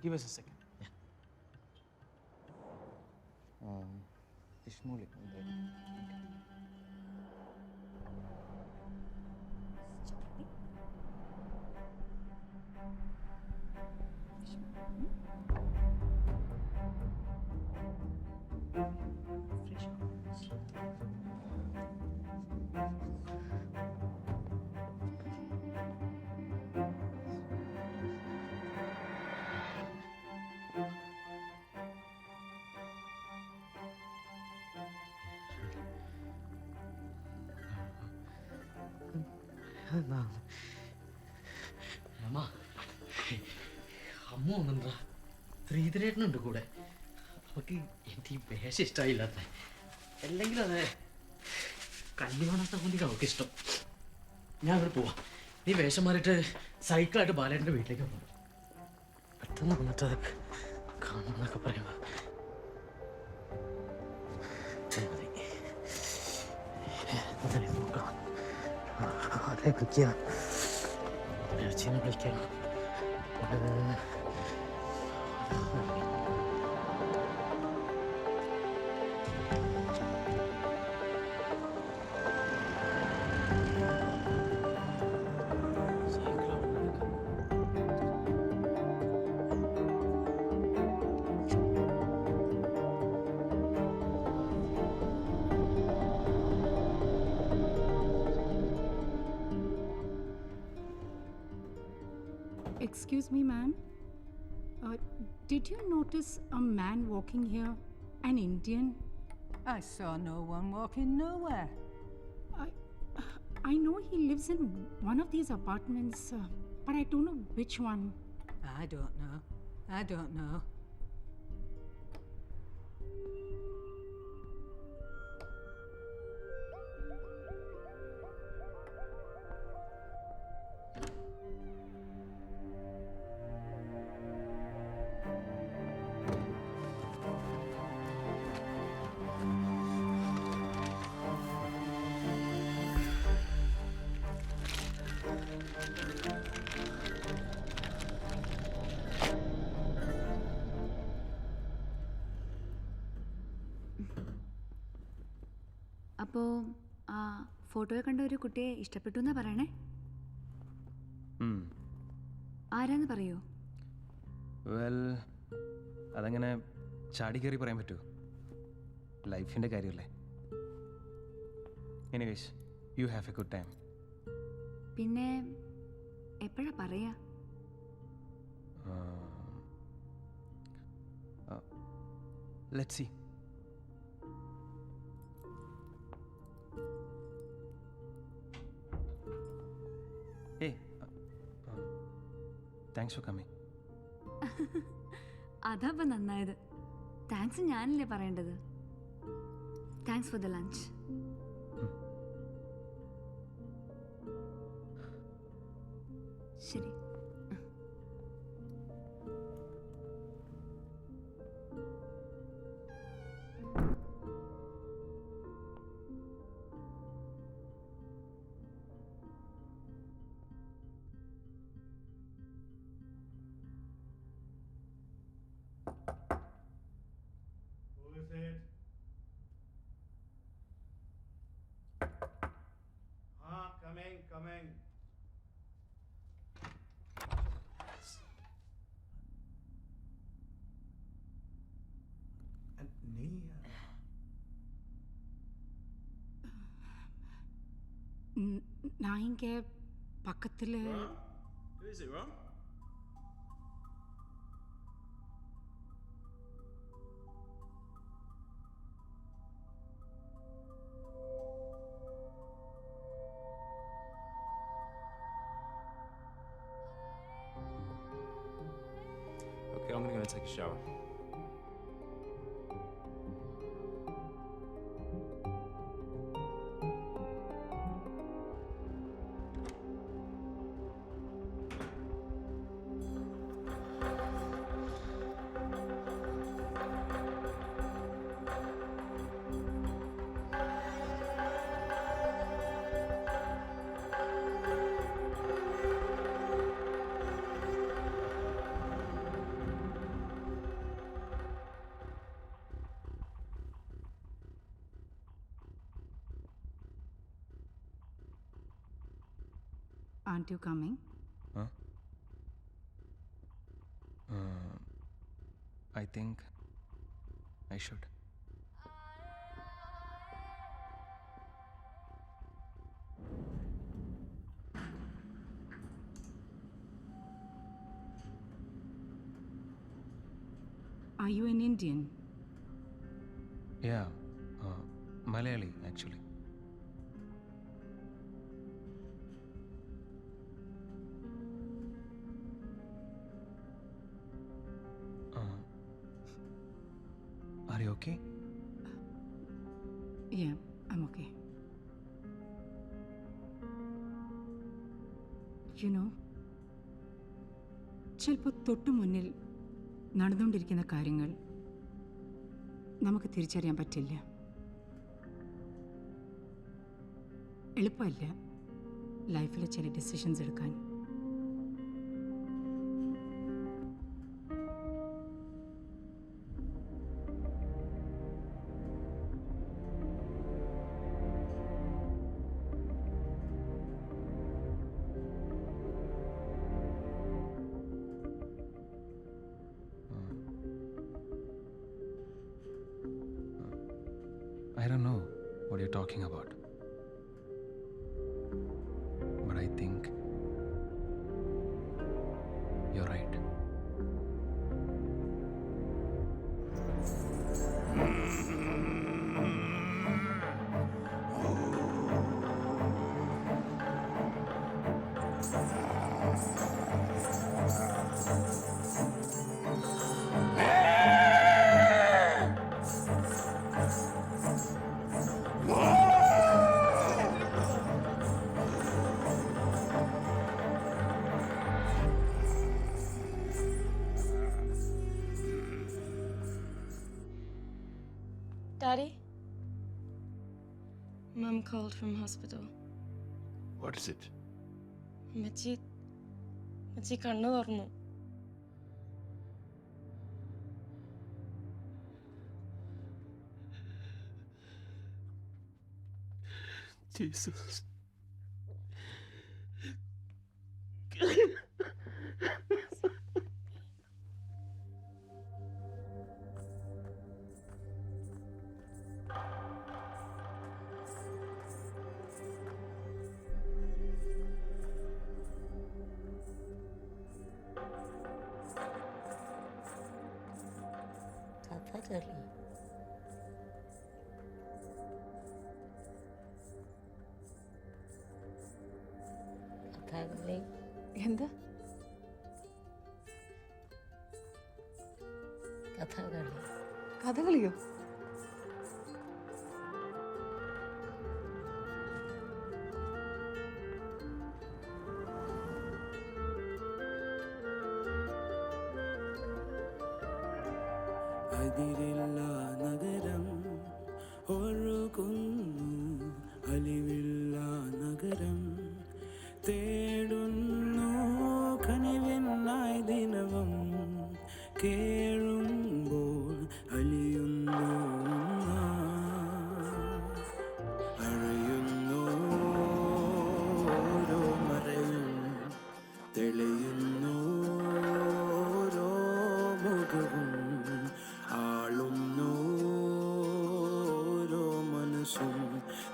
Give us a second. Yeah. Fish molly. അമ്മ അമ്മ ഒന്നുണ്ടാ ശ്രീധരേട്ടനുണ്ട് കൂടെ. അവൾക്ക് എനിക്ക് ഈ വേഷം ഇഷ്ടമായില്ലാത്ത, അല്ലെങ്കിൽ അതെ കല്യാണ സൗന്ദര്യം അവൾക്ക് ഇഷ്ടം. ഞാൻ അവിടെ പോവാം. നീ വേഷം മാറിയിട്ട് സൈക്കിളായിട്ട് ബാലേട്ടൻ്റെ വീട്ടിലേക്ക് പോകും. പെട്ടെന്ന് വന്നിട്ട് കാണാമെന്നൊക്കെ പറയുക. മതി നോക്കാം. അതെ വിളിക്കുക, ചേച്ചിനെ വിളിക്കാം. Excuse me, ma'am. Did you notice a man walking here? An Indian? I saw no one walking nowhere. I know he lives in one of these apartments, but I don't know which one. I don't know. I don't know. അപ്പോൾ ആ ഫോട്ടോയെ കണ്ട ഒരു കുട്ടിയെ ഇഷ്ടപ്പെട്ടു എന്നാ പറയണേ? ആരാന്ന് പറയൂ? വെൽ, അതങ്ങനെ ചാടി കയറി പറയാൻ പറ്റുമോ? ലൈഫിൻ്റെ കാര്യമല്ലേ. Anyways, you have a good time. പിന്നെ എപ്പോഴാ പറയാ? Let's see. Thanks for coming. അതപ്പം നന്നായത്. താങ്ക്സ് ഞാനല്ലേ പറയേണ്ടത്. Thanks for the lunch. ശരി. Coming. நான் இங்கே பக்கத்தில். Who is it, Ron? Okay, I'm gonna go take a shower. Aren't you coming? Huh? I think I should. Are you an Indian? Yeah, Malayali actually. Are you okay? Yeah, I'm okay. You know, ചിലപ്പോൾ തൊട്ടു മുന്നിൽ നടന്നുകൊണ്ടിരിക്കുന്ന കാര്യങ്ങൾ നമുക്ക് തിരിച്ചറിയാൻ പറ്റില്ല. എളുപ്പമല്ല ലൈഫിൽ ചില ഡിസിഷൻസ് എടുക്കാൻ. I don't know what you're talking about. But I think Daddy? Mum called from hospital. What is it? അമ്മച്ചി കണ്ണു തുറന്നു. Jesus. കഥകളി. കഥകളി. എന്താ? കഥകളി. കഥകളിയോ? അതിരില്ല നഗരം ഒഴുകുന്നു, അലിവില്ല നഗരം തേടുന്നു, കനിവിനായി ദിനവും കേഴുമ്പോൾ അലിയുന്നു, അഴയുന്നു ഓരോ മറയും, തെളിയുന്നു ഓരോ മുഖവും, ആളുന്നു ഓരോ മനസ്സും,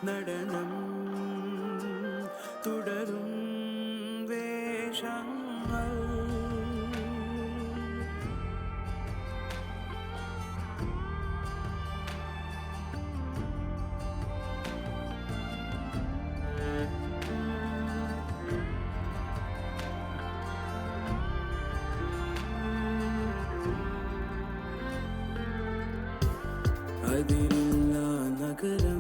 നടനം തുടരും വേഷങ്ങൾ. അതിരില്ല നഗരം